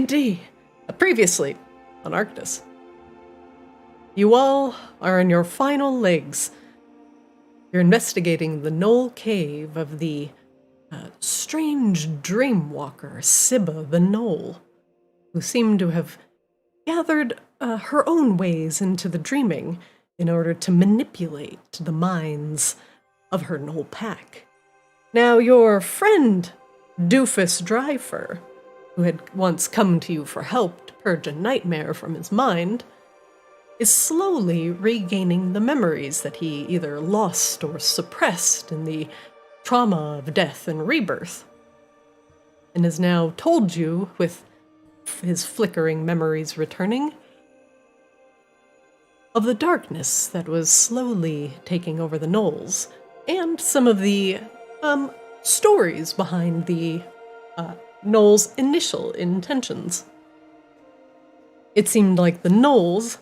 Indeed. Previously, on Arctis. You all are in your final legs. You're investigating the gnoll cave of the strange dreamwalker, Sibba the Gnoll, who seemed to have gathered her own ways into the dreaming in order to manipulate the minds of her gnoll pack. Now, your friend, Doofus Dryfur, who had once come to you for help to purge a nightmare from his mind, is slowly regaining the memories that he either lost or suppressed in the trauma of death and rebirth, and has now told you, with his flickering memories returning, of the darkness that was slowly taking over the gnolls, and some of the stories behind the gnolls' initial intentions. It seemed like the gnolls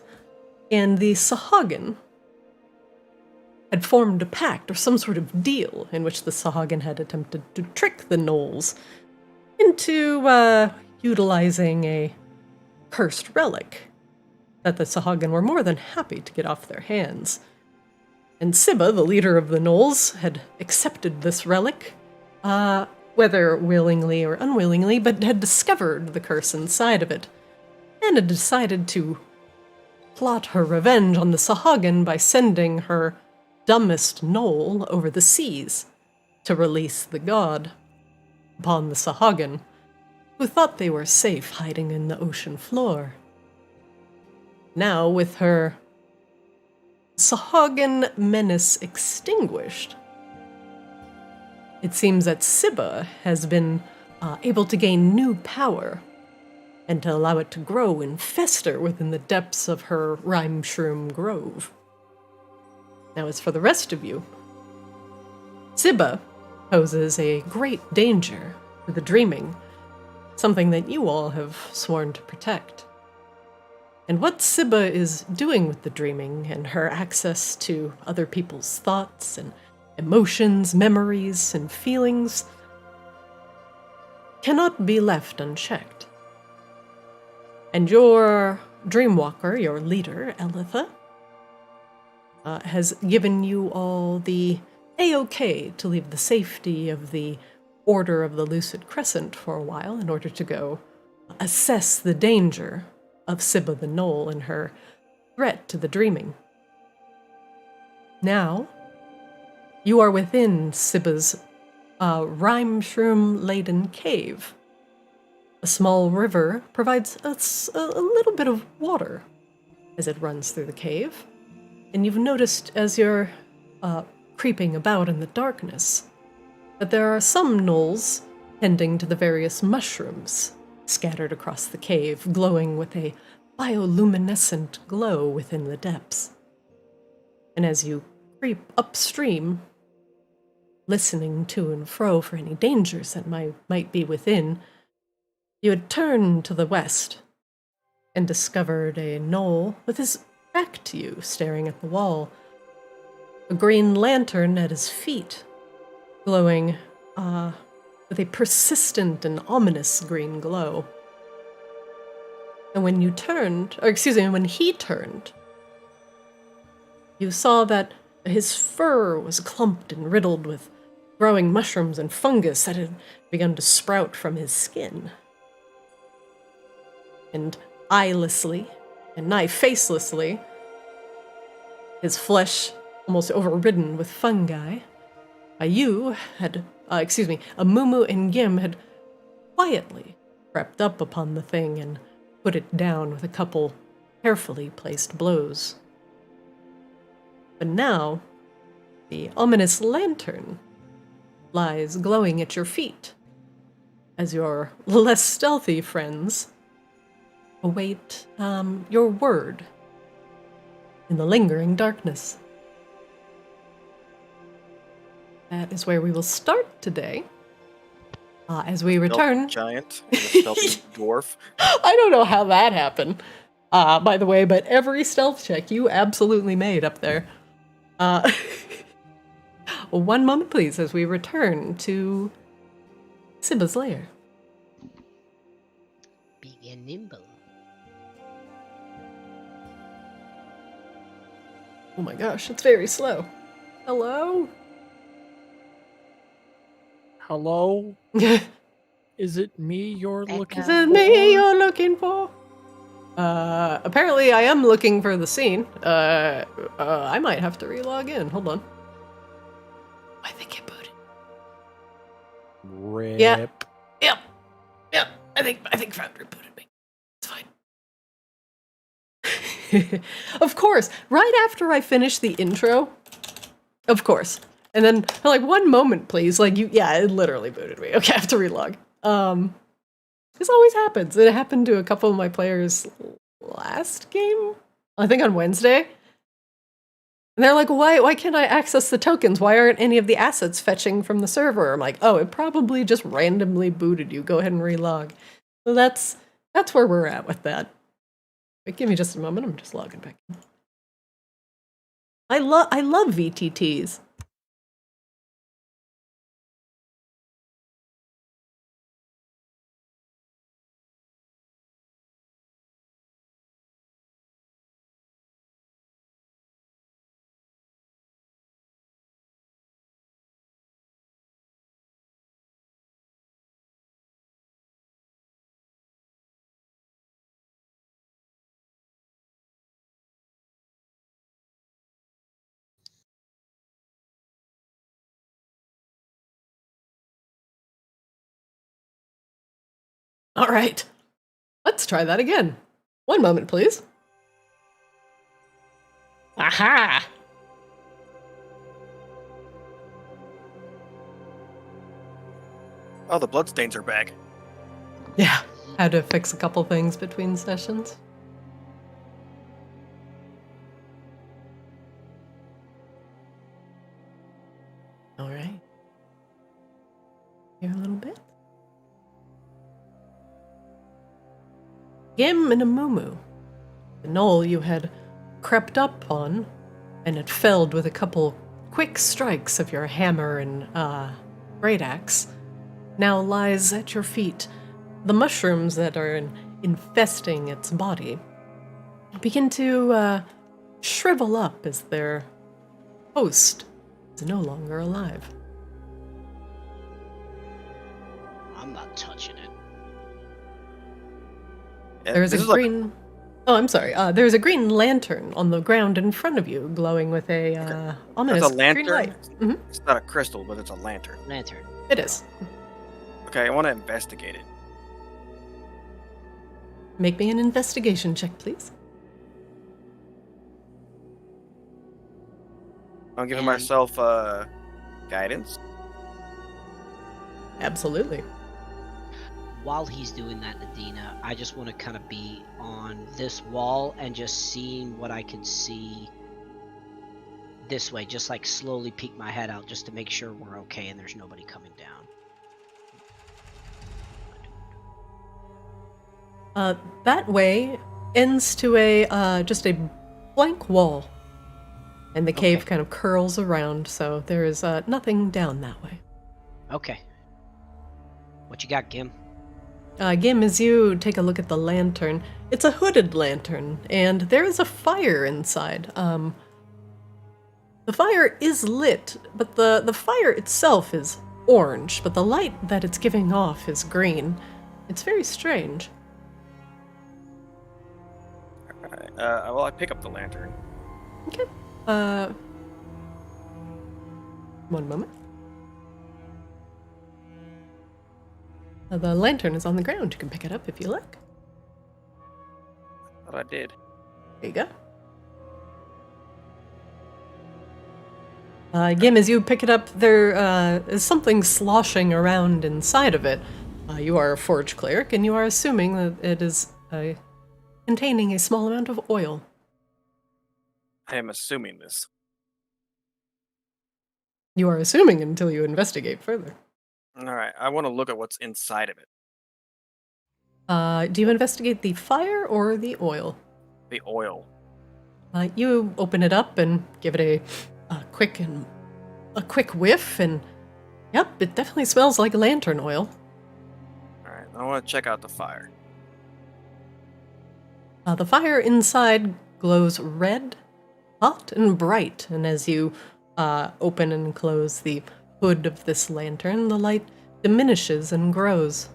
and the Sahagin had formed a pact or some sort of deal in which the Sahagin had attempted to trick the gnolls into utilizing a cursed relic that the Sahagin were more than happy to get off their hands. And Sibba, the leader of the gnolls, had accepted this relic, whether willingly or unwillingly, but had discovered the curse inside of it, and had decided to plot her revenge on the Sahagin by sending her dumbest gnoll over the seas to release the god upon the Sahagin, who thought they were safe hiding in the ocean floor. Now, with her Sahagin menace extinguished, it seems that Sibba has been able to gain new power and to allow it to grow and fester within the depths of her rhyme shroom grove. Now, as for the rest of you, Sibba poses a great danger to the dreaming, something that you all have sworn to protect. And what Sibba is doing with the dreaming and her access to other people's thoughts and emotions, memories, and feelings cannot be left unchecked. And your dreamwalker, your leader, Elitha, has given you all the A-OK to leave the safety of the Order of the Lucid Crescent for a while in order to go assess the danger of Sibba the Gnoll and her threat to the dreaming. Now, you are within Sibba's rhyme shroom-laden cave. A small river provides a little bit of water as it runs through the cave, and you've noticed as you're creeping about in the darkness that there are some gnolls tending to the various mushrooms scattered across the cave, glowing with a bioluminescent glow within the depths. And as you creep upstream, listening to and fro for any dangers that might be within, you had turned to the west and discovered a gnoll with his back to you, staring at the wall, a green lantern at his feet, glowing with a persistent and ominous green glow. And when you turned, when he turned, you saw that his fur was clumped and riddled with growing mushrooms and fungus that had begun to sprout from his skin. And eyelessly, and nigh facelessly, his flesh almost overridden with fungi, Amumu and Gim had quietly crept up upon the thing and put it down with a couple carefully placed blows. But now, the ominous lantern lies glowing at your feet, as your less stealthy friends await your word in the lingering darkness. That is where we will start today. As we return... Giant and a stealthy dwarf. I don't know how that happened, by the way, but every stealth check you absolutely made up there. One moment, please, as we return to Sibba's lair. Begin and nimble. Oh my gosh, it's very slow. Hello? Hello? Is Is it me you're looking Echo. it me you're looking for? Apparently I am looking for the scene. I might have to relog in. Hold on. I think it booted. Rip. Yeah. Yep. I think Foundry booted me. It's fine. Of course, right after I finish the intro, of course. And then, like, one moment, please. Like, it literally booted me. Okay, I have to relog. This always happens. It happened to a couple of my players last game, I think on Wednesday. And they're like, why can't I access the tokens? Why aren't any of the assets fetching from the server? I'm like, oh, it probably just randomly booted you. Go ahead and relog. So that's where we're at with that. But give me just a moment. I'm just logging back in. I love VTTs. All right. Let's try that again. One moment, please. Aha! Oh, the bloodstains are back. Yeah, had to fix a couple things between sessions. All right. Here a little bit. Gim and a Mumu. The gnoll you had crept up on and had felled with a couple quick strikes of your hammer and great axe now lies at your feet. The mushrooms that are infesting its body begin to shrivel up as their host is no longer alive. I'm not touching it. Yeah, There's this a is like- green... Oh, I'm sorry. There's a green lantern on the ground in front of you, glowing with a ominous It's a lantern? green light. Mhm. It's not a crystal, but it's a lantern. Lantern. It is. Okay, I want to investigate it. Make me an investigation check, please. I'm giving And- myself guidance. Absolutely. While he's doing that, Nadina, I just want to kind of be on this wall and just seeing what I can see this way. Just like slowly peek my head out just to make sure we're okay and there's nobody coming down. That way ends to a just a blank wall, and the cave Okay. kind of curls around. So there is nothing down that way. Okay. What you got, Gim? Gim, as you take a look at the lantern, it's a hooded lantern, and there is a fire inside. The fire is lit, but the fire itself is orange, but the light that it's giving off is green. It's very strange. Alright, well, I pick up the lantern. Okay. One moment. The lantern is on the ground. You can pick it up if you like. Thought I did. There you go. Gim, as you pick it up, there is something sloshing around inside of it. You are a forge cleric, and you are assuming that it is containing a small amount of oil. I am assuming this. You are assuming until you investigate further. Alright, I want to look at what's inside of it. Do you investigate the fire or the oil? The oil. You open it up and give it a quick whiff, and yep, it definitely smells like lantern oil. Alright, I want to check out the fire. The fire inside glows red, hot, and bright, and as you open and close the hood of this lantern, the light diminishes and grows.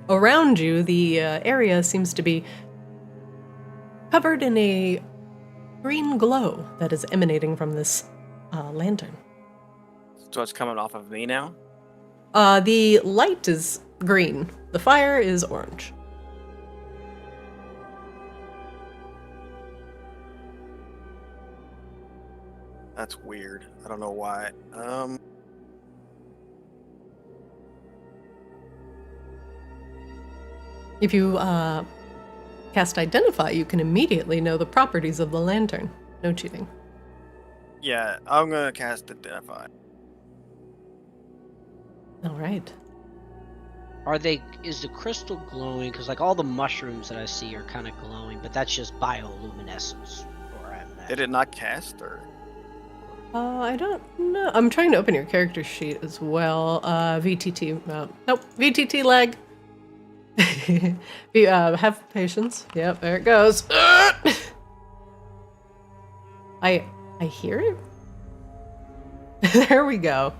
Around you, the area seems to be covered in a green glow that is emanating from this lantern. So it's coming off of me now? The light is green. The fire is orange. That's weird. I don't know why. If you cast Identify, you can immediately know the properties of the lantern. No cheating. Yeah, I'm gonna cast Identify. All right. Is the crystal glowing? Because like all the mushrooms that I see are kind of glowing, but that's just bioluminescence. Or I'm Did it not cast, or? I don't know. I'm trying to open your character sheet as well. VTT. Nope. VTT lag. Have patience. Yep, there it goes. I hear it. There we go.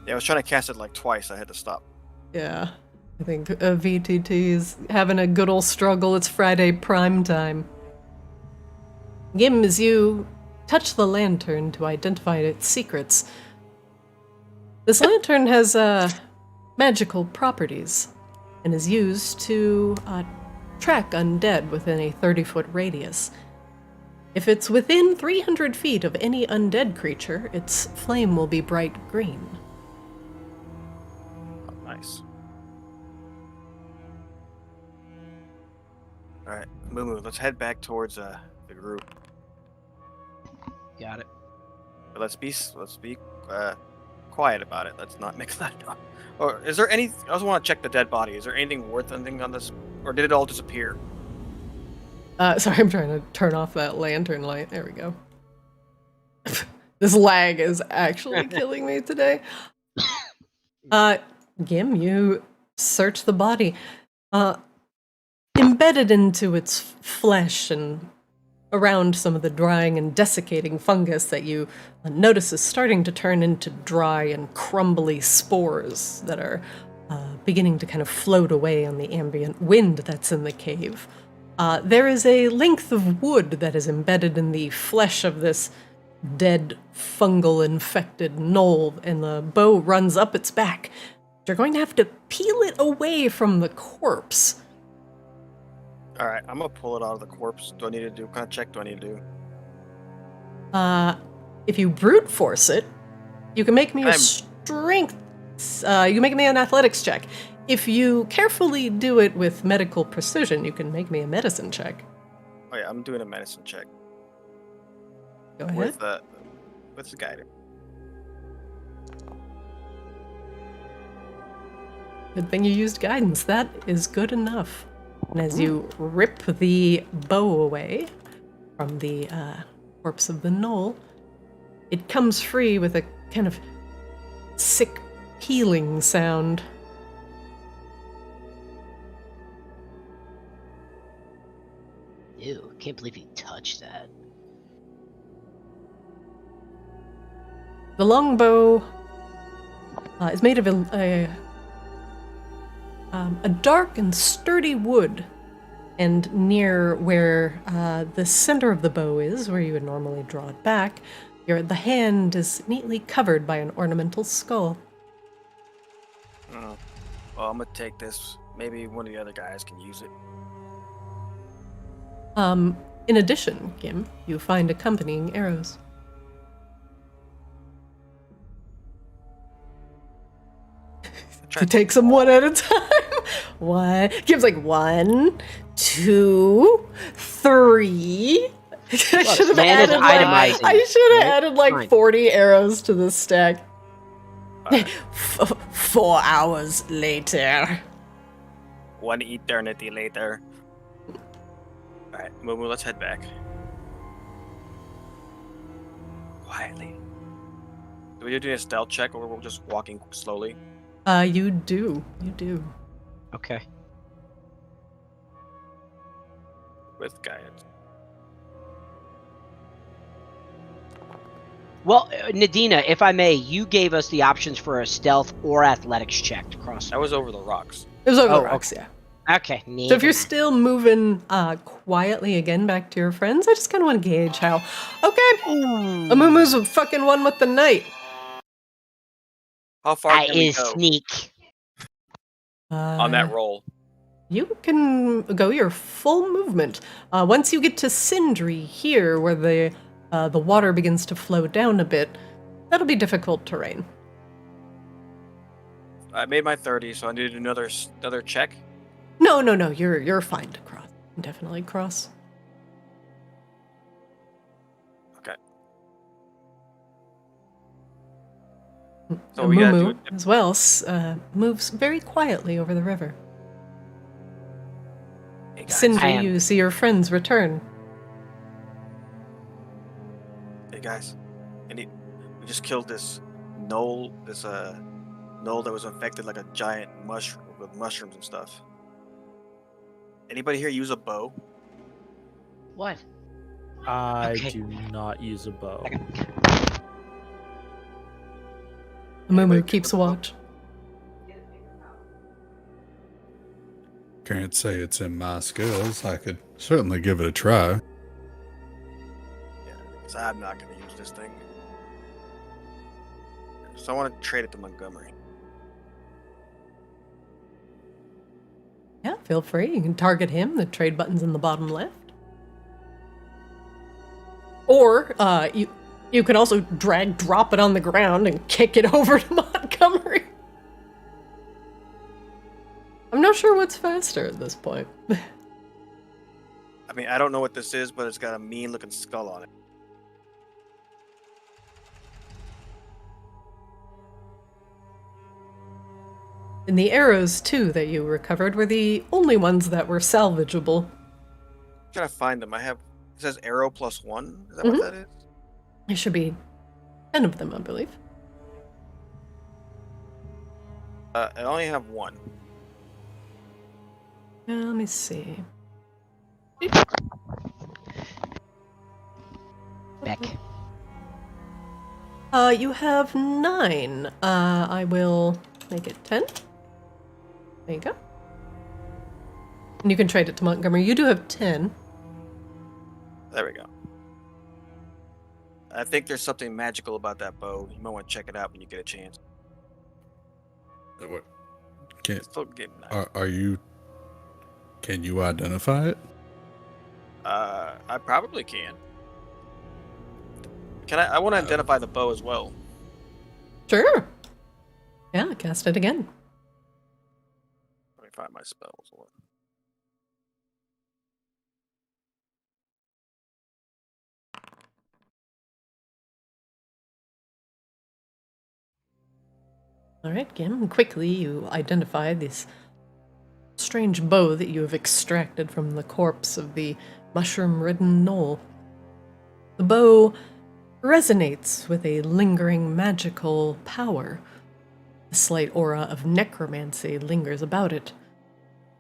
Yeah, I was trying to cast it like twice. I had to stop. Yeah, I think VTT is having a good old struggle. It's Friday prime time. Gim, as you touch the lantern to identify its secrets, this lantern has magical properties and is used to track undead within a 30-foot radius. If it's within 300 feet of any undead creature, its flame will be bright green. Oh, nice. Alright, Moo, let's head back towards the group. Got it. But let's be quiet about it. Let's not make that noise. Or is there any? I also want to check the dead body. Is there anything worth anything on this, or did it all disappear? Sorry, I'm trying to turn off that lantern light. There we go. This lag is actually killing me today. Gim, you search the body. Embedded into its flesh and around some of the drying and desiccating fungus that you notice is starting to turn into dry and crumbly spores that are beginning to kind of float away on the ambient wind that's in the cave. There is a length of wood that is embedded in the flesh of this dead, fungal-infected gnoll, and the bow runs up its back. You're going to have to peel it away from the corpse. All right, I'm gonna pull it out of the corpse. Do I need to do? What kind of check do I need to do? If you brute force it, you can make me a strength. You can make me an athletics check. If you carefully do it with medical precision, you can make me a medicine check. Oh yeah, I'm doing a medicine check. Go ahead. With the guide. Good thing you used guidance. That is good enough. And as you rip the bow away from the corpse of the gnoll, it comes free with a kind of sick peeling sound. Ew, can't believe you touched that. The longbow is made of a dark and sturdy wood, and near where the center of the bow is, where you would normally draw it back, the hand is neatly covered by an ornamental skull. Well, I'm gonna take this. Maybe one of the other guys can use it. In addition, Gim, you find accompanying arrows. To take some one at a time. One. Gim's like 1, 2, 3. I should have added like 40 arrows to this stack. 4 hours later. 1 eternity later. Alright, Moo, let's head back. Quietly. Do we do a stealth check, or we're just walking slowly? You do. Okay. With guidance. Well, Nadina, if I may, you gave us the options for a stealth or athletics check to cross. That was over the rocks. It was over Oh, the rocks, yeah. Okay. So if you're still moving quietly again back to your friends, I just kind of want to gauge how. Okay, Amumu's fucking one with the night. How far I can we is go sneak. on that roll? You can go your full movement. Once you get to Sindri here, where the water begins to flow down a bit, that'll be difficult terrain. I made my 30, so I needed another check. No, you're fine to cross. Definitely cross. Okay. So we gotta do Mumu, as well, moves very quietly over the river. Hey guys, Sindri, you see your friends return. hey guys, we just killed this gnoll. This gnoll that was infected like a giant mushroom with mushrooms and stuff. Anybody here use a bow? What? I Okay. do not use a bow. Mumu Anybody keeps pick up a bow? watch. Can't say it's in my skills. I could certainly give it a try. Yeah, because I'm not gonna use this thing. So I want to trade it to Montgomery. Yeah, feel free. You can target him. The trade button's in the bottom left. Or you can also drop it on the ground and kick it over to Montgomery. I'm not sure what's faster at this point. I mean, I don't know what this is, but it's got a mean-looking skull on it. And the arrows, too, that you recovered were the only ones that were salvageable. I'm trying to find them. It says arrow +1. Is that what that is? There should be 10 of them, I believe. I only have one. Let me see. Beck. You have 9. I will make it 10. There you go. And you can trade it to Montgomery. You do have 10. There we go. I think there's something magical about that bow. You might want to check it out when you get a chance. What? Can, It's still getting nice. are you... Can you identify it? I probably can. I want to identify the bow as well. Sure. Yeah, cast it again. Let me find my spells. Alright, again, quickly you identify this strange bow that you have extracted from the corpse of the mushroom-ridden gnoll. The bow resonates with a lingering magical power. A slight aura of necromancy lingers about it.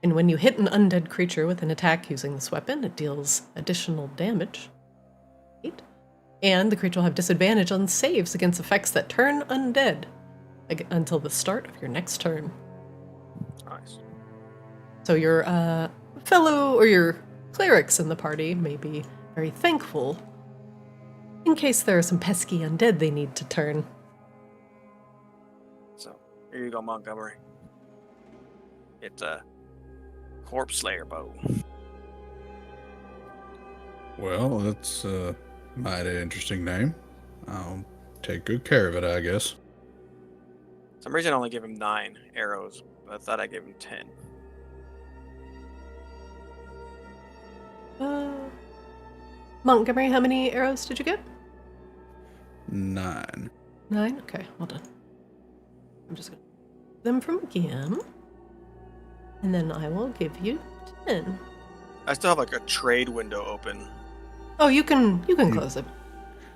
And when you hit an undead creature with an attack using this weapon, it deals additional damage. And the creature will have disadvantage on saves against effects that turn undead until the start of your next turn. Nice. So your fellow or your clerics in the party may be very thankful in case there are some pesky undead they need to turn. So here you go, Montgomery. It's a corpse slayer bow. Well, that's a mighty interesting name. I'll take good care of it, I guess. For some reason I only gave him 9 arrows, but I thought I gave him 10. Montgomery, how many arrows did you get? 9. 9? Okay, hold on. I'm just gonna them from again. And then I will give you 10. I still have like a trade window open. Oh, you can close it.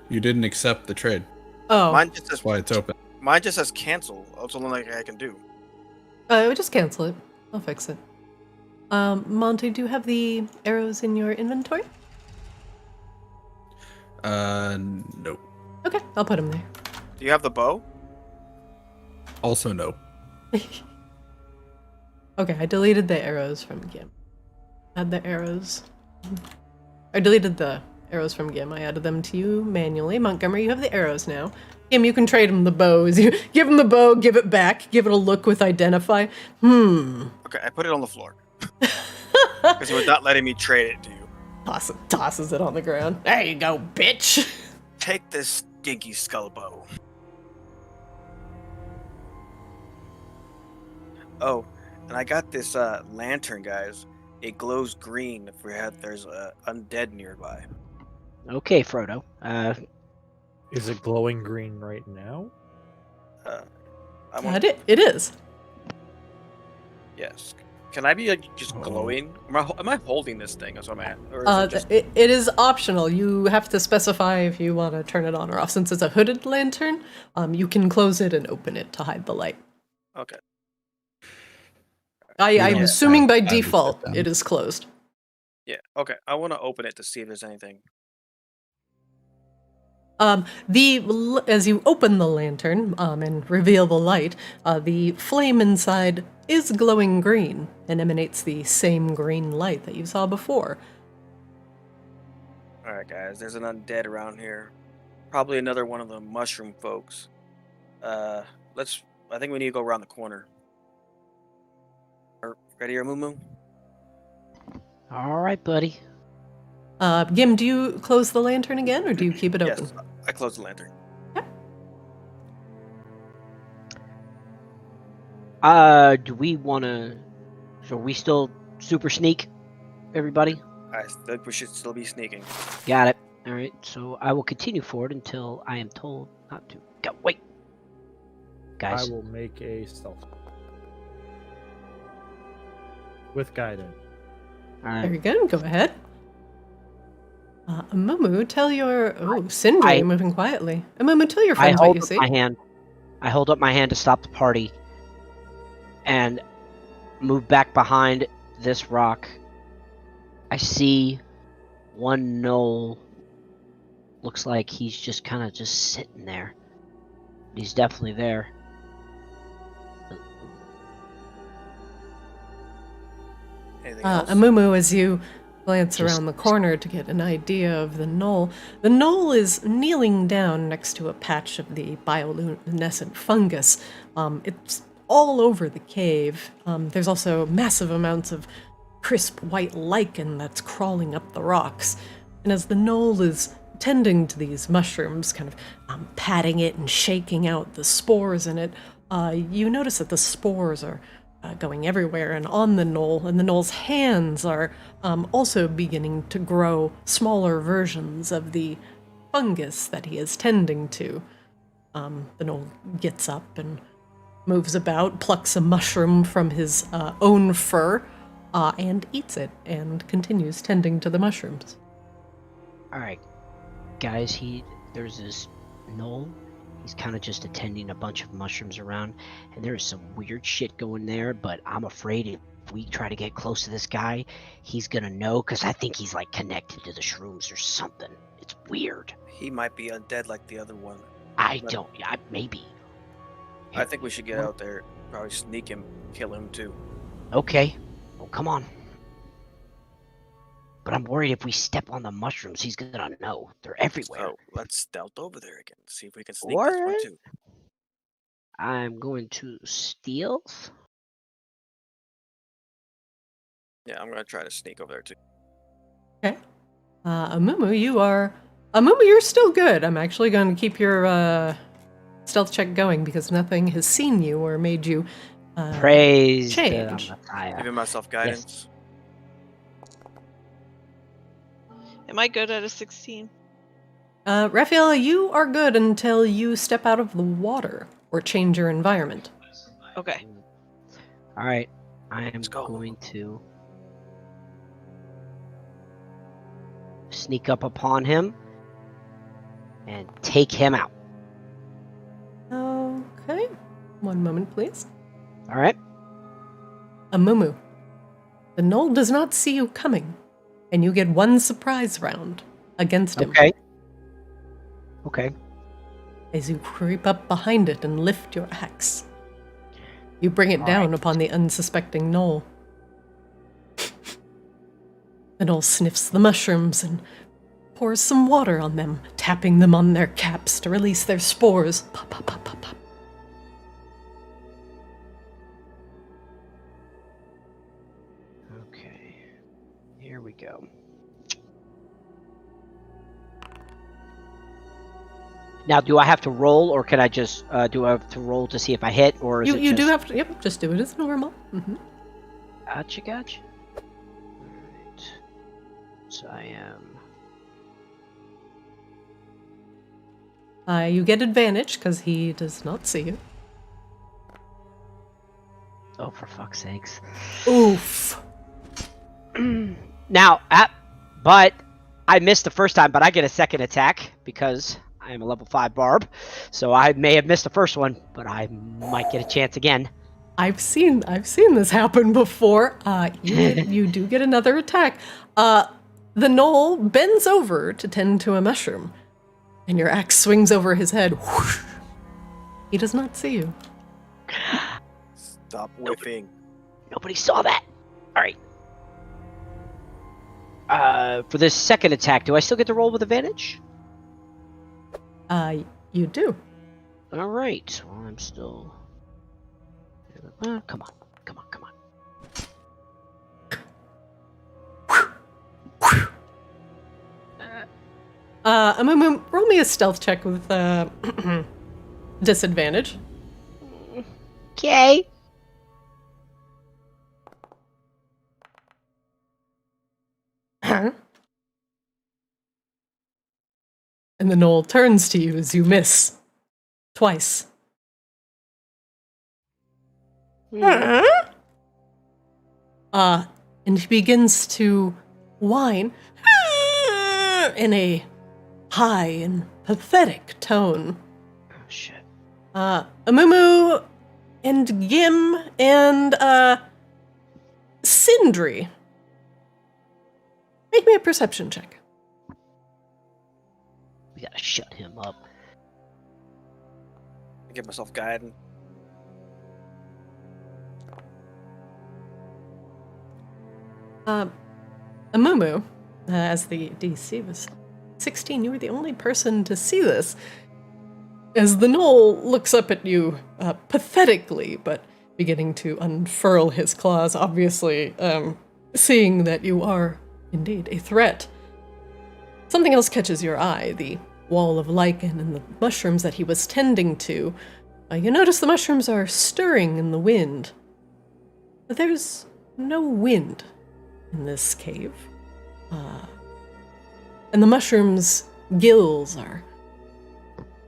You didn't accept the trade. Oh, Mine just says That's why it's open. Mine just says cancel. That's the only thing I can do. just cancel it. I'll fix it. Monty, do you have the arrows in your inventory? No. Okay, I'll put them there. Do you have the bow? Also no. Okay, I deleted the arrows from Gim. Add the arrows. I deleted the arrows from Gim. I added them to you manually. Montgomery, you have the arrows now. Gim, you can trade him the bows. You give him the bow, give it back, give it a look with identify. Okay, I put it on the floor. Because you were not letting me trade it to you. Tosses it on the ground. There you go, bitch. Take this stinky skull bow. Oh, and I got this lantern, guys. It glows green if there's undead nearby. Okay, Frodo. Is it glowing green right now? It is. Yes. Can I be just glowing? Am I holding this thing? That's what I'm at. Or is it just... it is optional. You have to specify if you want to turn it on or off. Since it's a hooded lantern, you can close it and open it to hide the light. Okay. I'm assuming by I understand default that. it is closed. Yeah. Okay. I want to open it to see if there's anything. As you open the lantern and reveal the light, the flame inside is glowing green and emanates the same green light that you saw before. All right, guys. There's an undead around here. Probably another one of the mushroom folks. I think we need to go around the corner. Ready, Mumu? All right, buddy. Gim, do you close the lantern again, or do you keep it open? Yes, I closed the lantern. Do we want to... So we still super sneak, everybody? I think we should still be sneaking. Got it. All right, so I will continue forward until I am told not to. Go, wait. Guys. I will make a stealth. With guidance. All right. Very good. Go ahead. Amumu, tell your... Oh, Sindri moving quietly. Amumu, tell your friends what you see. I hold up my hand to stop the party and move back behind this rock. I see one gnoll. Looks like he's just kind of just sitting there. He's definitely there. Anything else? Amumu, as you glance around the corner to get an idea of the gnoll is kneeling down next to a patch of the bioluminescent fungus. It's all over the cave. There's also massive amounts of crisp white lichen that's crawling up the rocks. And as the gnoll is tending to these mushrooms, kind of patting it and shaking out the spores in it, you notice that the spores are going everywhere and on the gnoll, and the gnoll's hands are also beginning to grow smaller versions of the fungus that he is tending to. The gnoll gets up and moves about, plucks a mushroom from his own fur, and eats it, and continues tending to the mushrooms. Alright, guys, there's this gnoll. He's kind of just attending a bunch of mushrooms around, and there is some weird shit going there, but I'm afraid if we try to get close to this guy, he's gonna know, because I think he's like connected to the shrooms or something. It's weird. He might be undead like the other one. Maybe. I think we should get out there, probably sneak him, kill him too. Okay. Well, come on. But I'm worried if we step on the mushrooms, he's gonna know. They're everywhere. So let's stealth over there again. See if we can sneak this one too. I'm going to steal. Yeah, I'm gonna try to sneak over there too. Okay. Amumu, you're still good. I'm actually going to keep your stealth check going because nothing has seen you or made you Praise change. the Messiah. Giving myself guidance. Am I good at a 16? Raphael, you are good until you step out of the water or change your environment. Okay. Alright, I am go. going to sneak up upon him and take him out. Okay. One moment, please. All right. Amumu. The gnoll does not see you coming, and you get one surprise round against him. Okay. Okay. As you creep up behind it and lift your axe. You bring it down upon the unsuspecting gnoll. The gnoll sniffs the mushrooms and pours some water on them, tapping them on their caps to release their spores. Pop, pop, pop, pop, pop. Okay. Here we go. Now, do I have to roll, or can I just do I have to roll to see if I hit, or is it You just... do have to, yep, just do it as normal. Mm-hmm. Gotcha. Alright. So I am... You get advantage because he does not see you. Oh, for fuck's sakes. Oof. Now, but I missed the first time, but I get a second attack because I am a level 5 barb. So I may have missed the first one, but I might get a chance again. I've seen this happen before. You do get another attack. The gnoll bends over to tend to a mushroom, and your axe swings over his head. Whoosh. He does not see you. Stop whiffing. Nobody saw that. All right. For this second attack, do I still get to roll with advantage? You do. All right. Well, I'm still... come on. Amumu, roll me a stealth check with disadvantage. Okay. And the gnoll turns to you as you miss. Twice. And he begins to whine in a high and pathetic tone. Oh, shit. Amumu and Gim and Sindri. Make me a perception check. We gotta shut him up. I get myself guiding. Amumu, as the DC was 16, you were the only person to see this. As the gnoll looks up at you pathetically, but beginning to unfurl his claws, obviously seeing that you are indeed a threat. Something else catches your eye, the wall of lichen and the mushrooms that he was tending to. You notice the mushrooms are stirring in the wind. But there's no wind in this cave. And the mushrooms' gills are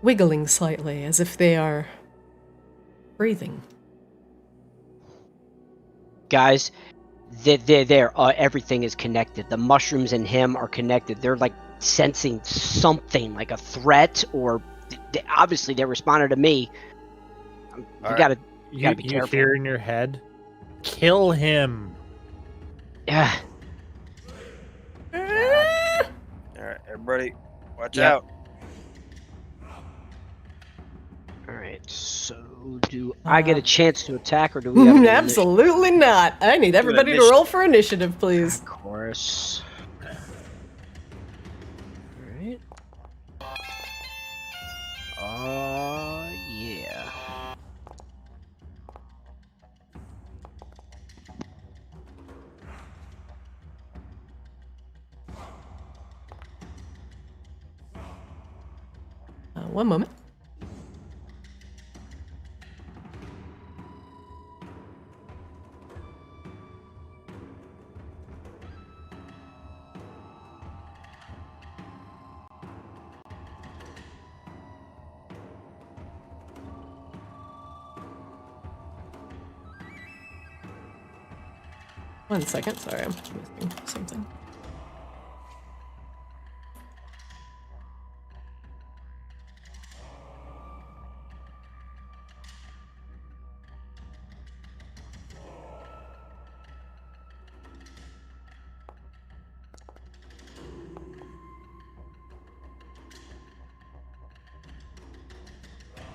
wiggling slightly as if they are breathing. Guys, they're everything is connected. The mushrooms and him are connected. They're like sensing something, like a threat, or obviously they responded to me. You gotta be careful. You hear in your head, kill him. Yeah. Alright, everybody, watch Yep. out. Alright, so do I get a chance to attack, or do we have Absolutely not. I need everybody to roll for initiative, please. Of course. Alright. Yeah. One moment. One second, sorry, I'm just missing something.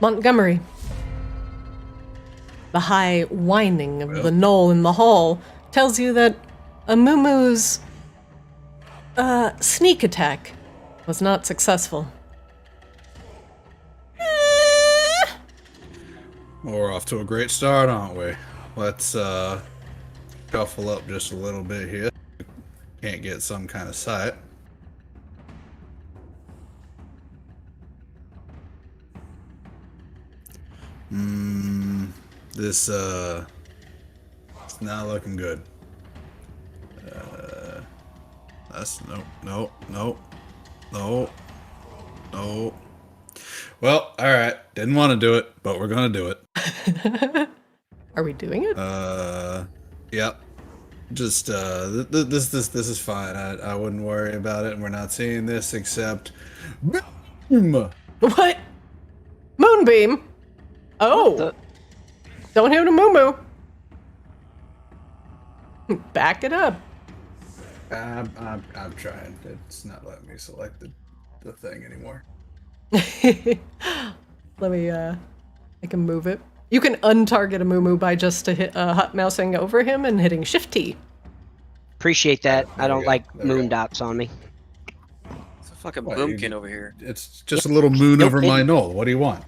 Montgomery. The high whining of the gnoll in the hall tells you that Amumu's sneak attack was not successful. We're off to a great start, aren't we? Let's shuffle up just a little bit here. Can't get some kind of sight. This it's not looking good. That's no. Well, all right. Didn't want to do it, but we're gonna do it. Are we doing it? Yep. Just this is fine. I wouldn't worry about it. And we're not seeing this except boom. What? Moonbeam? Oh. Don't hit a moo. Back it up. I'm trying. It's not letting me select the thing anymore. Let me, I can move it. You can untarget a moo by just hot mousing over him and hitting Shift T. Appreciate that. There I don't you go. like There you moon go. dots on me. It's a fucking What, boomkin you- over here. It's just a little moon Nope, over my knoll. What do you want?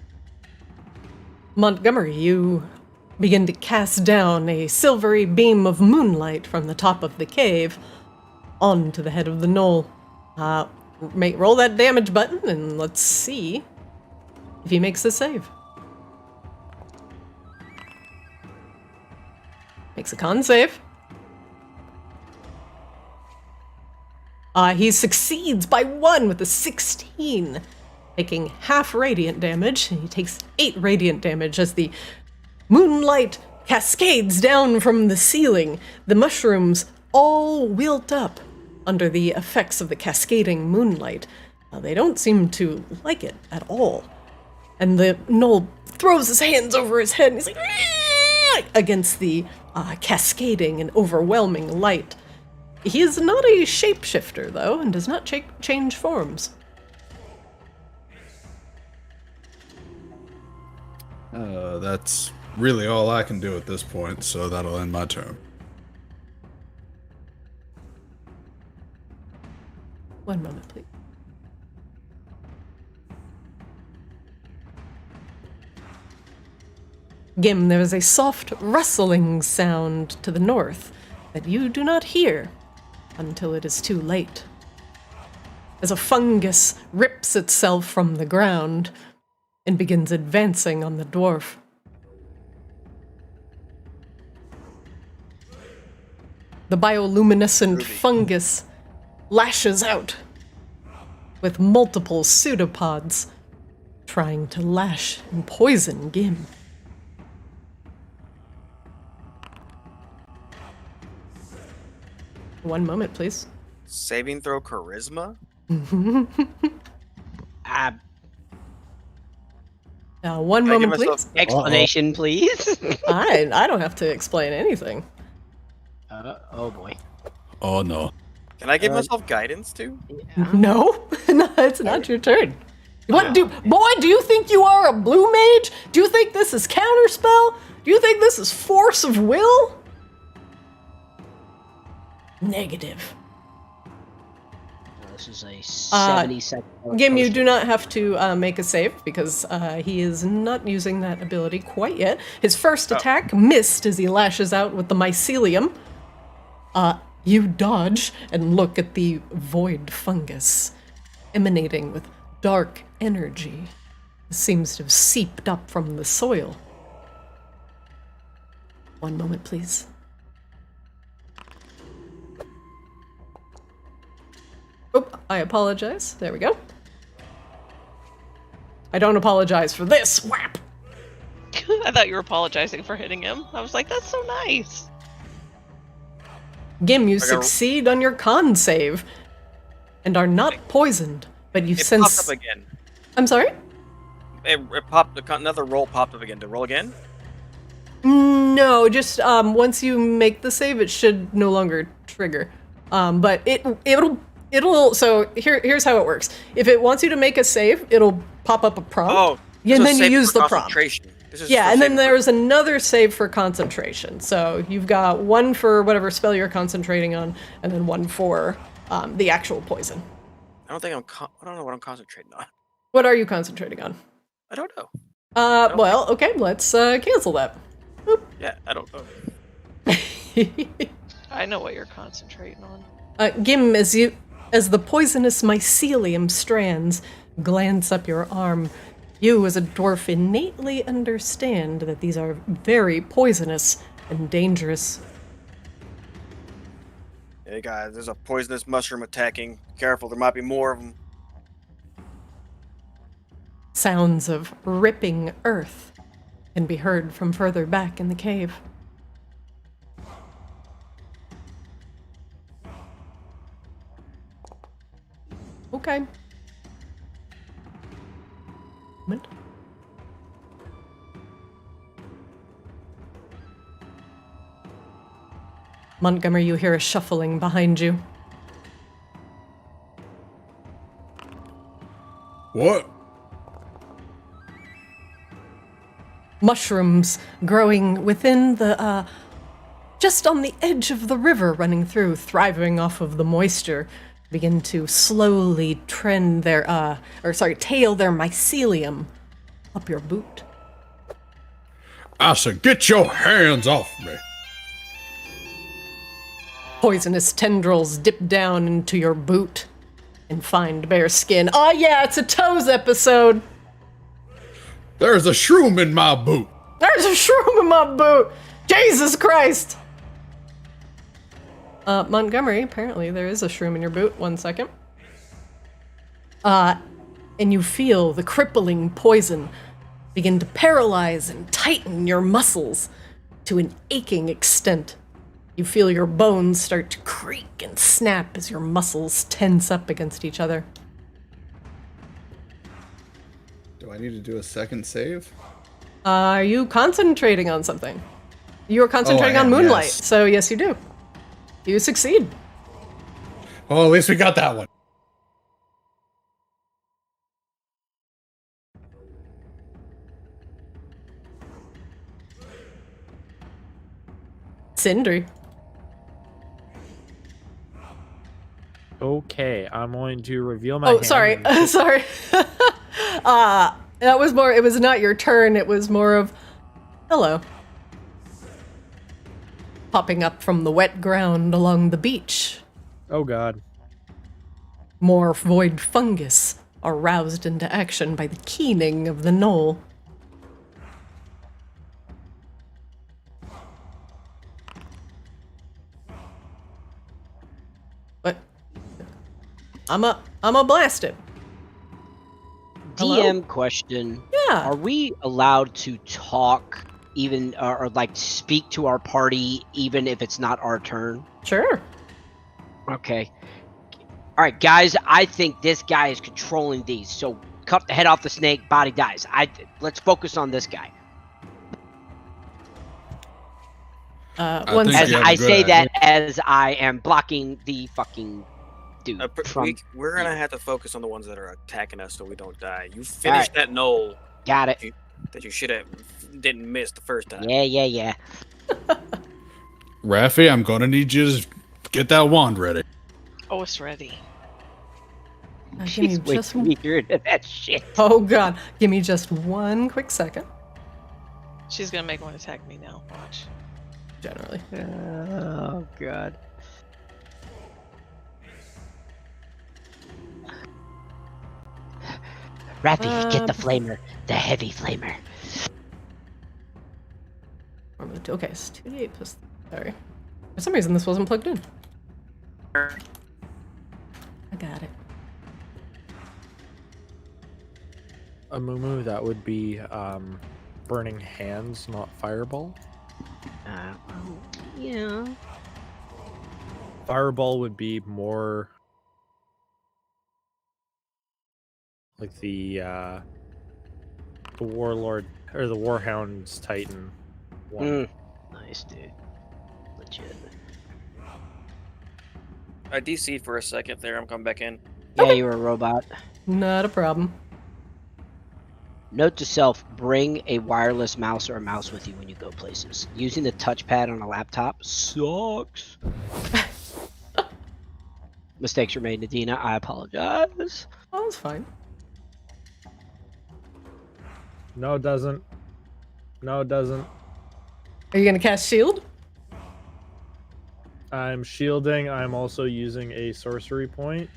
Montgomery, you begin to cast down a silvery beam of moonlight from the top of the cave onto the head of the gnoll. Roll that damage button and let's see if he makes a save. Makes a con save. He succeeds by 1 with a 16, taking half radiant damage. He takes 8 radiant damage as the moonlight cascades down from the ceiling. The mushrooms all wilt up under the effects of the cascading moonlight. They don't seem to like it at all. And the gnoll throws his hands over his head and he's like, "Aah!" against the cascading and overwhelming light. He is not a shapeshifter, though, and does not change forms. That's really all I can do at this point, so that'll end my turn. One moment, please. Gim, there is a soft rustling sound to the north that you do not hear until it is too late. As a fungus rips itself from the ground and begins advancing on the dwarf. The bioluminescent fungus lashes out with multiple pseudopods trying to lash and poison Gim. One moment, please. Saving throw charisma? One Can I give moment, please. myself- Explanation, please. I don't have to explain anything. Oh boy. Oh no. Can I give myself guidance too? No, no, it's not your turn. What do you think you are, a blue mage? Do you think this is counterspell? Do you think this is force of will? Negative. This is a 70-second. Gim, you do not have to make a save because he is not using that ability quite yet. His first attack missed as he lashes out with the mycelium. You dodge and look at the void fungus emanating with dark energy. It seems to have seeped up from the soil. One moment, please. Oh, I apologize. There we go. I don't apologize for this. Whap! I thought you were apologizing for hitting him. I was like, that's so nice. Gim, you got- succeed on your con save and are not poisoned, but you It sense. popped up again. I'm sorry? It popped. Another roll popped up again. To roll again? No, just once you make the save, it should no longer trigger. But it'll. So here's how it works. If it wants you to make a save, it'll pop up a prompt. Oh, Yeah, and So then you save use for the prompt. concentration. This is Yeah, for and then saving there's another save for concentration. So you've got one for whatever spell you're concentrating on, and then one for the actual poison. I don't think I don't know what I'm concentrating on. What are you concentrating on? I don't know. don't Well, okay, let's cancel that. Yeah, I don't know. I know what you're concentrating on. Gim, as the poisonous mycelium strands glance up your arm, you as a dwarf innately understand that these are very poisonous and dangerous. Hey guys, there's a poisonous mushroom attacking. Careful, there might be more of them. Sounds of ripping earth can be heard from further back in the cave. Okay. Moment. Montgomery, you hear a shuffling behind you. What? Mushrooms growing within the, just on the edge of the river running through, thriving off of the moisture, begin to slowly tail their mycelium up your boot. I said, get your hands off me. Poisonous tendrils dip down into your boot and find bare skin. Oh yeah, it's a toes episode. There's a shroom in my boot. There's a shroom in my boot. Jesus Christ. Montgomery, apparently there is a shroom in your boot. 1 second. And you feel the crippling poison begin to paralyze and tighten your muscles to an aching extent. You feel your bones start to creak and snap as your muscles tense up against each other. Do I need to do a second save? Are you concentrating on something? You are concentrating I on am, moonlight, yes. so yes you do. You succeed. Oh, at least we got that one. Sindri. Okay, I'm going to reveal my Oh, hand. sorry. Sorry. That was more, it was not your turn, it was more of, hello. Popping up from the wet ground along the beach. Oh god. More void fungus are roused into action by the keening of the gnoll. What? I'm a blast it. Hello? DM question. Yeah. Are we allowed to talk even or like speak to our party even if it's not our turn? Sure. Okay. All right, guys, I think this guy is controlling these. So cut the head off the snake, body dies. Let's focus on this guy. One think As you have a I good say idea. that as I am blocking the fucking dude from We're gonna have to focus on the ones that are attacking us so we don't die. You finished that knoll got it. that you should have didn't miss the first time. Yeah. Raffi, I'm gonna need you to get that wand ready. Oh, it's ready. give me She's way just too eager to that shit. Oh god, give me just one quick second. She's gonna make one attack me now. Watch. Generally. Oh god. Raffy, get the flamer, the heavy flamer. Okay, it's 2d8 plus. Sorry. For some reason, this wasn't plugged in. I got it. Amumu, that would be burning hands, not fireball. Yeah. Fireball would be more like the warlord or the warhound's titan one. Nice, dude. Legit. I DC'd for a second there. I'm coming back in. Yeah, you're a robot. Not a problem. Note to self, bring a wireless mouse or a mouse with you when you go places. Using the touchpad on a laptop sucks. Mistakes were made, Nadina. I apologize. Oh, that's fine. No, it doesn't. No, it doesn't. Are you gonna cast shield? I'm shielding. I'm also using a sorcery point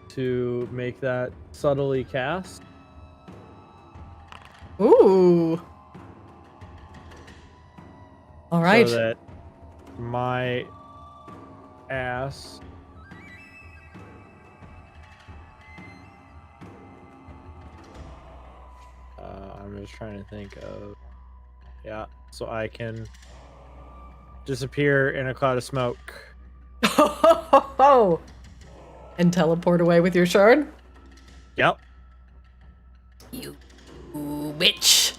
to make that subtly cast. Ooh. All right. So that my ass I'm just trying to think of, yeah, so I can disappear in a cloud of smoke. And teleport away with your shard? Yep. You witch.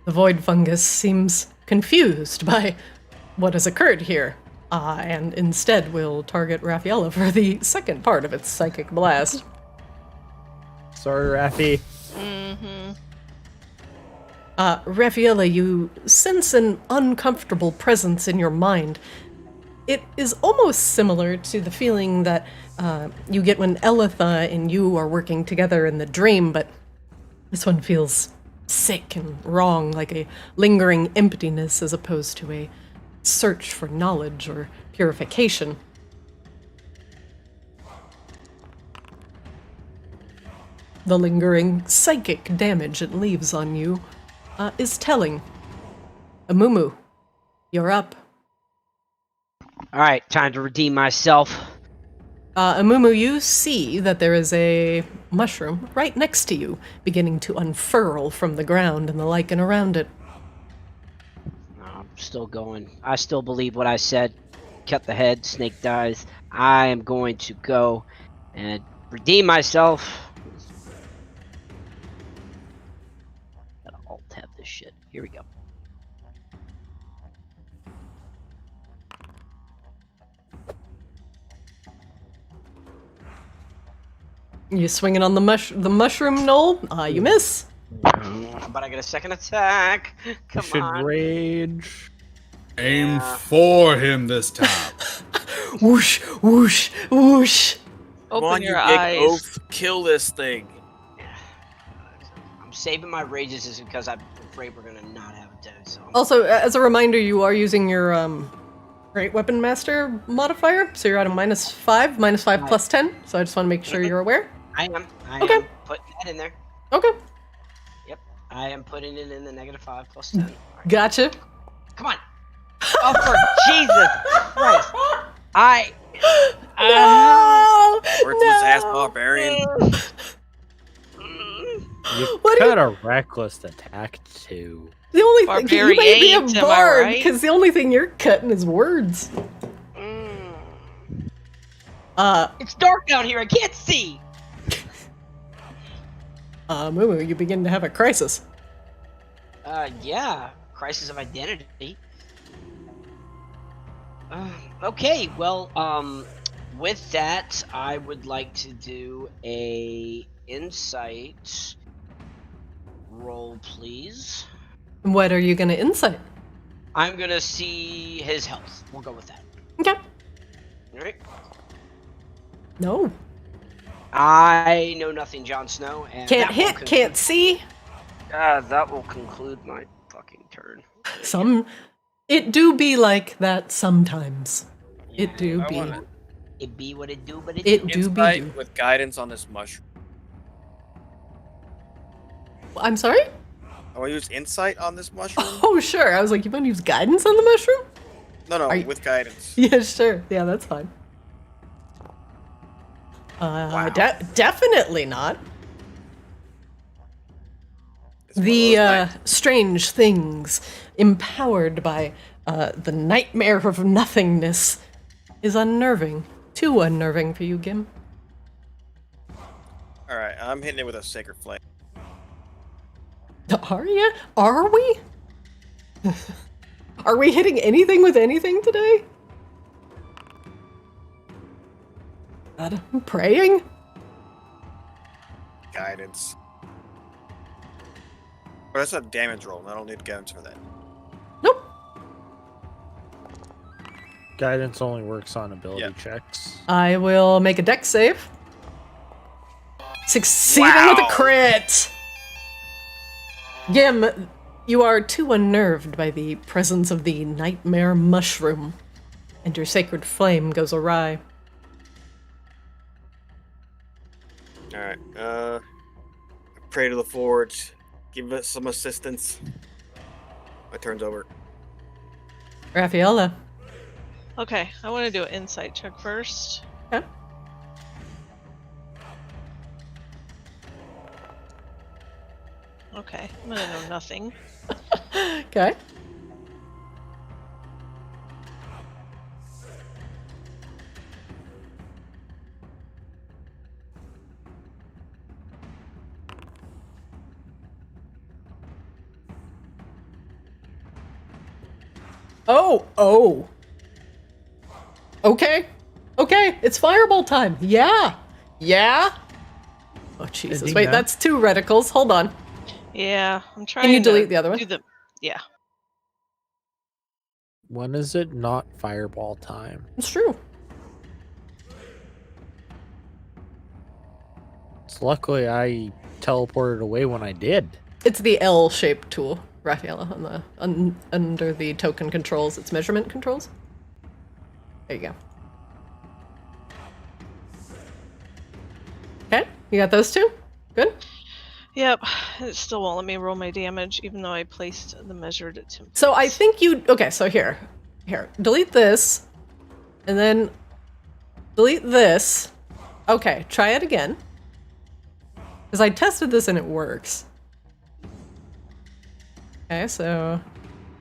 The void fungus seems confused by what has occurred here, and instead will target Raffaella for the second part of its psychic blast. Sorry, Raffi. Mm-hmm. Raffaella, you sense an uncomfortable presence in your mind. It is almost similar to the feeling that you get when Elitha and you are working together in the dream, but this one feels sick and wrong, like a lingering emptiness as opposed to a search for knowledge or purification. The lingering psychic damage it leaves on you is telling. Amumu, you're up. Alright, time to redeem myself. Amumu, you see that there is a mushroom right next to you, beginning to unfurl from the ground and the lichen around it. No, I'm still going. I still believe what I said. Cut the head, snake dies. I am going to go and redeem myself. Gotta alt-tab this shit. Here we go. You swinging on the mushroom gnoll? You miss. But I get a second attack. Come You should on. rage. Aim Yeah. for him this time. Whoosh, whoosh, whoosh. Come Open on, your you big eyes. oaf. Kill this thing. I'm saving my rages is because I'm afraid we're gonna not have a dead. So Also, as a reminder, you are using your Great Weapon Master modifier, so you're at a -5, -5 Right. plus 10. So I just want to make sure you're aware. I am Okay. putting that in there. Okay, Yep, I am putting it in the -5 plus 10. Alright. gotcha. Come on. Oh, for Jesus Christ! I. No! Worthless ass No! barbarian. You What got a reckless attack too. The only thing you may be a Barbariate, am I bard, right? because the only thing you're cutting is words. It's dark down here. I can't see. Mumu, you begin to have a crisis. Yeah. Crisis of identity. Okay. Well, with that, I would like to do a insight roll, please. What are you gonna insight? I'm gonna see his health. We'll go with that. Okay. All right. No. I know nothing, Jon Snow, and Can't that will hit, can't see. that will conclude my fucking turn. It do be like that sometimes. It do I be. wanna- It be what it do, but It do be Insight do. with guidance on this mushroom. I'm sorry? I want to use insight on this mushroom. Oh, sure. I was like, you want to use guidance on the mushroom? No, Are you- with guidance. Yeah, sure. Yeah, that's fine. Definitely not. It's one of The those nights. strange things empowered by the nightmare of nothingness is unnerving. Too unnerving for you, Gim. All right, I'm hitting it with a sacred flame. Are ya? Are we? Are we hitting anything with anything today? God, I'm praying? guidance. But that's a damage roll. I don't need guidance for that. Nope. Guidance only works on ability checks. I will make a dex save. Succeeding with a crit! Gim, you are too unnerved by the presence of the nightmare mushroom, and your sacred flame goes awry. Alright, pray to the forge. Give us some assistance. My turn's over. Raffaella. Okay, I want to do an insight check first. Okay. Okay, I'm gonna know nothing. Okay. Oh. Okay. Okay, it's fireball time. Yeah. Oh, Jesus. Wait, that's 2 reticles. Hold on. Yeah, I'm trying. Can you to delete the other one? Yeah. When is it not fireball time? It's true. So luckily I teleported away when I did. It's the L-shaped tool, Raffaella, on the under the token controls. It's measurement controls. There you go. Okay, you got those 2? Good. Yep. It still won't let me roll my damage, even though I placed the measured at 10. So I think you... Okay, so here. Delete this. And then delete this. Okay, try it again. Because I tested this and it works. Okay, so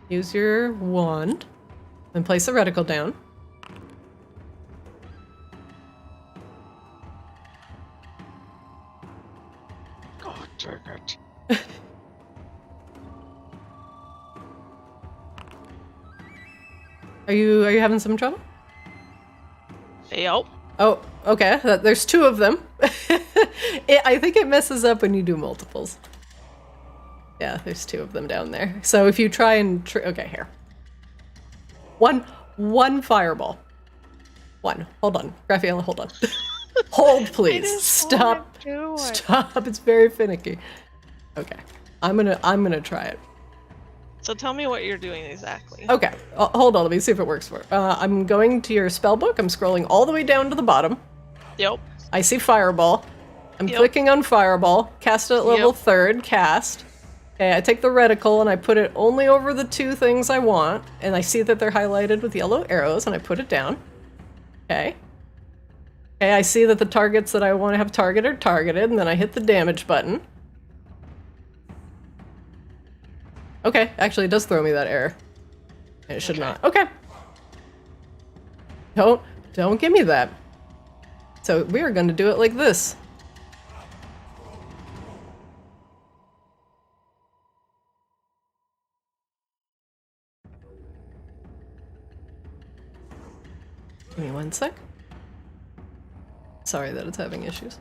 use your wand. And place the reticle down. God dang it. Are you having some trouble? Yep. Oh, okay. There's 2 of them. I think it messes up when you do multiples. Yeah, there's 2 of them down there. So if you try and... okay, here. One fireball. 1. Hold on. Raffaella, hold on. Hold, please. Stop. Stop. It's very finicky. Okay. I'm gonna try it. So tell me what you're doing exactly. Okay. Hold on. Let me see if it works for it. I'm going to your spell book. I'm scrolling all the way down to the bottom. Yep. I see fireball. I'm clicking on fireball. Cast it at level 3rd. Cast. Okay, I take the reticle and I put it only over the 2 things I want, and I see that they're highlighted with yellow arrows, and I put it down. Okay. Okay, I see that the targets that I want to have targeted are targeted, and then I hit the damage button. Okay, actually it does throw me that error. And it should not. Okay. Don't give me that. So we are going to do it like this. Give me 1 sec. Sorry that it's having issues.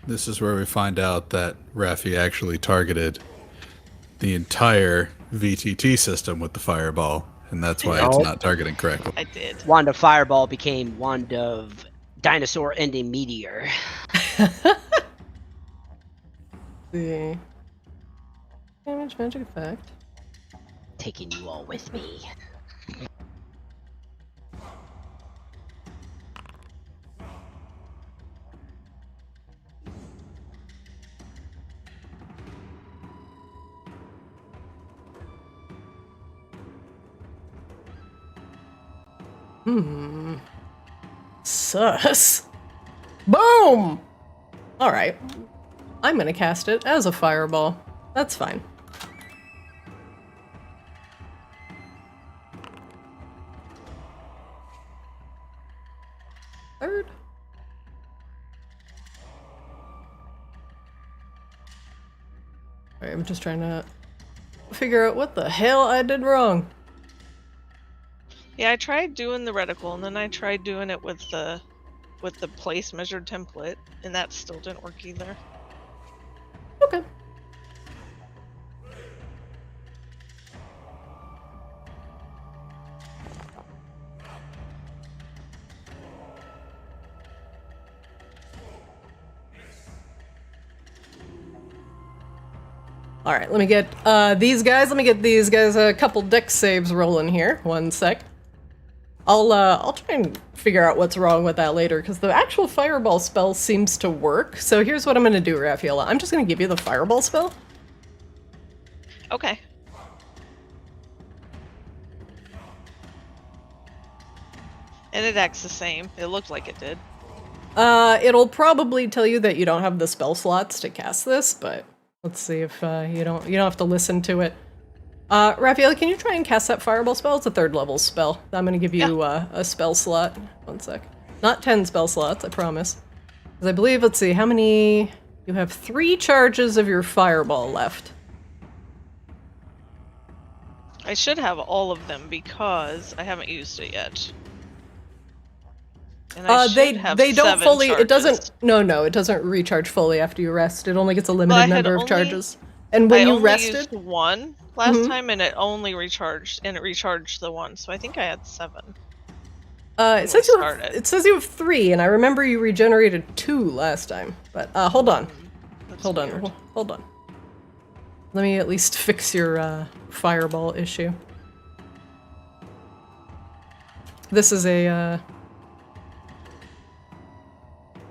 This is where we find out that Raffi actually targeted the entire VTT system with the fireball, and that's why it's not targeting correctly. I did. Wand of Fireball became Wand of Dinosaur Ending Meteor. The damage magic effect. Taking you all with me. Sus. Boom! Alright. I'm gonna cast it as a fireball. That's fine. Third. Alright, I'm just trying to figure out what the hell I did wrong. Yeah, I tried doing the reticle, and then I tried doing it with the with the place measured template, and that still didn't work either. Okay. All right, let me get these guys. Let me get these guys a couple dex saves rolling here. One sec. I'll try and figure out what's wrong with that later, because the actual fireball spell seems to work. So here's what I'm gonna do, Raffaella. I'm just gonna give you the fireball spell. Okay. And it acts the same. It looked like it did. It'll probably tell you that you don't have the spell slots to cast this, but let's see if you don't have to listen to it. Raffaella, can you try and cast that fireball spell? It's a 3rd level spell. I'm gonna give you a spell slot. One sec. Not 10 spell slots, I promise. Because I believe, let's see, how many... You have 3 charges of your fireball left. I should have all of them because I haven't used it yet. And I should have they don't 7 fully... charges. It doesn't... No, it doesn't recharge fully after you rest. It only gets a limited I had number of only- charges. And when I you only rested... used 1 last Mhm. time, and it only recharged, and it recharged the 1, so I think I had 7. It says you have 3, and I remember you regenerated 2 last time. But hold on. That's Hold weird. on. Hold on. Let me at least fix your fireball issue. This is a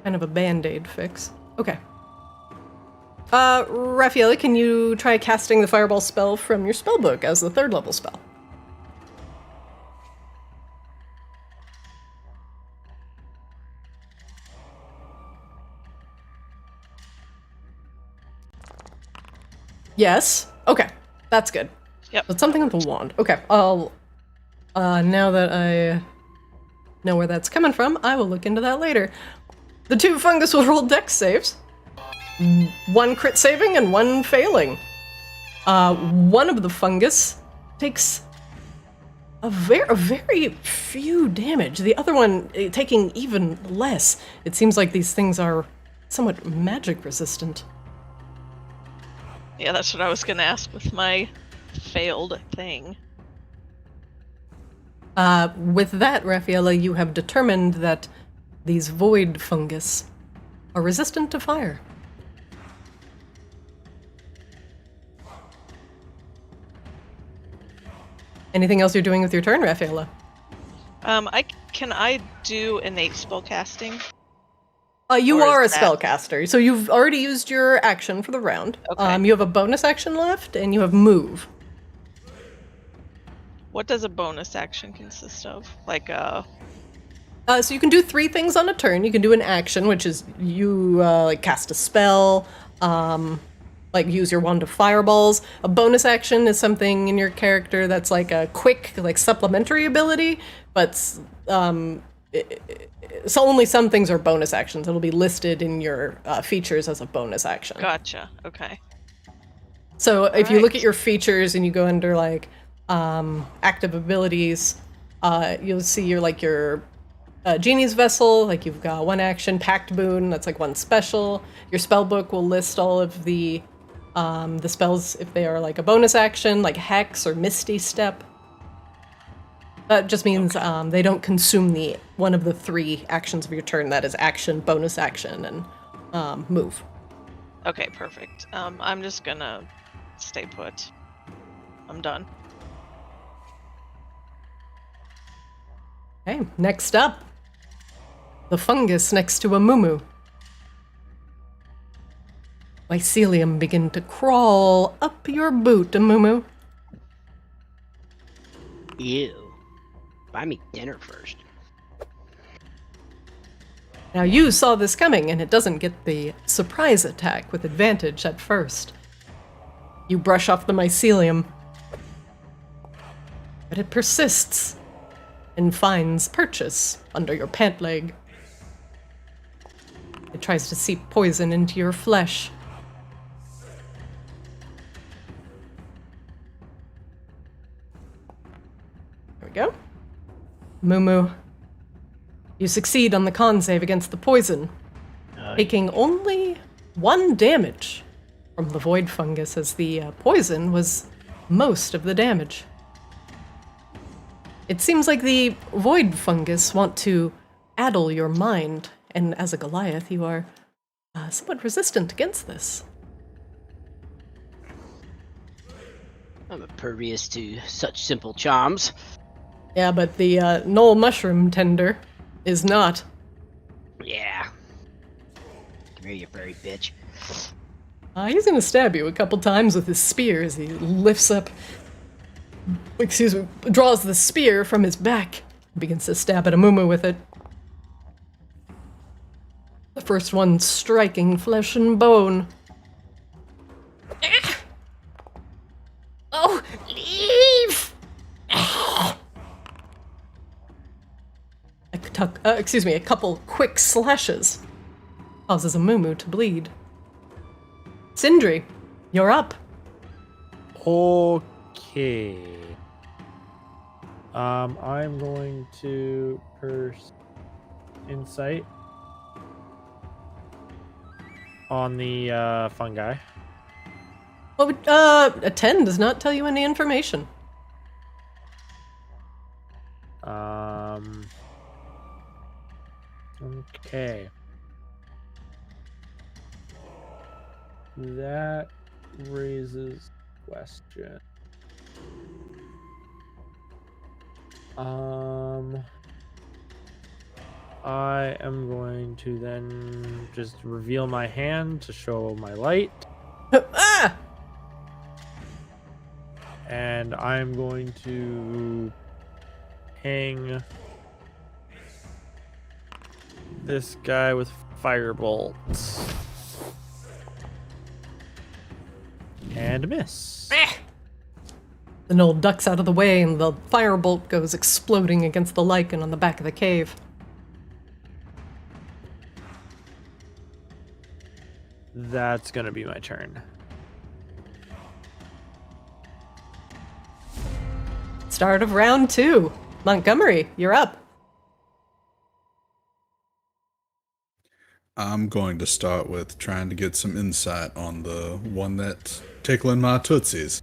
kind of a band-aid fix. Okay. Raffaella, can you try casting the fireball spell from your spellbook as the 3rd level spell? Yes. Okay. That's good. Yep. But something with the wand. Okay. I'll now that I know where that's coming from, I will look into that later. The 2 fungus will roll dex saves. 1 crit saving and 1 failing. One of the fungus takes a very few damage. The other one taking even less. It seems like these things are somewhat magic resistant. Yeah, that's what I was gonna ask with my failed thing. With that, Raffaella, you have determined that these void fungus are resistant to fire. Anything else you're doing with your turn, Raffaella? Can I do innate spellcasting? You Or are a is that- spellcaster, so you've already used your action for the round. Okay. You have a bonus action left, and you have move. What does a bonus action consist of? Like, So you can do 3 things on a turn. You can do an action, which is you like cast a spell, like use your wand of fireballs. A bonus action is something in your character that's like a quick, like supplementary ability, but so only some things are bonus actions. It'll be listed in your features as a bonus action. gotcha. Okay. So if you look Alright. at your features and you go under like active abilities, you'll see your Genie's Vessel, like you've got 1 action, Pact Boon, that's like 1 special. Your spell book will list all of the spells if they are like a bonus action, like Hex or Misty Step. That just means they don't consume one of the 3 actions of your turn. That is action, bonus action, and move. Okay, perfect. I'm just gonna stay put. I'm done. Okay, next up. The fungus next to a mumu. Mycelium begin to crawl up your boot, Amumu. Ew. Buy me dinner first. Now you saw this coming, and it doesn't get the surprise attack with advantage at first. You brush off the mycelium, but it persists and finds purchase under your pant leg. It tries to seep poison into your flesh. There we go. Mumu You succeed on the con save against the poison, taking only 1 damage from the void fungus, as the poison was most of the damage. It seems like the void fungus want to addle your mind, and as a Goliath, you are somewhat resistant against this. I'm impervious to such simple charms. Yeah, but the gnoll mushroom tender is not. Yeah. Come here, you furry bitch. He's gonna stab you a couple times with his spear as he lifts up, draws the spear from his back and begins to stab at Amumu with it. The first one striking flesh and bone. Ah! Oh, leave! A couple quick slashes causes Amumu to bleed. Sindri, you're up. Okay. I'm going to curse insight on the fungi. What would, a 10 does not tell you any information. Okay. That raises question. I am going to then just reveal my hand to show my light. Ah! And I'm going to hang this guy with firebolts. And miss. Ah! The gnoll ducks out of the way and the firebolt goes exploding against the lichen on the back of the cave. That's gonna be my turn. Start of round 2. Montgomery, you're up. I'm going to start with trying to get some insight on the one that's tickling my tootsies.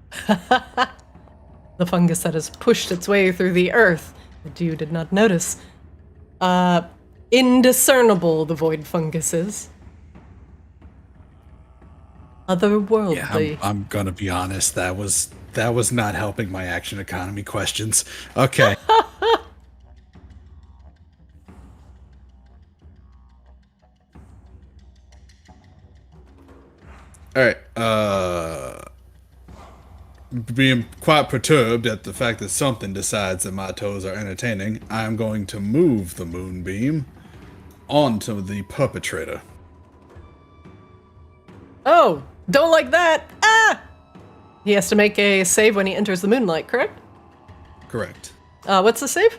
The fungus that has pushed its way through the earth that you did not notice. Indiscernible, the void fungus is. Otherworldly. Yeah, I'm gonna be honest. That was not helping my action economy questions. Okay. All right. Being quite perturbed at the fact that something decides that my toes are entertaining, I'm going to move the moonbeam onto the perpetrator. Oh, don't like that! Ah! He has to make a save when he enters the moonlight, correct? Correct. What's the save?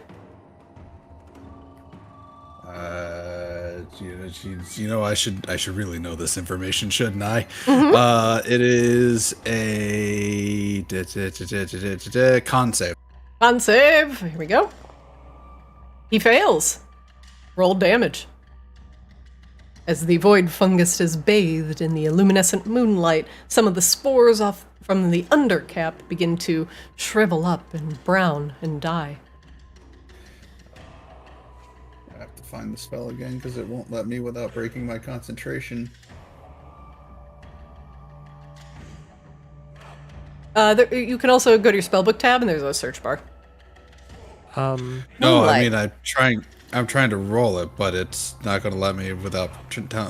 I should really know this information, shouldn't I? Mm-hmm. It is a con save. Con save. Here we go. He fails. Roll damage. As the void fungus is bathed in the luminescent moonlight, some of the spores off from the undercap begin to shrivel up and brown and die. I have to find the spell again because it won't let me without breaking my concentration. You can also go to your spellbook tab and there's a search bar. No, Moonlight. I mean I'm trying to roll it, but it's not going to let me without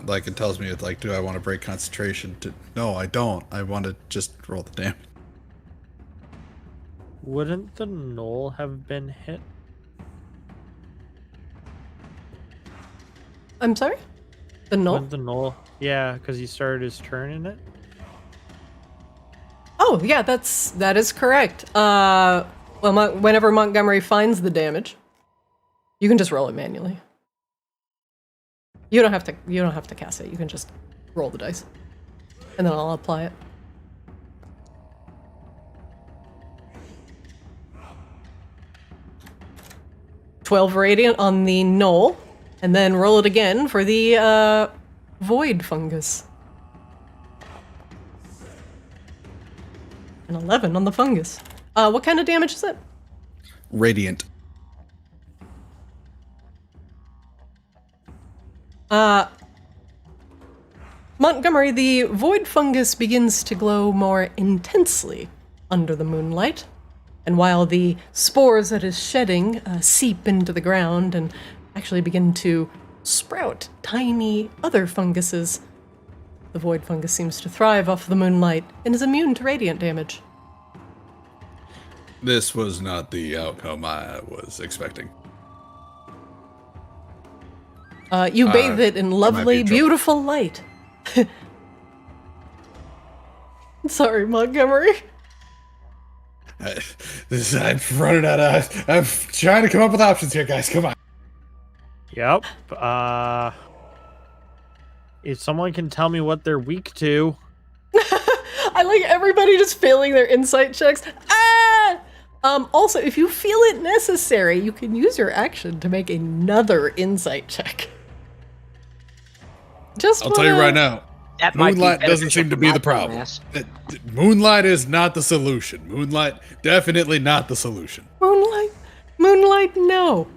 like it tells me it's like, do I want to break concentration? No, I don't. I want to just roll the damage. Wouldn't the gnoll have been hit? I'm sorry? The gnoll? Wouldn't the gnoll? Yeah, because he started his turn in it. Oh, yeah, that is correct. Whenever Montgomery finds the damage, you can just roll it manually. You don't have to cast it. You can just roll the dice. And then I'll apply it. "12 radiant on the gnoll. And then roll it again for the void fungus. An 11 on the fungus. What kind of damage is it? Radiant. Montgomery, the void fungus begins to glow more intensely under the moonlight. And while the spores that is shedding seep into the ground and actually begin to sprout tiny other funguses, the void fungus seems to thrive off the moonlight and is immune to radiant damage. This was not the outcome I was expecting. You bathe it in lovely, trouble. beautiful light. Sorry, Montgomery. I'm running out of... I'm trying to come up with options here, guys. Come on. Yep. If someone can tell me what they're weak to. I like everybody just failing their insight checks. Ah! Also, if you feel it necessary, you can use your action to make another insight check. I'll tell you right now. That might be Moonlight doesn't beneficial seem to for be my the problem. dumbass. Moonlight is not the solution. Moonlight, definitely not the solution. Moonlight, no.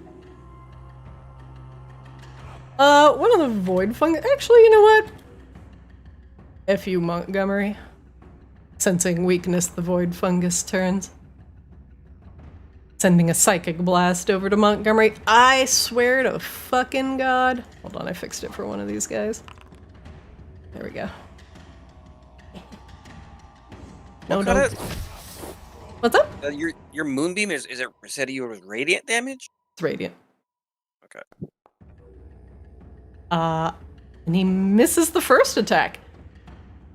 One of the void fungus. Actually, you know what? F you, Montgomery. Sensing weakness, the void fungus turns. Sending a psychic blast over to Montgomery. I swear to fucking God. Hold on, I fixed it for one of these guys. There we go. No, What kind don't. What's up? Your moonbeam is it said you was radiant damage? It's radiant. Okay. And he misses the first attack.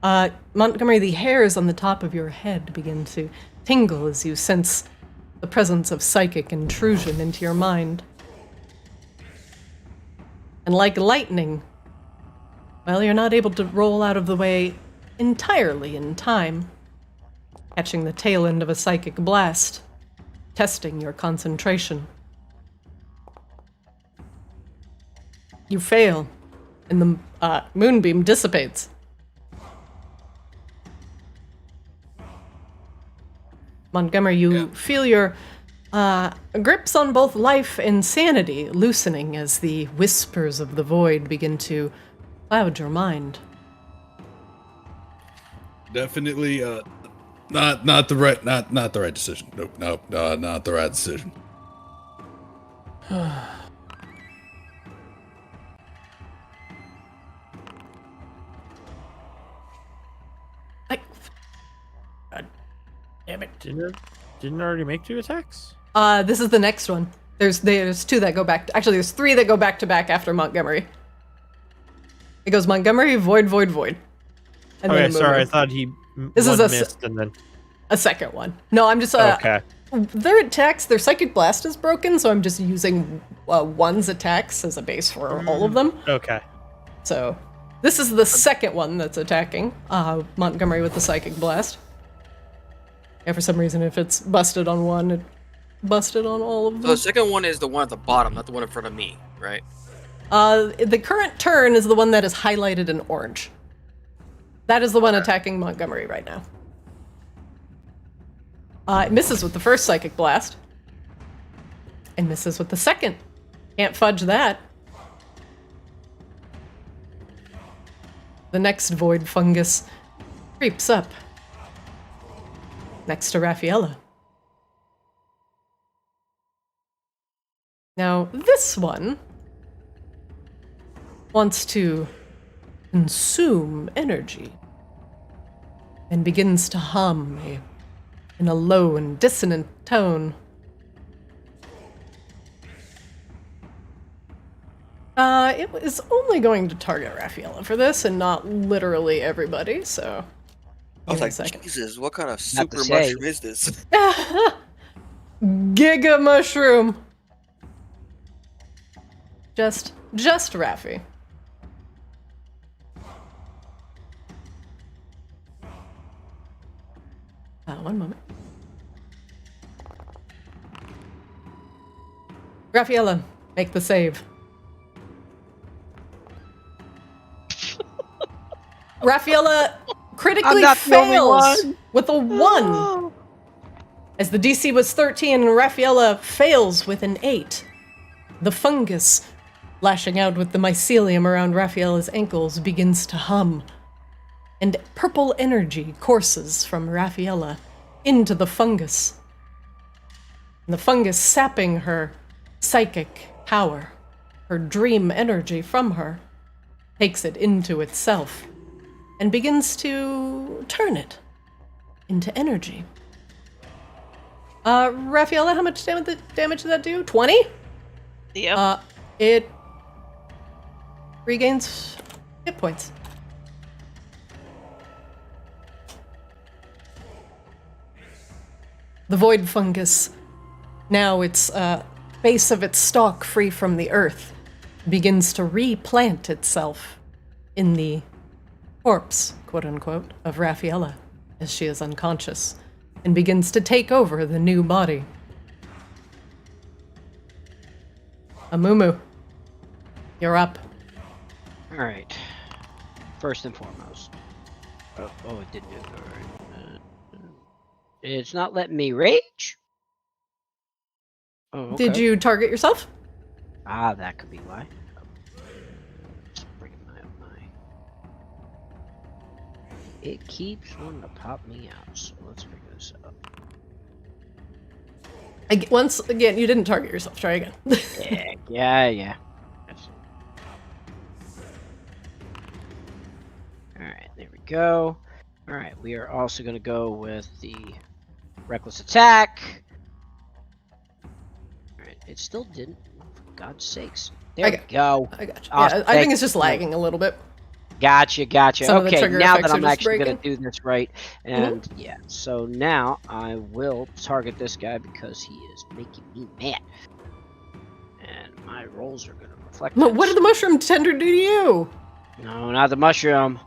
Montgomery, the hairs on the top of your head begin to tingle as you sense the presence of psychic intrusion into your mind. And like lightning, well, you're not able to roll out of the way entirely in time, catching the tail end of a psychic blast, testing your concentration. You fail, and the moonbeam dissipates. Montgomery, you feel your grips on both life and sanity loosening as the whispers of the void begin to cloud your mind. Definitely, not the right decision. Nope, not the right decision. Damn it. Didn't already make 2 attacks? This is the next one. There's 2 that go back. Actually, there's 3 that go back to back after Montgomery. It goes Montgomery, void, void, void. And Okay, then sorry, I thought he This is missed and then... a second one. No, I'm just Okay. their attacks, their psychic blast is broken, so I'm just using one's attacks as a base for all of them. Okay. So this is the second one that's attacking Montgomery with the psychic blast. Yeah, for some reason, if it's busted on one, it busted on all of them. So the second one is the one at the bottom, not the one in front of me, right? The current turn is the one that is highlighted in orange. That is the one attacking Montgomery right now. It misses with the first psychic blast. And misses with the second. Can't fudge that. The next void fungus creeps up next to Raffaella. Now, this one wants to consume energy and begins to hum in a low and dissonant tone. It is only going to target Raffaella for this and not literally everybody, so... I was Give me a like, second. Jesus, what kind of Not to super say. mushroom is this? Giga mushroom! Just Raffi. One moment. Raffaella, make the save. Raffaella critically not the only fails one. with a 1. As the DC was 13, Raffaella fails with an 8. The fungus, lashing out with the mycelium around Raffaella's ankles, begins to hum. And purple energy courses from Raffaella into the fungus. And the fungus sapping her psychic power, her dream energy from her, takes it into itself and begins to turn it into energy. Raffaella, how much damage did that do? 20? Yep. It regains hit points. The void fungus, now its base of its stalk free from the earth, begins to replant itself in the corpse, quote-unquote, of Raffaella, as she is unconscious, and begins to take over the new body. Amumu, you're up. Alright. First and foremost. Oh, it didn't do it. Alright. It's not letting me rage? Oh, okay. Did you target yourself? Ah, that could be why. Just bring my. It keeps wanting to pop me out, so let's bring this up. Once again, you didn't target yourself. Try again. Yeah. Alright, there we go. Alright, we are also going to go with the reckless attack. Alright, it still didn't. For God's sakes. There we go. I got you. Awesome. Yeah, I think it's just lagging a little bit. Gotcha. Some of the Okay, trigger now effects that are I'm just actually going breaking. to do this right. And yeah, so now I will target this guy because he is making me mad. And my rolls are going to reflect No, that. what did the mushroom tender do to you? No, not the mushroom.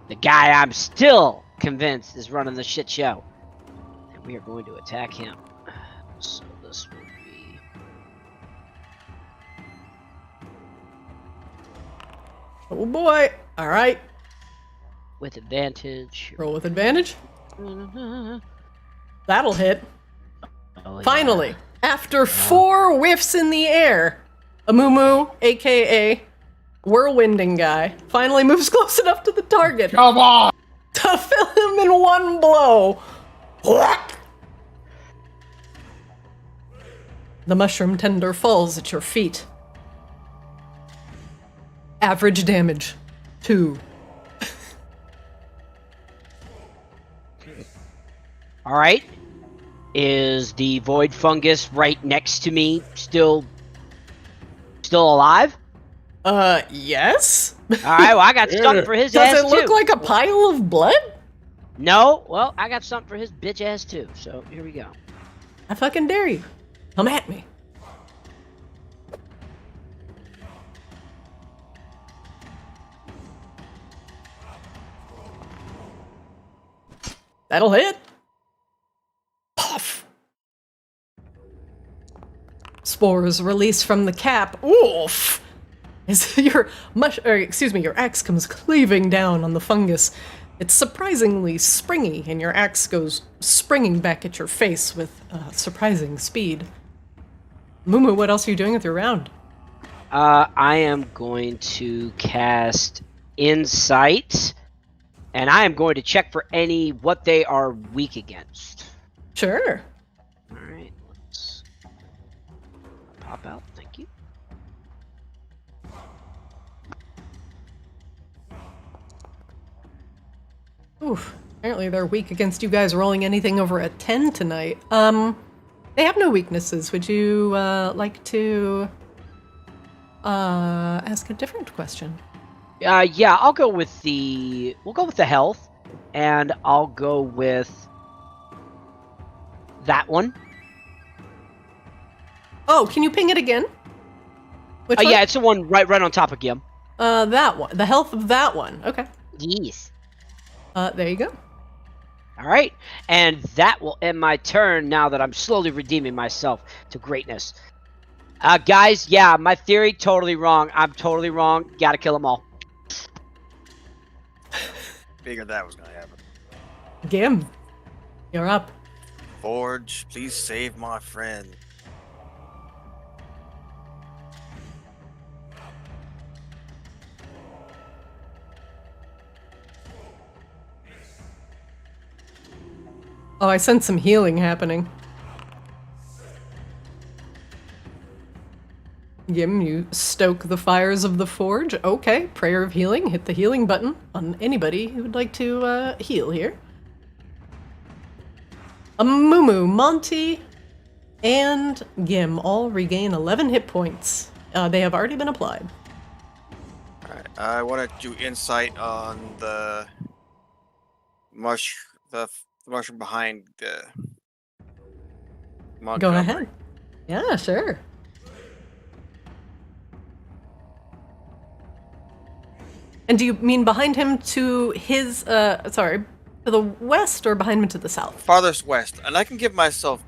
The guy I'm still convinced is running the shit show. And we are going to attack him. So this will be... Oh boy. All right. with advantage. Roll with advantage. Oh, That'll hit. yeah. Finally, after 4 whiffs in the air, Amumu, aka Whirlwinding Guy, finally moves close enough to the target Come on! to fill him in one blow. The mushroom tender falls at your feet. Average damage, 2. All right. Is the void fungus right next to me still alive? Yes? All right. Well, I got something for his ass Does it look too. like a pile of blood? No. Well, I got something for his bitch ass too. So here we go. I fucking dare you. Come at me. That'll hit. Puff. Spores release from the cap. Oof. As your your axe comes cleaving down on the fungus. It's surprisingly springy, and your axe goes springing back at your face with surprising speed. Mumu, what else are you doing with your round? I am going to cast Insight, and I am going to check for what they are weak against. Sure. All right, let's pop out. Thank you. Oof. Apparently they're weak against you guys rolling anything over a 10 tonight. They have no weaknesses. Would you like to ask a different question? Yeah, I'll go with we'll go with the health, and I'll go with that one. Oh, can you ping it again? Which one? Yeah, it's the one right on top of Gim. That one. The health of that one. Okay. Yes. There you go. All right, and that will end my turn now that I'm slowly redeeming myself to greatness. Guys, yeah, my theory, totally wrong. I'm totally wrong. Gotta kill them all. figured that was gonna happen. Gim, you're up. Forge, please save my friend. Oh, I sense some healing happening. Gim, you stoke the fires of the forge. Okay, prayer of healing. Hit the healing button on anybody who would like to heal here. Mumu, Monty, and Gim all regain 11 hit points. They have already been applied. Alright, I want to do insight on the mushroom behind the Go Montgomery. ahead. Yeah, sure. And do you mean behind him to his, to the west or behind him to the south? Farthest west, and I can give myself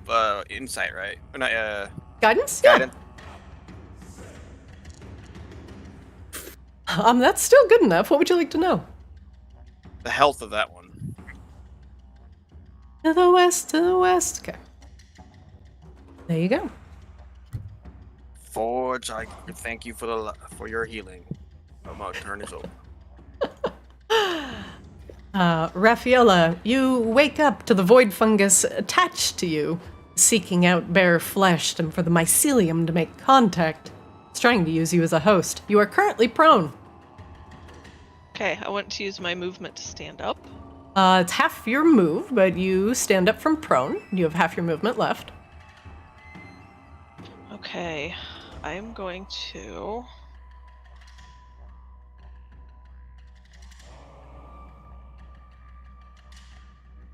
insight, right? Or not, Guidance? guidance. Yeah. That's still good enough. What would you like to know? The health of that one. To the west, to the west. Okay. There you go. Forge, I thank you for your healing. My turn is over. Raffaella, you wake up to the void fungus attached to you, seeking out bare flesh and for the mycelium to make contact. It's trying to use you as a host. You are currently prone. Okay, I want to use my movement to stand up. It's half your move, but you stand up from prone. You have half your movement left. Okay, I'm going to...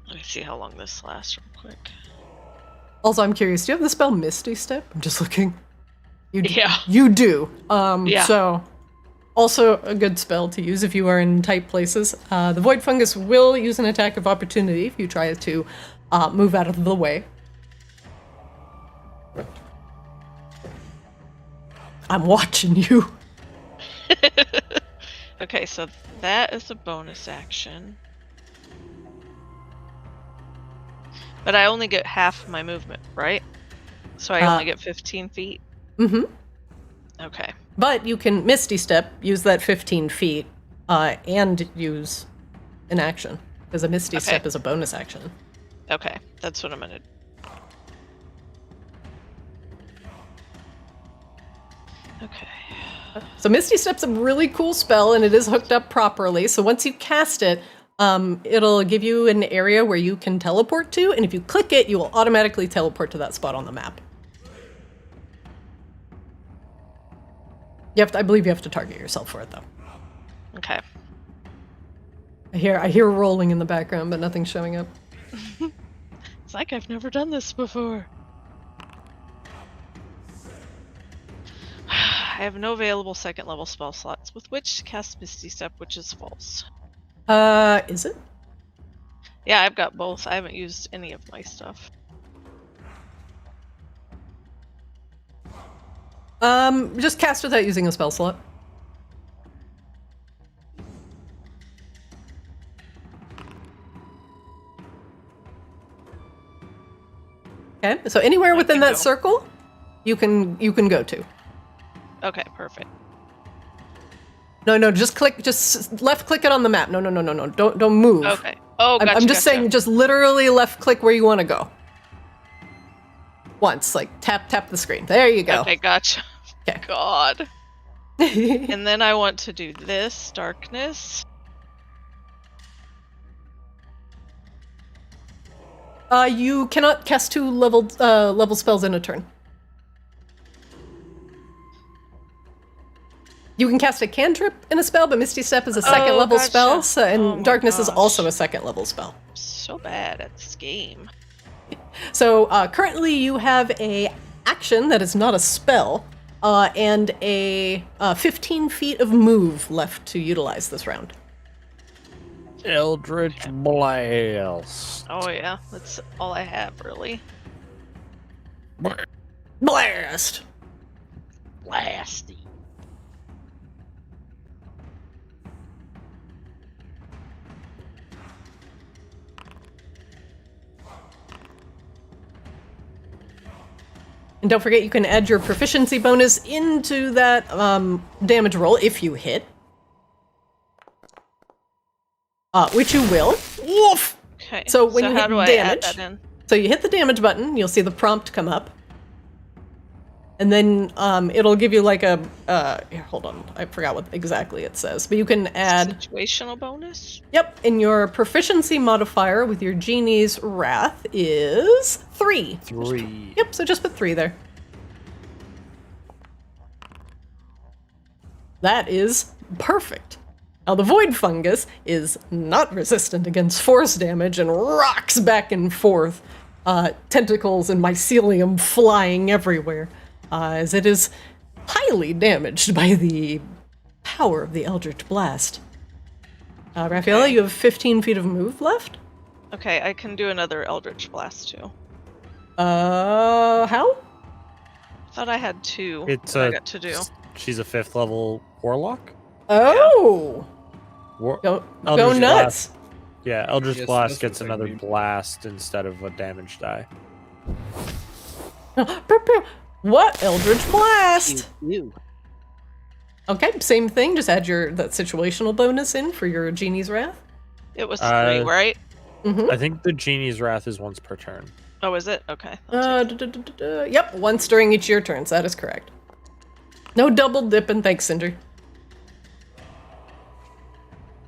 Let me see how long this lasts real quick. Also, I'm curious, do you have the spell Misty Step? I'm just looking. Yeah. You do. Yeah. So, also a good spell to use if you are in tight places. The void fungus will use an attack of opportunity if you try to move out of the way. I'm watching you. Okay, so that is a bonus action. But I only get half of my movement, right? So I only get 15 feet? Mm-hmm. Okay. But you can Misty Step, use that 15 feet, and use an action. Because a Misty Step is a bonus action. Okay, that's what I'm gonna do. Okay. So Misty Step's a really cool spell, and it is hooked up properly. So once you cast it, it'll give you an area where you can teleport to, and if you click it, you will automatically teleport to that spot on the map. I believe you have to target yourself for it, though. Okay. I hear rolling in the background, but nothing's showing up. It's like I've never done this before. I have no available second level spell slots with which to cast Misty Step, which is false. Is it? Yeah, I've got both. I haven't used any of my stuff. Just cast without using a spell slot. Okay, so anywhere within that circle, you can go to. Okay, perfect. No, just left click it on the map. No. Don't move. Okay. Oh, gotcha. I'm just saying, just literally left click where you want to go. Once, like tap the screen. There you go. Okay, gotcha. Okay. God. And then I want to do this darkness. You cannot cast two level spells in a turn. You can cast a cantrip in a spell, but Misty Step is a second level gotcha. spell, and Darkness is gosh. also a second level spell. I'm so bad at this game. So currently you have a action that is not a spell, and a 15 feet of move left to utilize this round. Eldritch Blast. Oh yeah, that's all I have really. Blast! Blasty. And don't forget, you can add your proficiency bonus into that damage roll if you hit. Which you will. Woof! Okay. So when you how hit do I damage, add that in? so you hit the damage button, you'll see the prompt come up. And then it'll give you like a here, hold on, I forgot what exactly it says, but you can add Situational bonus? Yep, and your proficiency modifier with your genie's wrath is 3. 3. Yep, so just put 3 there. That is perfect. Now the void fungus is not resistant against force damage and rocks back and forth, tentacles and mycelium flying everywhere, as it is highly damaged by the power of the Eldritch Blast. Raffaella, you have 15 feet of move left? Okay, I can do another Eldritch Blast too. How? Thought I had 2 It's that I got to do. She's a 5th level warlock. Oh! Go Eldritch nuts! Yeah, Eldritch Yes, Blast that's gets what I another mean. blast instead of a damage die. What? Eldritch Blast! You. Okay, same thing, just add that situational bonus in for your Genie's Wrath. It was 3, right? Mm-hmm. I think the Genie's Wrath is once per turn. Oh, is it? Okay. I'll take it. Yep, once during each of your turns, that is correct. No double dipping, thanks, Cinder.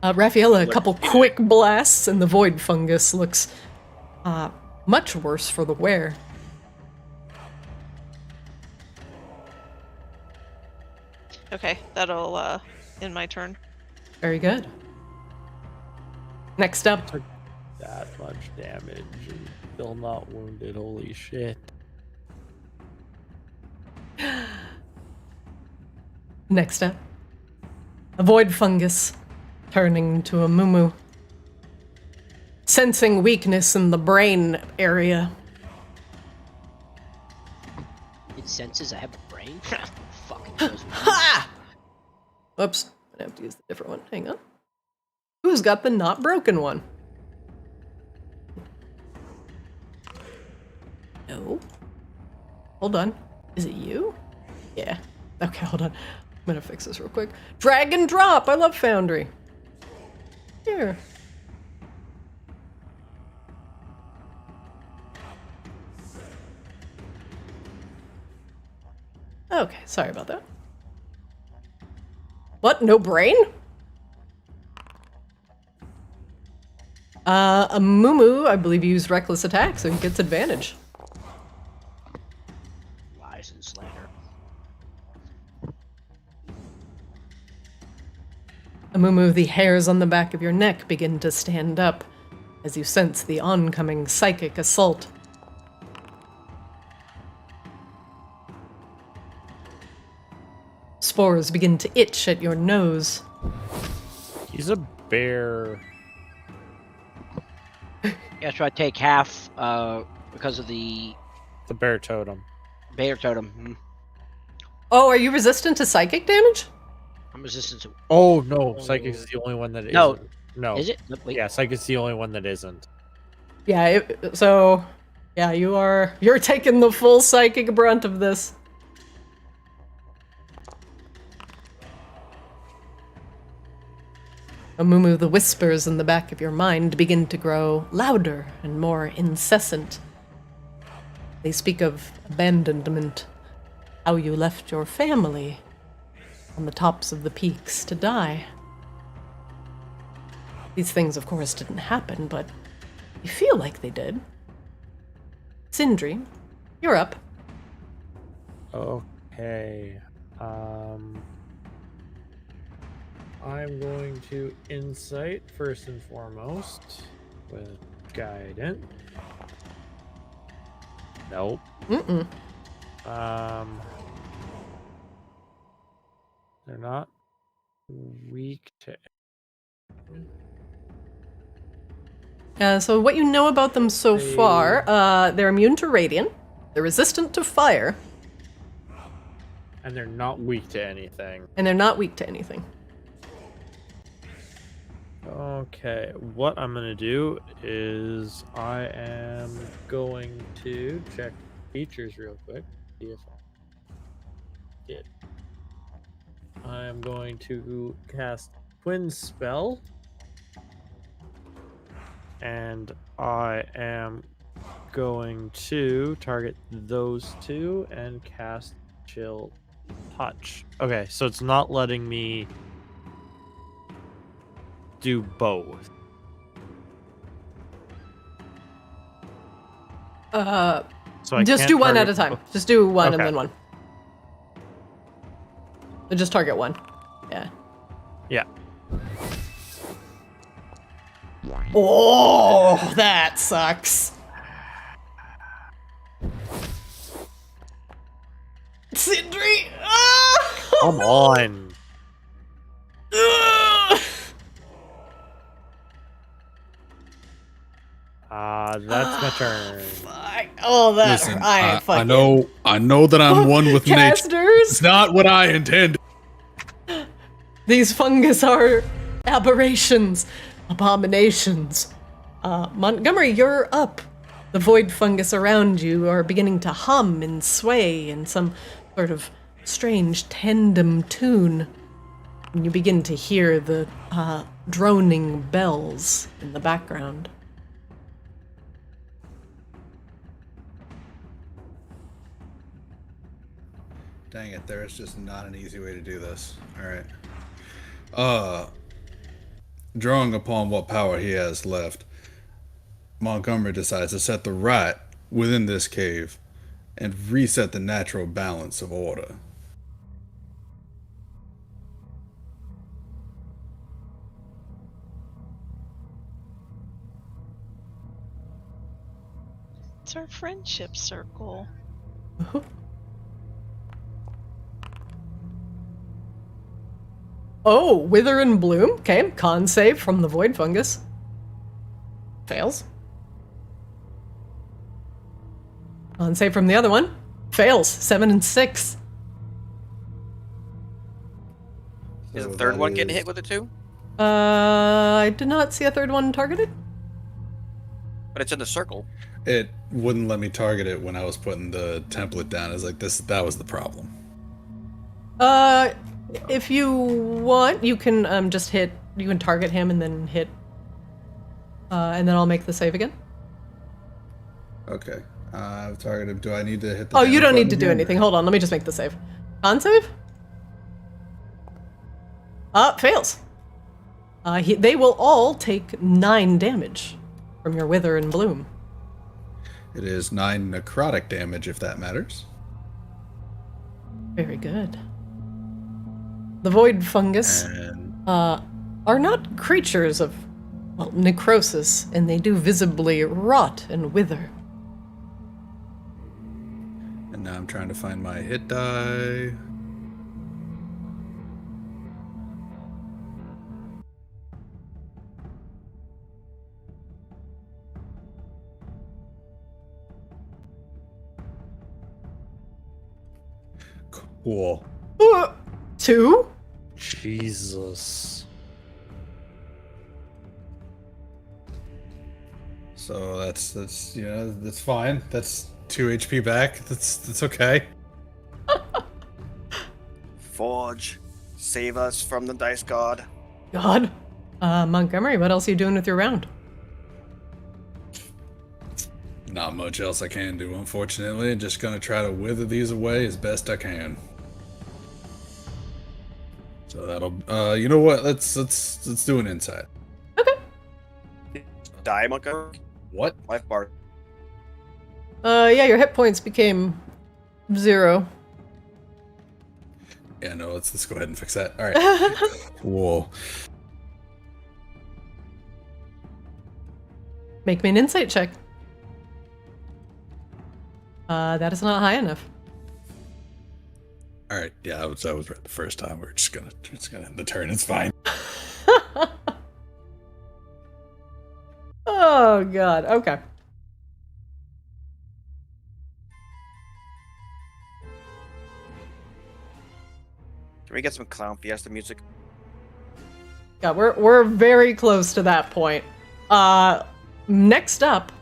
Raffaella, a couple quick blasts, and the void fungus looks much worse for the wear. Okay, that'll end my turn. Very good. Next up, That much damage and still not wounded. Holy shit. Next up, a void fungus turning to a mumu. Sensing weakness in the brain area. It senses I have a brain. Fucking knows me. Ha! Whoops, I have to use the different one. Hang on. Who's got the not broken one? No. Hold on. Is it you? Yeah. Okay, hold on. I'm gonna fix this real quick. Drag and drop! I love Foundry. Here. Okay, sorry about that. What? No brain? A Mumu, I believe, used reckless attack, so he gets advantage. Lies and slander. Amumu, the hairs on the back of your neck begin to stand up as you sense the oncoming psychic assault. Spores begin to itch at your nose. He's a bear. Yeah, so I take half because of the The bear totem. bear totem. Oh, are you resistant to psychic damage? I'm resistant to. Oh no, Psychic is the only one that No. isn't. No. Is it? No, wait. Yeah, Psychic's the only one that isn't. Yeah, yeah, you're taking the full psychic brunt of this. Amumu, the whispers in the back of your mind begin to grow louder and more incessant. They speak of abandonment, how you left your family on the tops of the peaks to die. These things, of course, didn't happen, but you feel like they did. Sindri, you're up. Okay. I'm going to insight first and foremost with guidance. Nope. Mm-mm. They're not weak to. So what you know about them so far, they're immune to radiant, they're resistant to fire, And they're not weak to anything. and they're not weak to anything. Okay, what I'm gonna do is I am going to check features real quick. See if I did. I'm going to cast Twin Spell. And I am going to target those two and cast Chill Touch. Okay, so it's not letting me do both. So I just can't do one at target a time. both. Just do one and Okay. then one. So just target one. Yeah. Yeah. Oh, that sucks. Sindri! Ah! Come on. Ugh! That's my turn. Fuck. Oh, that Listen, I I know that I'm one with nature. It's Casters, not what I intended. these fungus are aberrations, abominations. Montgomery, you're up. The void fungus around you are beginning to hum and sway in some sort of strange tandem tune. And you begin to hear the droning bells in the background. Dang it, there is just not an easy way to do this. Alright. Drawing upon what power he has left, Montgomery decides to set the right within this cave and reset the natural balance of order. It's our friendship circle. Oh, wither and bloom. Okay, con save from the void fungus. Fails. Con save from the other one. Fails. 7 and 6. Is So the third that one getting is- hit with it too? I did not see a third one targeted. But it's in the circle. It wouldn't let me target it when I was putting the template down. It's like that was the problem. If you want, you can just hit. You can target him and then hit. And then I'll make the save again. Okay. I've targeted. Do I need to hit the Oh, you damage don't need button to do again, anything. or- Hold on, let me just make the save. Con save? Fails. They will all take 9 damage from your wither and bloom. It is 9 necrotic damage, if that matters. Very good. The void fungus And are not creatures of, well, necrosis, and they do visibly rot and wither. now I'm trying to find my hit die. Cool. 2? Jesus. So that's that's fine. That's 2 HP back. That's okay. Forge, save us from the dice god. God. Montgomery, what else are you doing with your round? Not much else I can do, unfortunately. Just gonna try to wither these away as best I can. So that'll you know what? Let's do an insight. Die, Montgomery. What? Life bar. Yeah, your hit points became 0. Yeah, no, let's go ahead and fix that. Alright. Cool. Make me an insight check. That is not high enough. Alright, yeah, I was right the first time. We're just gonna end the turn, it's fine. Oh, God. Okay. Can we get some Clown Fiesta music? Yeah, we're very close to that point. Next up,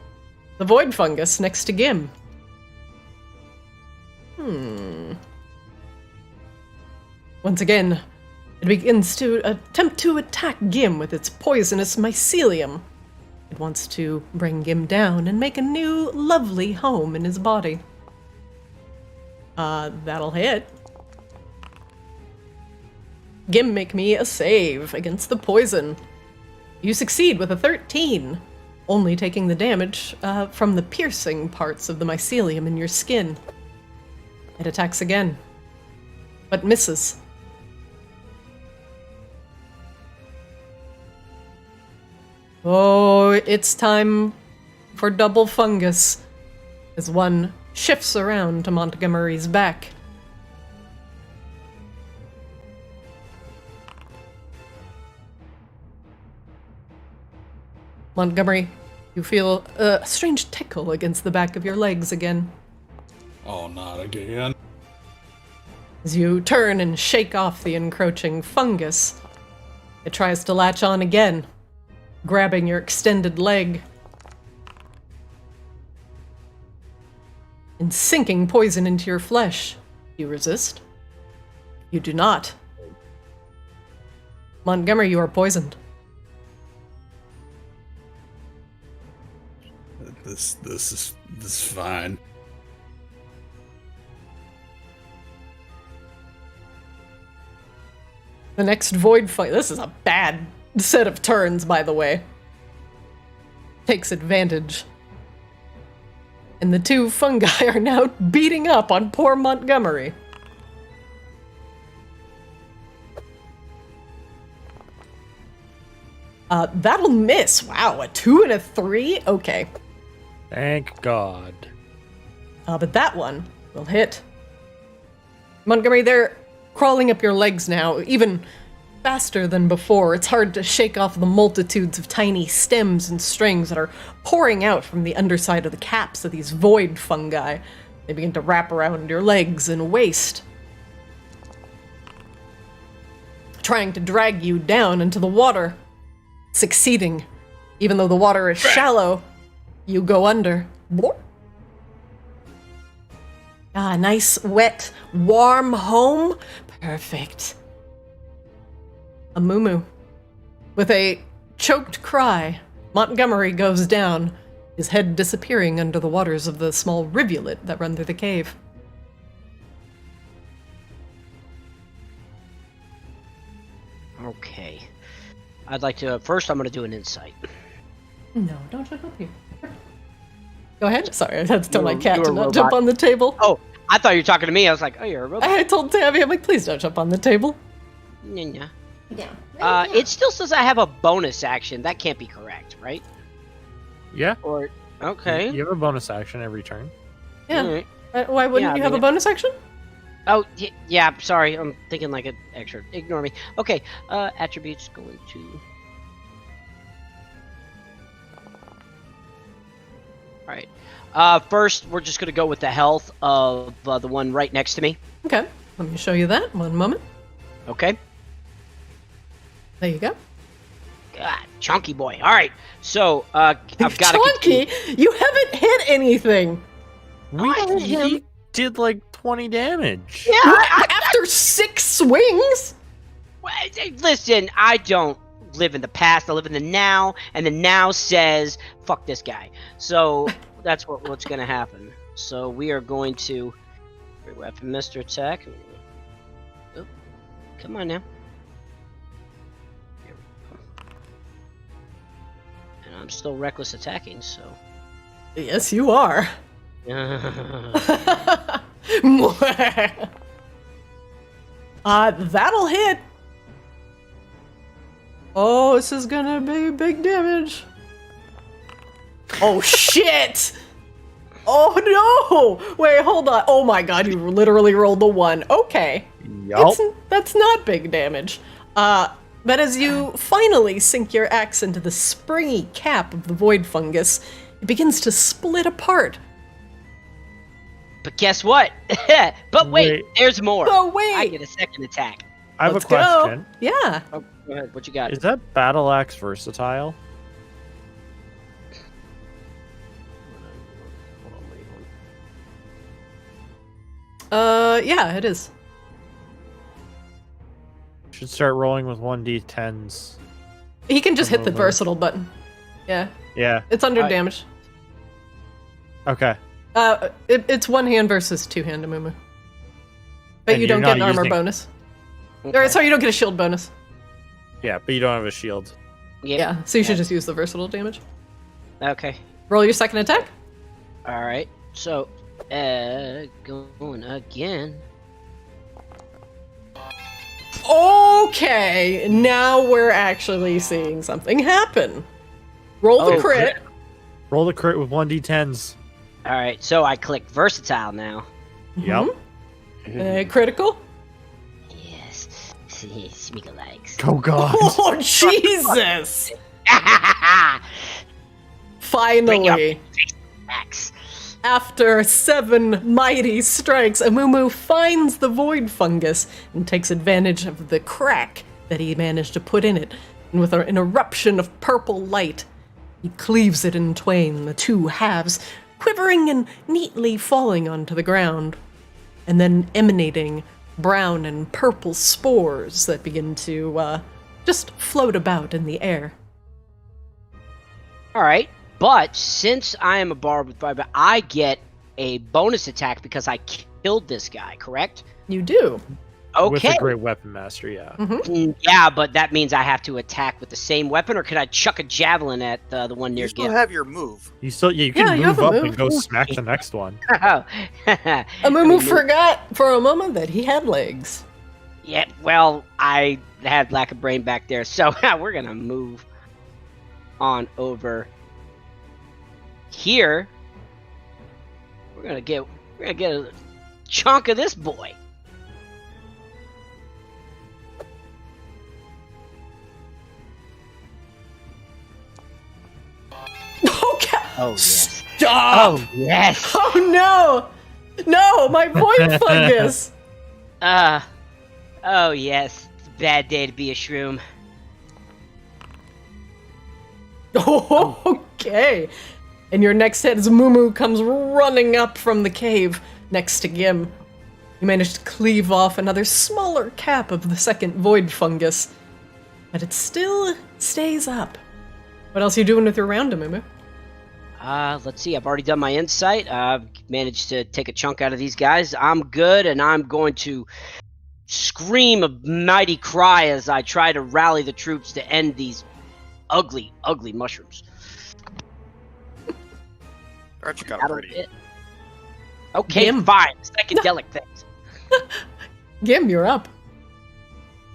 the void fungus next to Gim. Once again, it begins to attempt to attack Gim with its poisonous mycelium. It wants to bring Gim down and make a new, lovely home in his body. That'll hit. Gim, make me a save against the poison. You succeed with a 13, only taking the damage from the piercing parts of the mycelium in your skin. It attacks again, but misses. Oh, it's time for double fungus, as one shifts around to Montgomery's back. Montgomery, you feel a strange tickle against the back of your legs again. Oh, not again. As you turn and shake off the encroaching fungus, it tries to latch on again, grabbing your extended leg and sinking poison into your flesh. You resist? You do not. Montgomery, you are poisoned. This is fine. The next void fight. This is a bad set of turns, by the way. Takes advantage. And the two fungi are now beating up on poor Montgomery. That'll miss. Wow, a 2 and a 3? Okay. Thank God. But that one will hit. Montgomery, they're crawling up your legs now, even faster than before. It's hard to shake off the multitudes of tiny stems and strings that are pouring out from the underside of the caps of these void fungi. They begin to wrap around your legs and waist, trying to drag you down into the water. Succeeding. Even though the water is shallow, you go under. Ah, nice, wet, warm home. Perfect. A moo-moo. With a choked cry, Montgomery goes down, his head disappearing under the waters of the small rivulet that run through the cave. Okay. I'd like to, first I'm going to do an insight. No, don't jump up here. Go ahead. Sorry, I had to tell my You're- cat you're to a not robot. jump on the table. Oh, I thought you were talking to me. I was like, oh, you're a robot. I told Tabby, I'm like, please don't jump on the table. Yeah. Yeah. It still says I have a bonus action. That can't be correct, right? Yeah. Or, okay. You have a bonus action every turn. Yeah. Alright. Why wouldn't Yeah, you I have a mean- bonus action? Oh, yeah, sorry. I'm thinking like an extra. Ignore me. Okay, attributes going to... Alright. First, we're just going to go with the health of the one right next to me. Okay, let me show you that. One moment. Okay? There you go. God, chunky boy. Alright, so, I've got to... Chunky, you haven't hit anything. We did like 20 damage. Yeah, After 6 swings? Listen, I don't live in the past. I live in the now, and the now says, fuck this guy. So that's what's going to happen. So we are going to... Great weapon, Mr. Attack. Oh, come on now. Here we go. And I'm still reckless attacking, so... Yes, you are. That'll hit. Oh, this is gonna be big damage. Oh shit! Oh no! Wait, hold on. Oh my god, you literally rolled a 1. Okay. Yup. That's not big damage. But as you finally sink your axe into the springy cap of the void fungus, it begins to split apart. But guess what? But wait, Wait. there's more. Oh, wait. I get a second attack. I have Let's a question. go. Yeah. Oh, go ahead. What you got? Is that battle axe versatile? Hold on, wait, hold on. Yeah, it is. Should start rolling with 1d10s. He can just hit the Mumu. versatile button. Yeah, Yeah. it's under Alright. damage. Okay. It's one hand versus two hand, Amumu. But And you you're don't get an not armor using- bonus. Okay. Or sorry, you don't get a shield bonus. Yeah, but you don't have a shield. Yep. Yeah, so you should just use the versatile damage. Okay. Roll your second attack. All right. So, going again. Okay, now we're actually seeing something happen. Roll the Oh, crit. Roll the crit with 1d10s. All right. So I click versatile now. Yep. Critical. Yes. Smeagol likes. Oh god. Oh, Jesus! Bring your Finally, axe. after 7 mighty strikes, Amumu finds the void fungus and takes advantage of the crack that he managed to put in it. And with an eruption of purple light, he cleaves it in twain, the two halves, quivering and neatly falling onto the ground, and then emanating brown and purple spores that begin to just float about in the air. All right. But since I am a bard with fiber, I get a bonus attack because I killed this guy. Correct? You do. With Okay. a great weapon master, yeah. Yeah, but that means I have to attack with the same weapon, or could I chuck a javelin at the one near You still Gip? have your move. You still you can Yeah, you move have a up move. and go smack the next one. Oh. Amumu forgot for a moment that he had legs. Yeah, well, I had lack of brain back there, so we're gonna move on over here. We're gonna get a chunk of this boy. Okay. Oh yes. Stop! Oh yes. Oh no! No, my void fungus! Oh yes. It's a bad day to be a shroom. Oh, okay. And your next hit as Mumu comes running up from the cave next to Gim. You manage to cleave off another smaller cap of the second void fungus, but it still stays up. What else are you doing with your round, Mumu? Let's see. I've already done my insight. I've managed to take a chunk out of these guys. I'm good, and I'm going to scream a mighty cry as I try to rally the troops to end these ugly, ugly mushrooms. Aren't you kind of That'll pretty? hit. Okay, Gim. fine. Psychedelic things. Gim, you're up.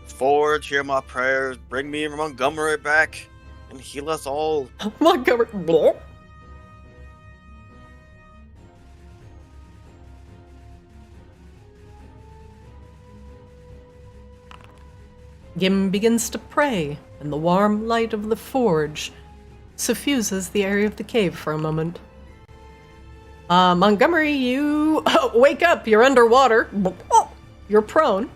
Forge, hear my prayers. Bring me Montgomery back and heal us all. Montgomery. Blah. Gim begins to pray, and the warm light of the forge suffuses the area of the cave for a moment. Montgomery, you wake up. You're underwater. You're prone.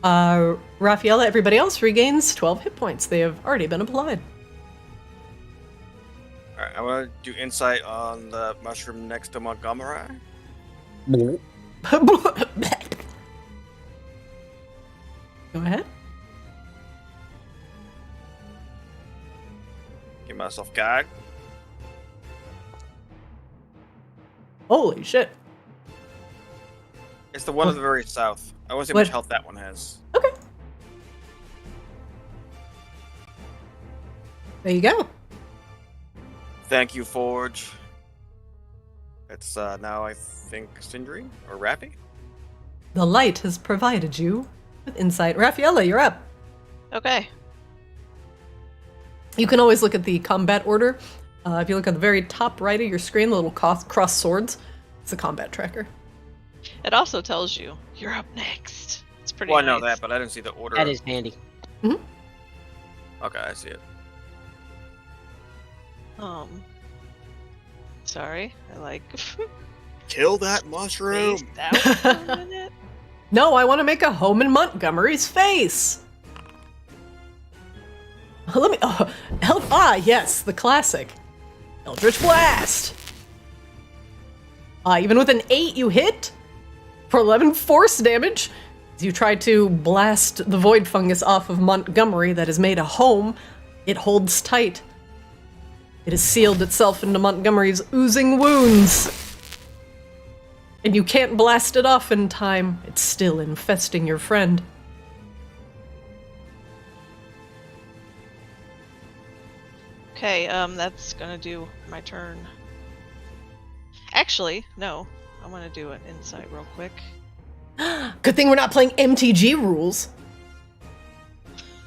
Raffaella, everybody else regains 12 hit points. They have already been applied. Alright, I want to do insight on the mushroom next to Montgomery. Go ahead. Give myself guide. Holy shit. It's the one to the very south. I want to see how What? much health that one has. Okay. There you go. Thank you, Forge. It's now, I think, Sindri or Rappy. The light has provided you with insight. Raffaella, you're up. Okay. You can always look at the combat order. If you look at the very top right of your screen, the little cross swords, it's the combat tracker. It also tells you you're up next. It's pretty. Well, I know nice. that, but I didn't see the order. That is handy. Okay, I see it. Sorry, I like. Kill that mushroom. spaced out for a minute. No, I want to make a home in Montgomery's face. Let me. Yes, the classic. Eldritch Blast. Even with an 8, you hit for 11 force damage. As you try to blast the void fungus off of Montgomery that has made a home, it holds tight. It has sealed itself into Montgomery's oozing wounds. And you can't blast it off in time. It's still infesting your friend. Okay, that's gonna do my turn. Actually, no. I want to do an insight real quick. Good thing we're not playing MTG rules.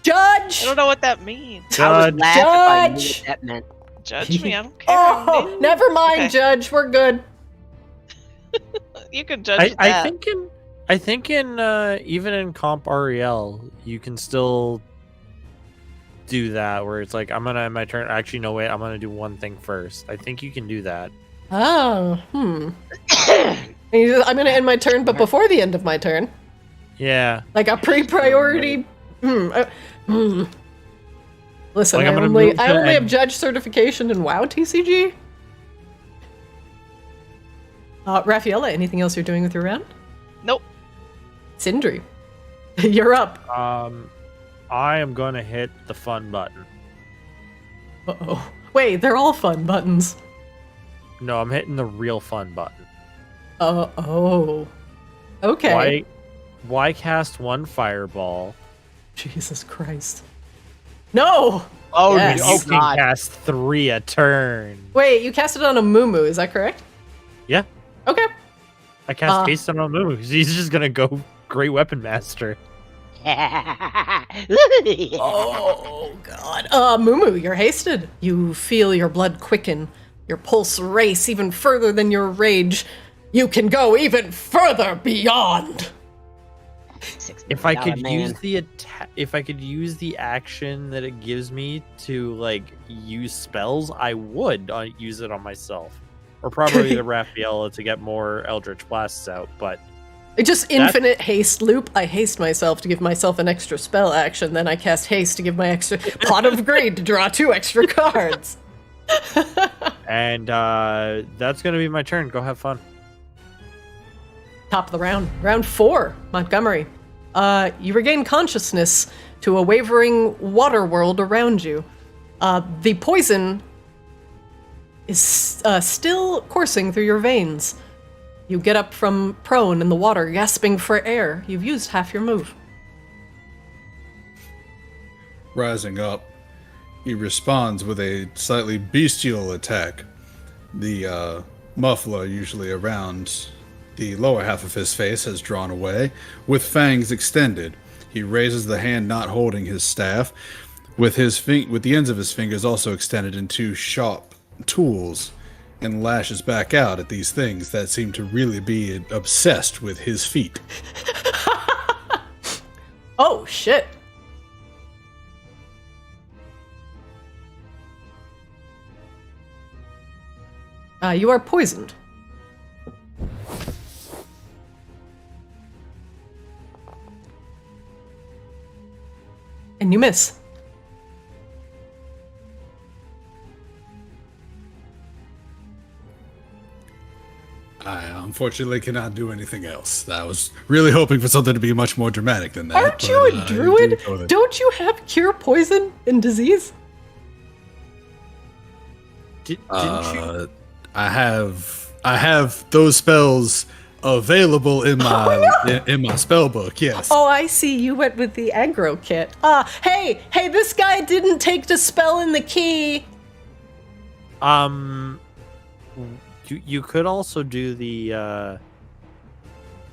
Judge! I don't know what that means. I would laugh if I knew Judge! what that meant. Judge me, I don't care. Oh, never mind, Okay. Judge. We're good. You can judge I that. think in even in comp REL you can still do that where it's like I'm gonna end my turn. Actually, no wait, I'm gonna do one thing first. I think you can do that. Oh, I'm gonna end my turn, but before the end of my turn. Yeah. Like a pre-priority. Listen, Like, I'm I gonna only move to have end- judge certification in WoW TCG. Raffaella, anything else you're doing with your round? Nope. Sindri, you're up. I am gonna hit the fun button. Uh-oh. Wait, they're all fun buttons. No, I'm hitting the real fun button. Oh. Okay. Why cast one fireball? Jesus Christ. No! Oh, Yes. oh You can God. cast 3 a turn. Wait, you cast it on a Mumu, is that correct? Yeah. Okay. I cast haste on Mumu because he's just gonna go Great Weapon Master. Oh, God. Mumu, you're hasted. You feel your blood quicken, your pulse race even further than your rage. You can go even further beyond. If I could $60 use man. the if I could use the action that it gives me to like use spells, I would use it on myself, or probably the Raffaella to get more Eldritch Blasts out. But Just infinite haste loop. I haste myself to give myself an extra spell action, then I cast haste to give my extra pot of greed to draw 2 extra cards. and that's gonna be my turn. Go have fun. Top of the round. Round 4, Montgomery. You regain consciousness to a wavering water world around you. The poison is still coursing through your veins. You get up from prone in the water, gasping for air. You've used half your move. Rising up, he responds with a slightly bestial attack. The muffler, usually around the lower half of his face, has drawn away, with fangs extended. He raises the hand not holding his staff, with the ends of his fingers also extended into sharp tools, and lashes back out at these things that seem to really be obsessed with his feet. Oh, shit. You are poisoned. And you miss. I unfortunately cannot do anything else. I was really hoping for something to be much more dramatic than that. Aren't but, you a I druid? do go there. Don't you have cure poison and disease? Didn't you? I have those spells available in my in my spell book. Yes. Oh, I see. You went with the aggro kit. Hey, this guy didn't take the spell in the key. You could also do the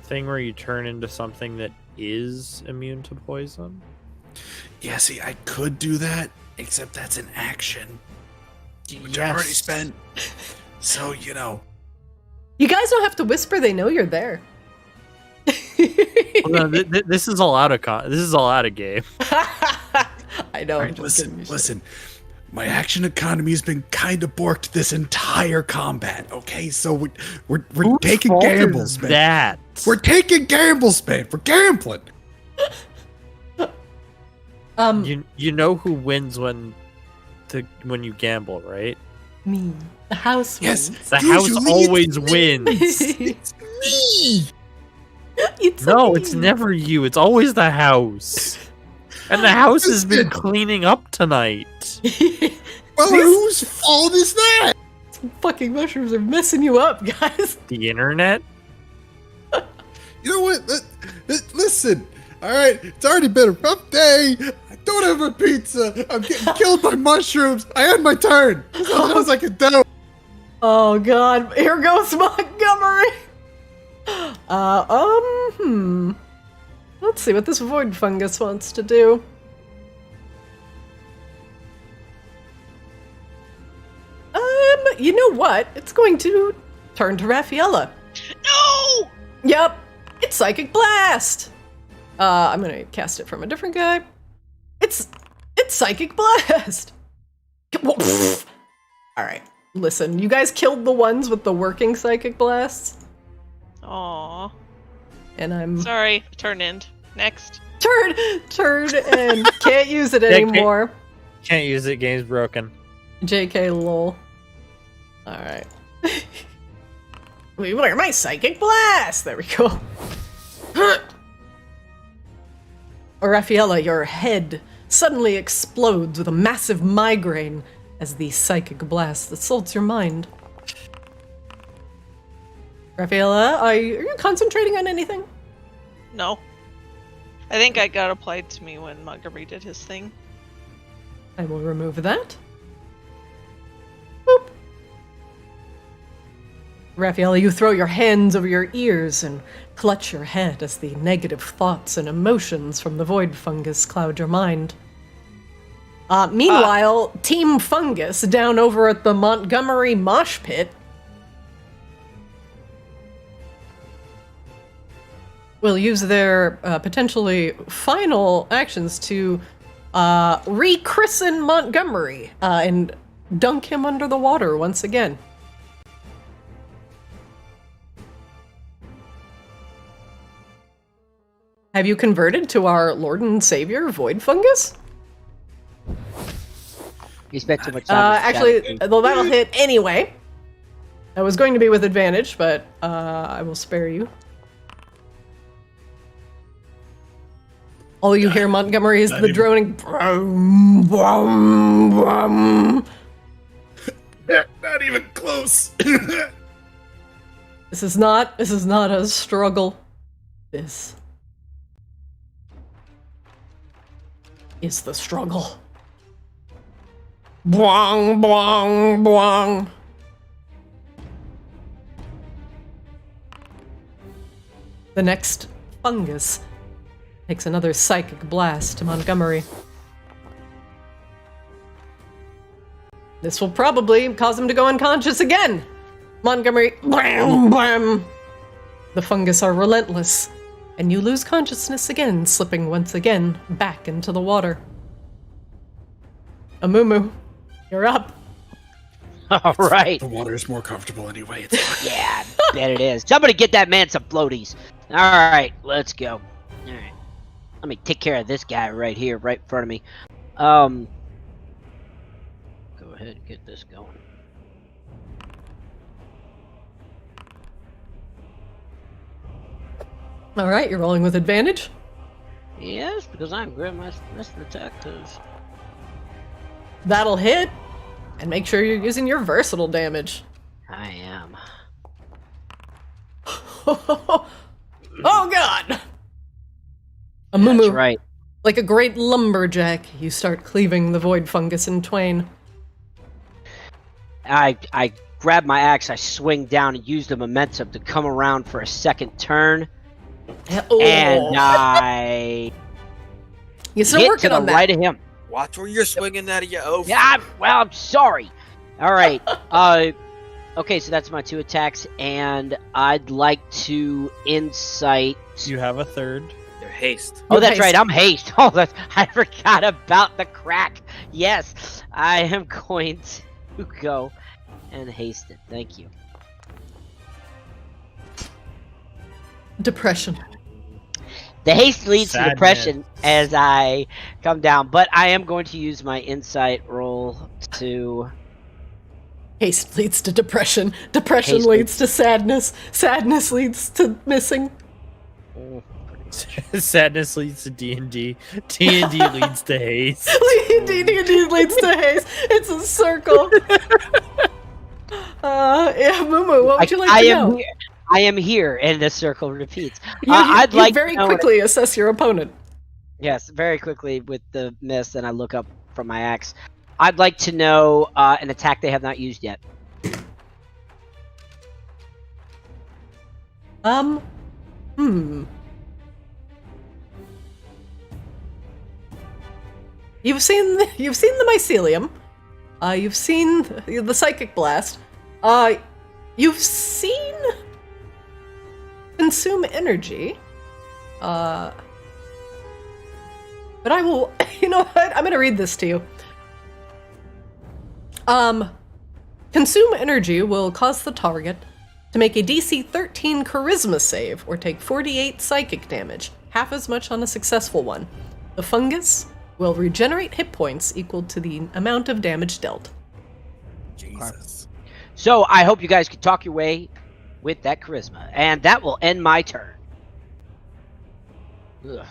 thing where you turn into something that is immune to poison. Yeah. See, I could do that, except that's an action, which I already spent. So You guys don't have to whisper. They know you're there. Well, no, this is all out of this is all out of game. I know. All I'm right, just kidding. listen. My action economy has been kind of borked this entire combat. Okay, so we're Whose taking fault gambles, is man. that? We're taking gambles, man. We're gambling. You know who wins when you gamble, right? Me. The house Yes. wins. The Usually house it's always me. wins. Me. It's No, me. it's never you. It's always the house. And the house has been cleaning up tonight. Well, whose fault is that? Fucking mushrooms are messing you up, guys. The internet? You know what? Listen, all right. It's already been a rough day. I don't have a pizza. I'm getting killed by mushrooms. I had my turn. As long as I can do. Oh god, here goes Montgomery. Let's see what this void fungus wants to do. You know what? It's going to turn to Raffaella. No! Yep, it's Psychic Blast. I'm gonna cast it from a different guy. It's Psychic Blast. All right, listen, you guys killed the ones with the working Psychic Blasts, Aw. and I'm Sorry. Turn end. Next. turn, and can't use it anymore. Can't use it. Game's broken. JK lol. All right. We learn my Psychic Blast. There we go. Raffaella, your head suddenly explodes with a massive migraine as the Psychic Blast assaults your mind. Raffaella, are you concentrating on anything? No. I think I got applied to me when Montgomery did his thing. I will remove that. Boop. Raffaella, you throw your hands over your ears and clutch your head as the negative thoughts and emotions from the void fungus cloud your mind. Meanwhile, Team Fungus down over at the Montgomery Mosh Pit will use their potentially final actions to rechristen Montgomery and dunk him under the water once again. Have you converted to our Lord and Savior, Void Fungus? You spent too much time. Actually, well, that'll hit anyway. I was going to be with advantage, but I will spare you. All you hear, Montgomery, is the droning. Brum, brum, brum. Not even close. This is not a struggle. This is the struggle. Bwong, bwong, bwong. The next fungus takes another psychic blast to Montgomery. This will probably cause him to go unconscious again. Montgomery, blam, blam. The fungus are relentless, and you lose consciousness again, slipping once again back into the water. Amumu, you're up. All right. The water is more comfortable anyway. It's fine. Yeah, I bet it is. Somebody get that man some floaties. All right, let's go. All right. Let me take care of this guy right here, right in front of me. Go ahead and get this going. All right, you're rolling with advantage. Yes, because I'm Grandmaster Detectives. That'll hit. And make sure you're using your versatile damage. I am. Oh god! Amumu, That's right. like a great lumberjack, you start cleaving the void fungus in twain. I grab my axe, I swing down and use the momentum to come around for a second turn. Oh. And I You're still hit working to the on that. right of him. Watch where you're swinging that of your oath. Yeah, I'm sorry. All right. Okay, so that's my 2 attacks, and I'd like to insight. You have a third. Your haste. Oh, Your that's haste. right. I'm haste. Oh, I forgot about the crack. Yes, I am going to go and haste it. Thank you. Depression. The haste leads to Sadness. depression as I come down, but I am going to use my insight roll to. Haste leads to depression. Depression Haste leads to sadness. Sadness leads to missing. Sadness leads to D&D. D&D leads to haze. D&D leads to haze. It's a circle. Yeah, Mumu, what would you like to know? I am here, and the circle repeats. You I'd like very to know quickly assess your opponent. Yes, very quickly with the miss, and I look up from my axe. I'd like to know an attack they have not used yet. You've seen the mycelium. You've seen the psychic blast. You've seen consume energy. But I will. You know what? I'm gonna read this to you. Consume energy will cause the target to make a DC 13 charisma save or take 48 psychic damage, half as much on a successful one. The fungus will regenerate hit points equal to the amount of damage dealt. Jesus. So I hope you guys can talk your way with that charisma, and that will end my turn. Ugh,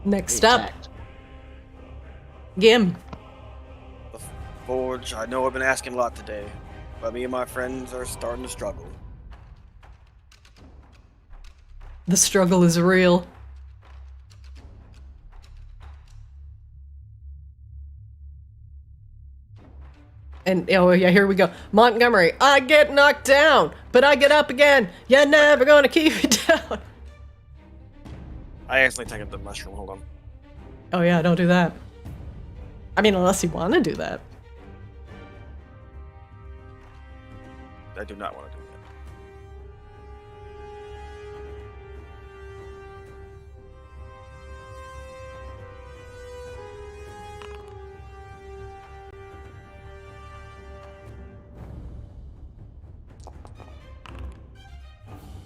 Next up, Gim. The Forge, I know I've been asking a lot today, but me and my friends are starting to struggle. The struggle is real. And, oh yeah, here we go. Montgomery, I get knocked down, but I get up again. You're never gonna keep me down. I accidentally taken the mushroom, hold on. Oh yeah, don't do that. I mean, unless you want to do that. I do not want to do that.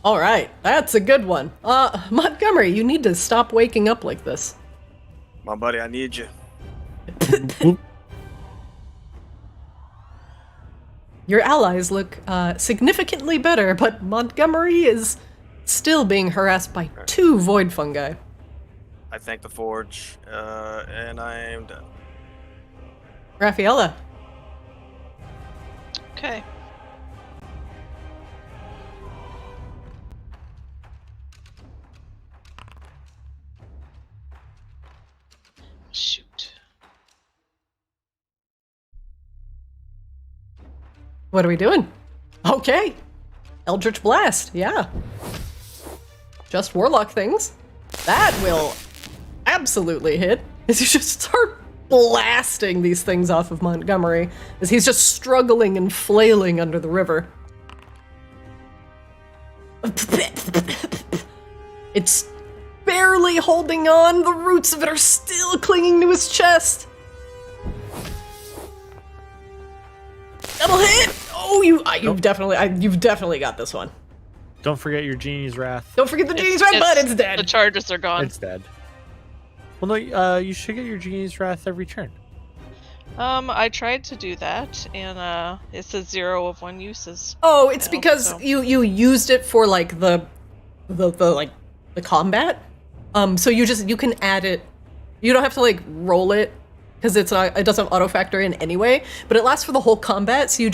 All right, that's a good one. Montgomery, you need to stop waking up like this. My buddy, I need you. Your allies look significantly better, but Montgomery is still being harassed by 2 void fungi. I thank the Forge, and I am done. Raffaella. Okay. Shoot. What are we doing? Okay. Eldritch Blast, yeah. Just Warlock things. That will absolutely hit as you just start blasting these things off of Montgomery as he's just struggling and flailing under the river. It's barely holding on. The roots of it are still clinging to his chest. That'll hit. Oh, you've definitely got this one. Don't forget your Genie's Wrath. Don't forget the Genie's Wrath, but it's dead. The charges are gone. It's dead. Well, no, you should get your Genie's Wrath every turn. I tried to do that, and it says 0 of 1 uses. Oh, it's Yeah, because so- you used it for like the combat. So you can add it. You don't have to like roll it because it doesn't auto factor in anyway. But it lasts for the whole combat, so you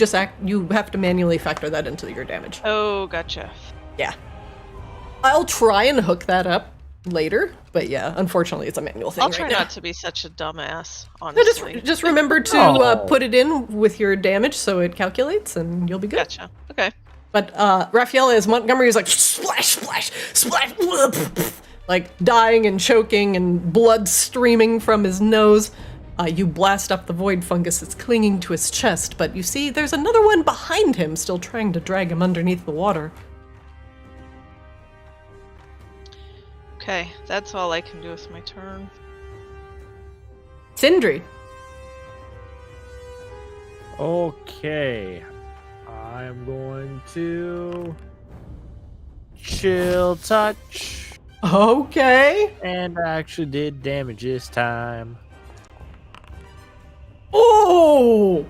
have to manually factor that into your damage. Oh, gotcha. Yeah. I'll try and hook that up later, but yeah, unfortunately, it's a manual thing. I'll try right now. not to be such a dumbass, No, honestly. just remember to Oh. put it in with your damage so it calculates, and you'll be good. Gotcha. Okay. But Raffaella as Montgomery is like splash, splash, splash, like dying and choking and blood streaming from his nose. You blast up the void fungus that's clinging to his chest, but you see there's another one behind him still trying to drag him underneath the water. Okay, that's all I can do with my turn. Sindri. Okay. I'm going to chill touch. Okay. And I actually did damage this time. Oh!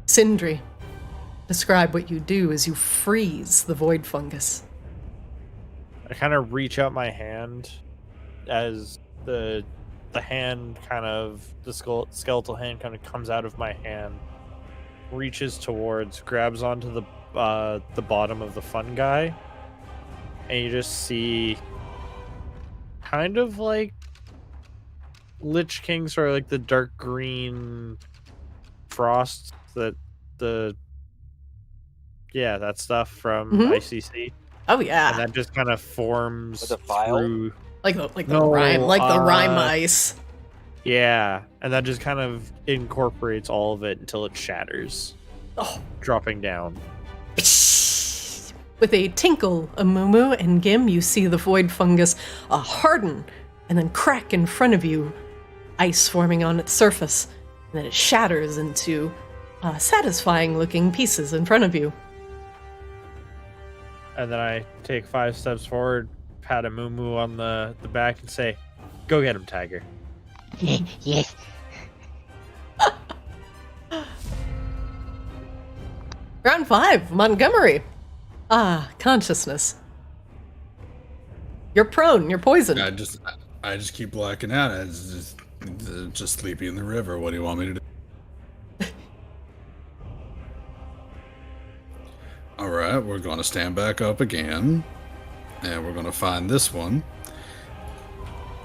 Sindri. Describe what you do as you freeze the void fungus. I kind of reach out my hand as the hand kind of, the skeletal hand kind of comes out of my hand, reaches towards, grabs onto the bottom of the fungi, and you just see kind of like Lich Kings, or like the dark green frost that that stuff from ICC. Oh yeah. And that just kind of forms With a file? through. Like the rime ice. Yeah, and that just kind of incorporates all of it until it shatters, dropping down. With a tinkle, Amumu and Gim, you see the void fungus harden and then crack in front of you, ice forming on its surface, and then it shatters into satisfying-looking pieces in front of you. And then I take 5 steps forward, pat Amumu on the back, and say, "Go get him, Tiger." Yes. Round 5, Montgomery. Consciousness. You're prone, you're poisoned. I just keep blacking out. I just sleepy in the river. What do you want me to do? Alright, we're gonna stand back up again. And we're gonna find this one.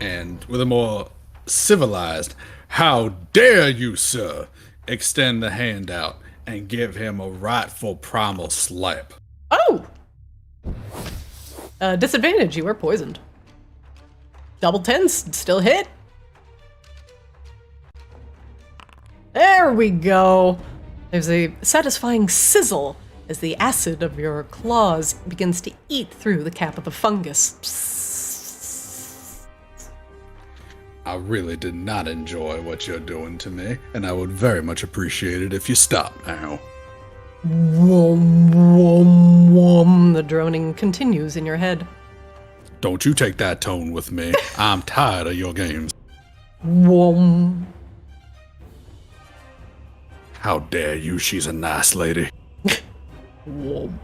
And with a more civilized, "How dare you, sir," extend the hand out and give him a rightful primal slap. Oh! Disadvantage, you are poisoned. Double 10s, still hit. There we go. There's a satisfying sizzle as the acid of your claws begins to eat through the cap of the fungus. I really did not enjoy what you're doing to me, and I would very much appreciate it if you stopped now. Wom, wom, wom. The droning continues in your head. Don't you take that tone with me. I'm tired of your games. Wom. How dare you, she's a nice lady. Wom.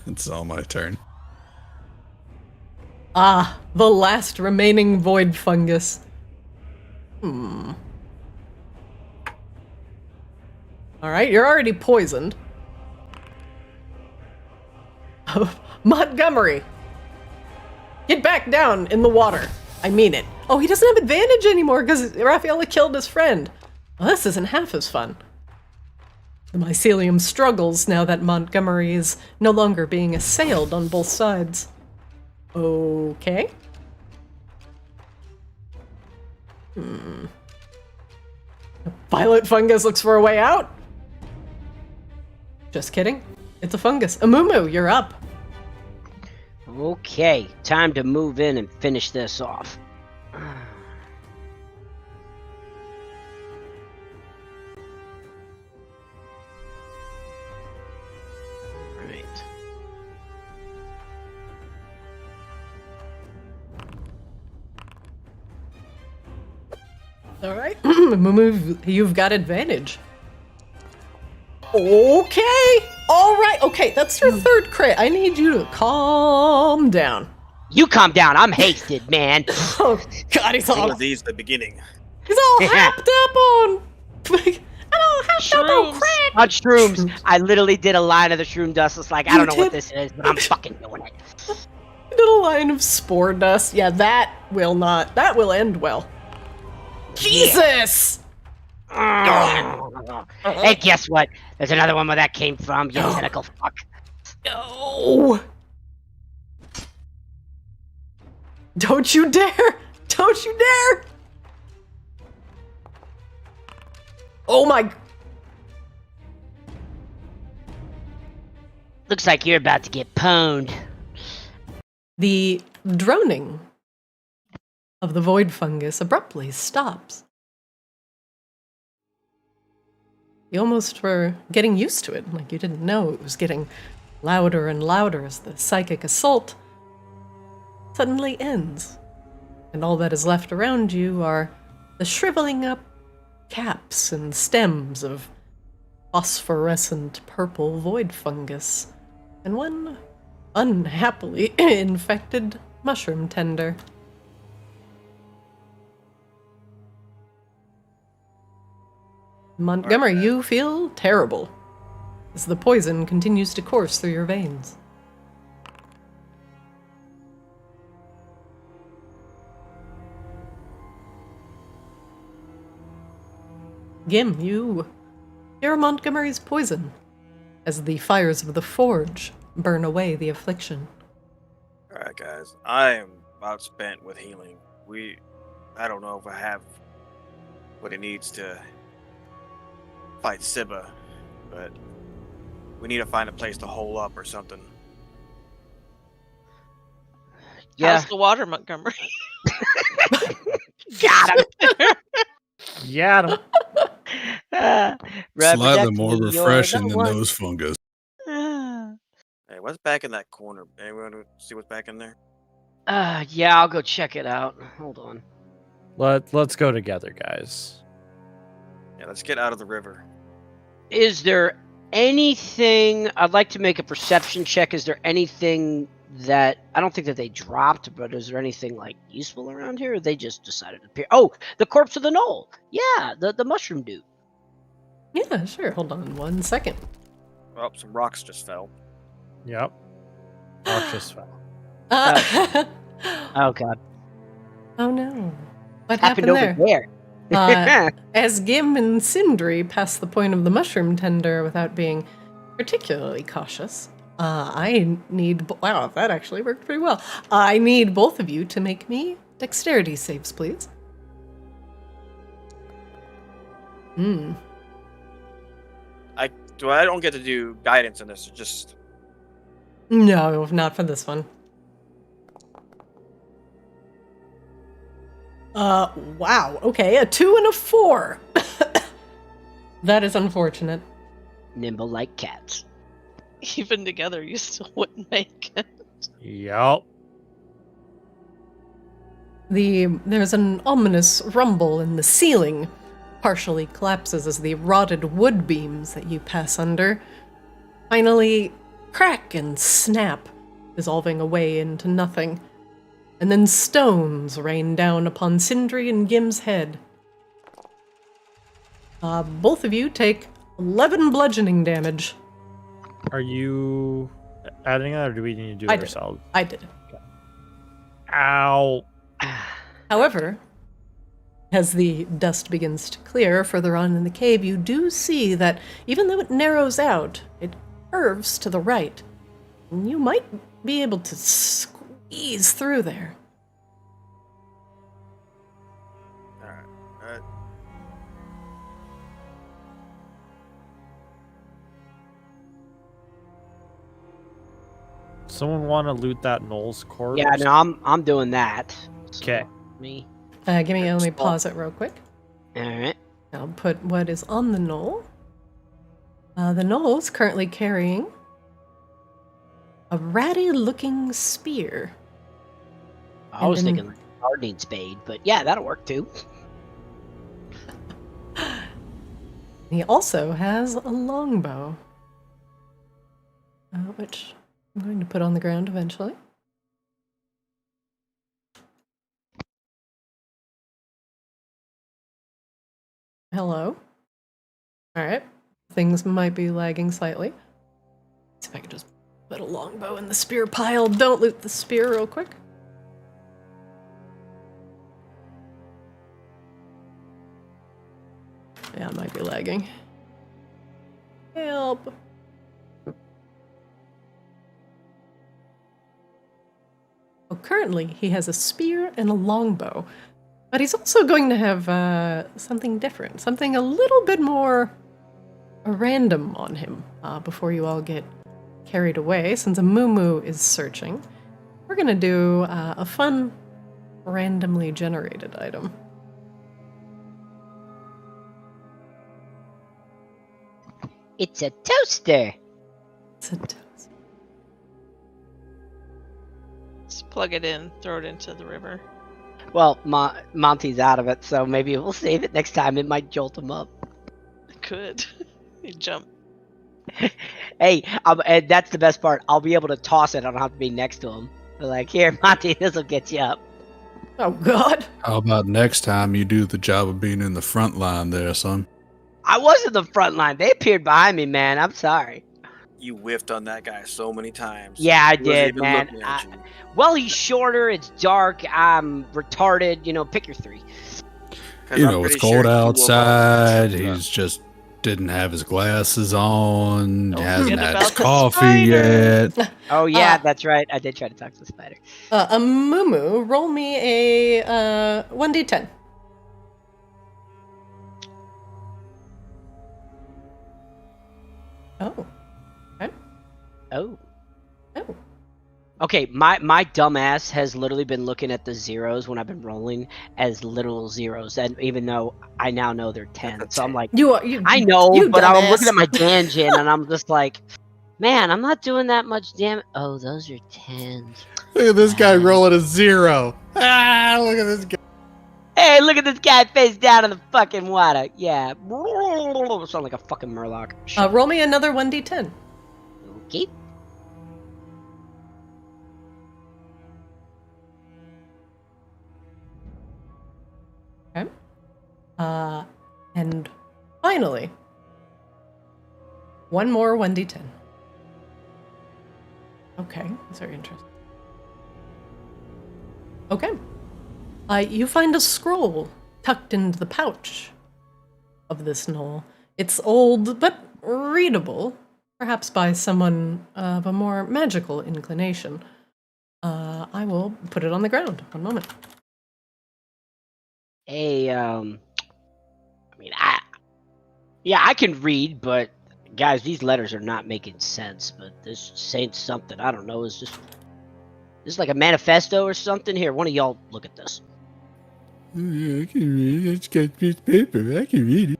It's all my turn. The last remaining void fungus. Alright, you're already poisoned. Montgomery! Get back down in the water. I mean it. Oh, he doesn't have advantage anymore because Raffaella killed his friend. Well, this isn't half as fun. The mycelium struggles now that Montgomery is no longer being assailed on both sides. Okay. Violet fungus looks for a way out. Just kidding. It's a fungus. Amumu, you're up. Okay, time to move in and finish this off. Right. All right. Amumu, you've got advantage. Okay. All right. Okay, that's your third crit. I need you to calm down. You calm down. I'm hasted, man. Oh, God, he's All all of these at the beginning. happed up on. Happed up on crack. On shrooms. I literally did a line of the shroom dust. It's like, I don't know what this is, but I'm fucking doing it. You did a line of spore dust. Yeah, that will end well. Jesus! Hey, guess what? There's another one where that came from, you tentacle fuck. No! Don't you dare! Don't you dare! Oh my... Looks like you're about to get pwned. The droning of the void fungus abruptly stops. You almost were getting used to it, like you didn't know it was getting louder and louder as the psychic assault suddenly ends. And all that is left around you are the shriveling up caps and stems of phosphorescent purple void fungus, and one unhappily infected mushroom tender. Montgomery, you feel terrible as the poison continues to course through your veins. Gim, you hear Montgomery's poison as the fires of the forge burn away the affliction. Alright, guys. I am about spent with healing. I don't know if I have what it needs to fight Sibba, but we need to find a place to hole up or something. Yeah. How's the water, Montgomery? Got him. Yeah. Slightly more refreshing than those fungus. Hey, what's back in that corner? Anyone see what's back in there? Yeah, I'll go check it out. Hold on. Let's go together, guys. Yeah, let's get out of the river. Is there anything... I'd like to make a perception check. Is there anything that... I don't think that they dropped, but is there anything, like, useful around here? Or they just decided to appear? Oh, the corpse of the gnoll. Yeah, the mushroom dude. Yeah, sure. Hold on 1 second. Oh, some rocks just fell. Yep. Rock just fell. Oh, God. Oh no. What Happened happened there? over there. As Gim and Sindri pass the point of the mushroom tender without being particularly cautious, I need... Wow, that actually worked pretty well. I need both of you to make me dexterity saves, please. I don't get to do guidance in this. Just No, not for this one. Wow. Okay, a 2 and a 4. That is unfortunate. Nimble like cats. Even together, you still wouldn't make it. Yep. There's an ominous rumble in the ceiling. Partially collapses as the rotted wood beams that you pass under finally crack and snap, dissolving away into nothing. And then stones rain down upon Sindri and Gim's head. Both of you take 11 bludgeoning damage. Are you adding that, or do we need to do I it did. ourselves? I did. Ow. However, as the dust begins to clear further on in the cave, you do see that even though it narrows out, it curves to the right. And you might be able to squeeze through there. alright. Someone want to loot that Knoll's corpse? Yeah, no, I'm doing that. So, 'Kay. Me. Let me pause it real quick. All right. I'll put what is on the gnoll. The gnoll is currently carrying a ratty-looking spear. I was And then- thinking like a gardening spade, but yeah, that'll work too. He also has a longbow, which I'm going to put on the ground eventually. Hello. All right. Things might be lagging slightly. See if I can just put a longbow in the spear pile. Don't loot the spear real quick. Yeah, it might be lagging. Help. Well, currently, he has a spear and a longbow, but he's also going to have something different, something a little bit more random on him before you all get carried away. Since a Moo is searching, we're going to do a fun, randomly generated item. It's a toaster. It's a toast. Just plug it in, throw it into the river. Well, Monty's out of it, so maybe we'll save it next time. It might jolt him up. Could. You jump. Hey, and that's the best part. I'll be able to toss it. I don't have to be next to him. They're like, here, Monty, this will get you up. Oh God. How about next time you do the job of being in the front line there, son? I was in the front line. They appeared behind me, man. I'm sorry. You whiffed on that guy so many times. Yeah, I He wasn't did, even man. looking at you. Well, he's shorter. It's dark. I'm retarded. You know, pick your 3. 'Cause You I'm know, it's pretty sure cold he will outside. violate you. He's just didn't have his glasses on. Don't Hasn't forget had about his the coffee spider. yet. Oh yeah, that's right. I did try to talk to the spider. A Mumu, roll me a 1d10. Oh. Okay. Oh. Oh. Okay, my dumbass has literally been looking at the zeros when I've been rolling as literal zeros, and even though I now know they're 10, so I'm like, I know, you but I'm looking dumbass. at my dungeon and I'm just like, man, I'm not doing that much damage. Oh, those are 10s. Look at this guy Wow. rolling a 0. Ah, look at this guy. Hey, look at this guy face down in the fucking water. Yeah. Sound like a fucking murloc. Roll me another 1d10. Okay. Okay. And finally, one more 1d10. Okay, that's very interesting. Okay. You find a scroll tucked into the pouch of this gnoll. It's old, but readable, perhaps by someone of a more magical inclination. I will put it on the ground. One moment. Hey, I mean, I can read, but guys, these letters are not making sense. But this saying something, I don't know. Is this like a manifesto or something? Here, one of y'all look at this. Oh, yeah, I can read it. It's got piece of paper. I can read it.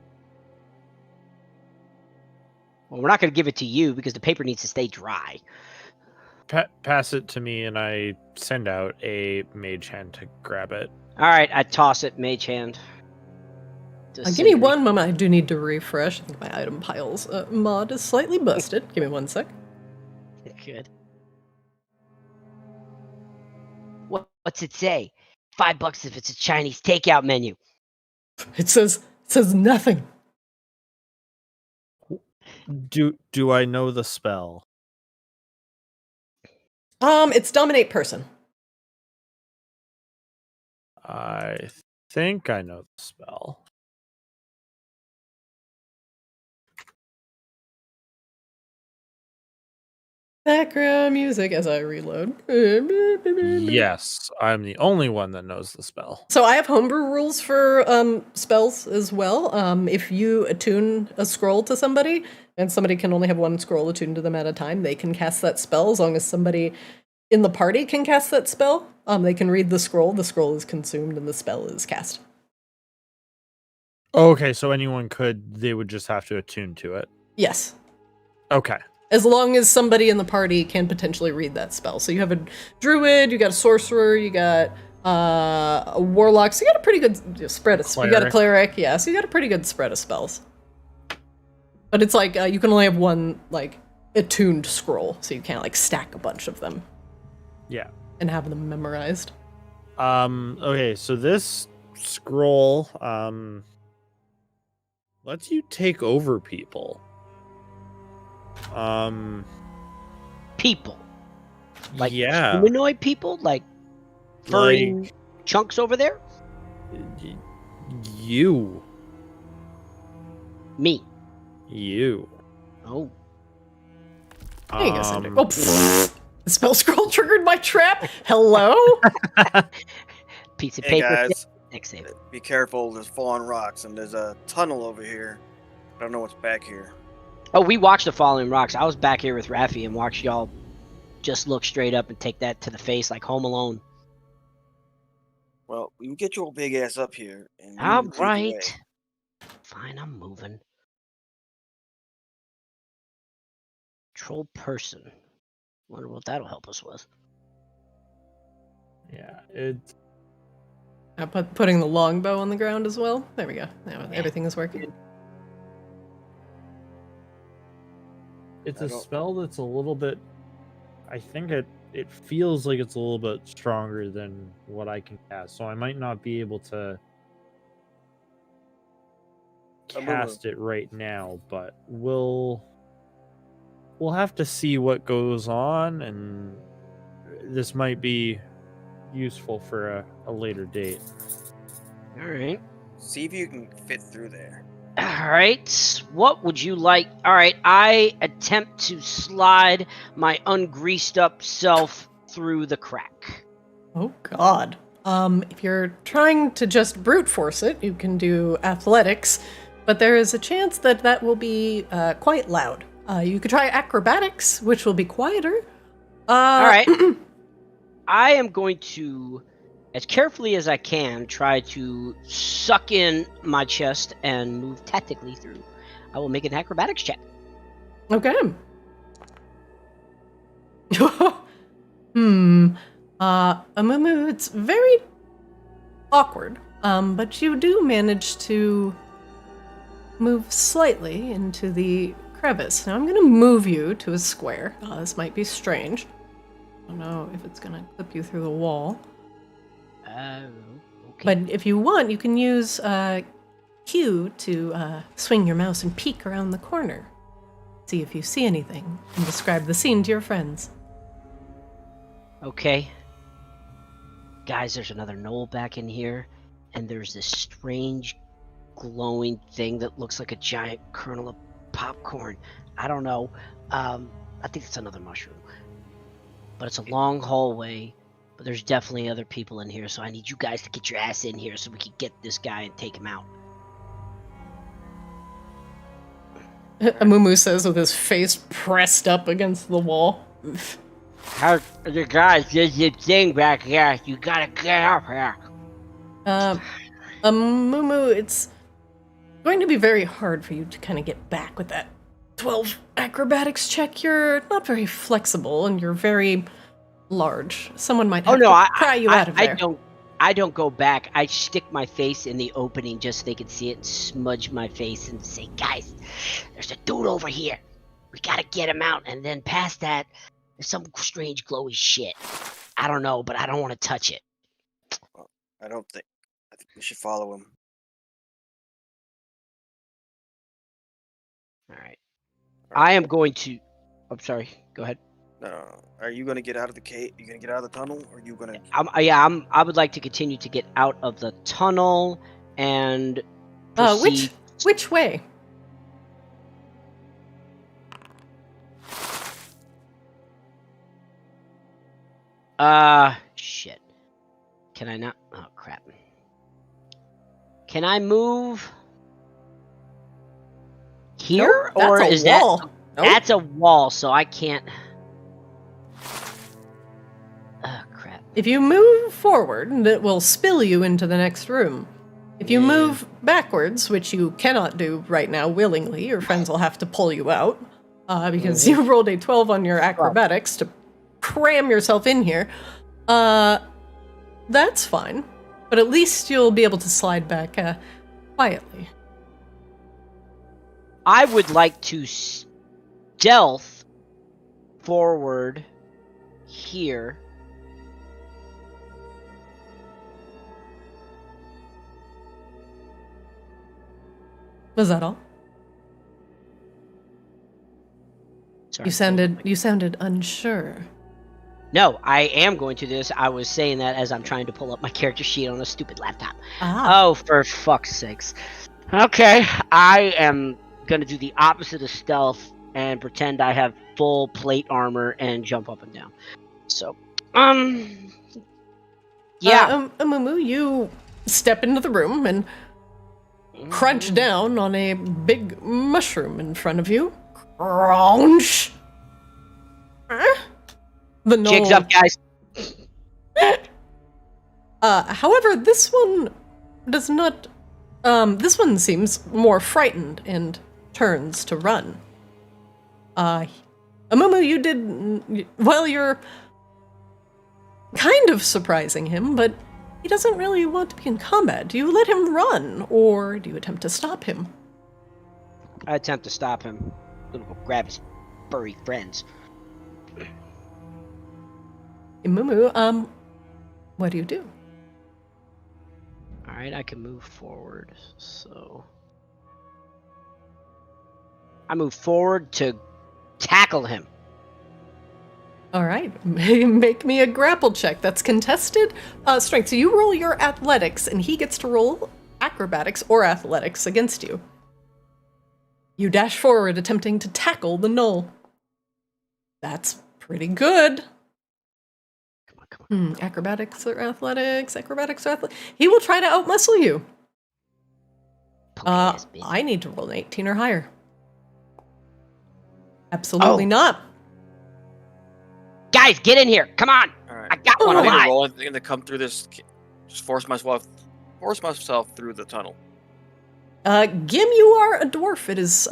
Well, we're not going to give it to you because the paper needs to stay dry. Pass it to me, and I send out a mage hand to grab it. All right, I toss it, mage hand. Give me one moment. I do need to refresh. I think my item piles mod is slightly busted. Give me 1 sec. Good. What's it say? $5 if it's a Chinese takeout menu. It says nothing. Do I know the spell? It's dominate person. I think I know the spell. Background music as I reload. Yes, I'm the only one that knows the spell. So I have homebrew rules for spells as well. If you attune a scroll to somebody, and somebody can only have one scroll attuned to them at a time, they can cast that spell as long as somebody in the party can cast that spell. They can read the scroll is consumed, and the spell is cast. Okay, so anyone could, they would just have to attune to it. Yes. Okay. As long as somebody in the party can potentially read that spell. So you have a druid, you got a sorcerer, you got a warlock, so you got a pretty good spread of spells. You got a cleric, yeah, so you got a pretty good spread of spells. But it's like, you can only have one, like, attuned scroll, so you can't, like, stack a bunch of them. Yeah. And have them memorized. Okay, so this scroll, lets you take over people. People. Like yeah. humanoid people? Like furry chunks over there? You. Me. You. Oh. There you go, Cinder. Oh, pfft. The spell scroll triggered my trap? Hello? Piece of Hey paper. guys, Next save. be careful. There's fallen rocks, and there's a tunnel over here. I don't know what's back here. Oh, we watched the falling rocks. I was back here with Raffi and watched y'all just look straight up and take that to the face like Home Alone. Well, you get your big ass up here. And you All lead the way. right. Fine, I'm moving. Troll person. Wonder what that'll help us with. Yeah, it's I'm putting the longbow on the ground as well. There we go. Now everything is working. a spell that's a little bit, I think it feels like it's a little bit stronger than what I can cast, so I might not be able to cast it right now, but we'll have to see what goes on, and this might be useful for a later date. All right. See if you can fit through there. All right. What would you like? All right. I attempt to slide my ungreased up self through the crack. Oh God. If you're trying to just brute force it, you can do athletics, but there is a chance that that will be quite loud. You could try acrobatics, which will be quieter. All right. I am going to, as carefully as I can, try to suck in my chest and move tactically through. I will make an acrobatics check. Okay. Amumu, it's very awkward, but you do manage to move slightly into the crevice. Now I'm going to move you to a square. This might be strange. I don't know if it's going to clip you through the wall. Okay. But if you want, you can use Q to swing your mouse and peek around the corner. See if you see anything, and describe the scene to your friends. Okay. Guys, there's another gnoll back in here, and there's this strange glowing thing that looks like a giant kernel of popcorn. I don't know. I think it's another mushroom. But it's a long hallway, but there's definitely other people in here, so I need you guys to get your ass in here so we can get this guy and take him out. Amumu says with his face pressed up against the wall. How the guys, there's this thing back here. You gotta get up here. Amumu, it's going to be very hard for you to kind of get back with that 12 acrobatics check. You're not very flexible, and you're very large. Someone might have to pry you out of there. I don't go back. I stick my face in the opening just so they can see it and smudge my face and say, guys, there's a dude over here. We gotta get him out. And then past that, there's some strange glowy shit. I don't know, but I don't want to touch it. Well, I think we should follow him. All right. I am going to... I'm sorry. Go ahead. No. Are you gonna get out of the cave? You gonna get out of the tunnel, or are you gonna? I would like to continue to get out of the tunnel and proceed. Which way? Shit. Can I not? Oh, crap. Can I move here? Nope, or that's a is wall. that... Nope. That's a wall, so I can't... Oh, crap. If you move forward, it will spill you into the next room. If you move backwards, which you cannot do right now willingly, your friends will have to pull you out, because you rolled a 12 on your acrobatics to cram yourself in here. That's fine, but at least you'll be able to slide back quietly. I would like to stealth forward here. Was that all? Sorry. You sounded unsure. No, I am going to do this. I was saying that as I'm trying to pull up my character sheet on a stupid laptop. Oh, for fuck's sakes. Okay, I am going to do the opposite of stealth and pretend I have full plate armor and jump up and down. So, yeah. Amumu, you step into the room and crunch down on a big mushroom in front of you. Crunch. The gnoll. Jigs up, guys. However, this one does not. This one seems more frightened and turns to run. Amumu, you did well. You're kind of surprising him, but he doesn't really want to be in combat. Do you let him run, or do you attempt to stop him? I attempt to stop him. I'm gonna go grab his furry friends. Mumu, what do you do? All right, I can move forward. So I move forward to tackle him. All right, make me a grapple check. That's contested strength. So you roll your athletics, and he gets to roll acrobatics or athletics against you. You dash forward, attempting to tackle the gnoll. That's pretty good. Come on. Acrobatics or athletics? Acrobatics or athletics? He will try to outmuscle you. I need to roll an 18 or higher. Absolutely not. Guys, get in here! Come on! All right. I got one I need to alive. roll anything to come through this. Just force myself through the tunnel. Gim, you are a dwarf. It is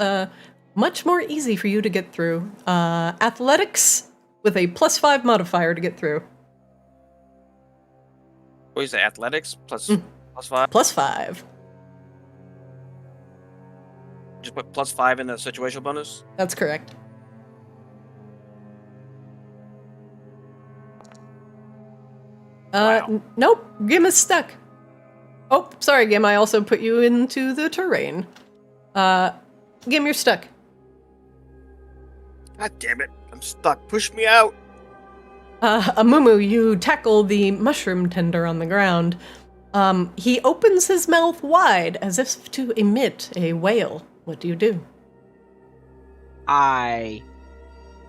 much more easy for you to get through. Athletics with a +5 modifier to get through. What is it? Athletics plus Mm. +5. +5. Just put +5 in the situational bonus. That's correct. Wow. Nope. Gim is stuck. Oh, sorry, Gim. I also put you into the terrain. Gim, you're stuck. God damn it! I'm stuck. Push me out. Amumu, you tackle the mushroom tender on the ground. He opens his mouth wide as if to emit a wail. What do you do? I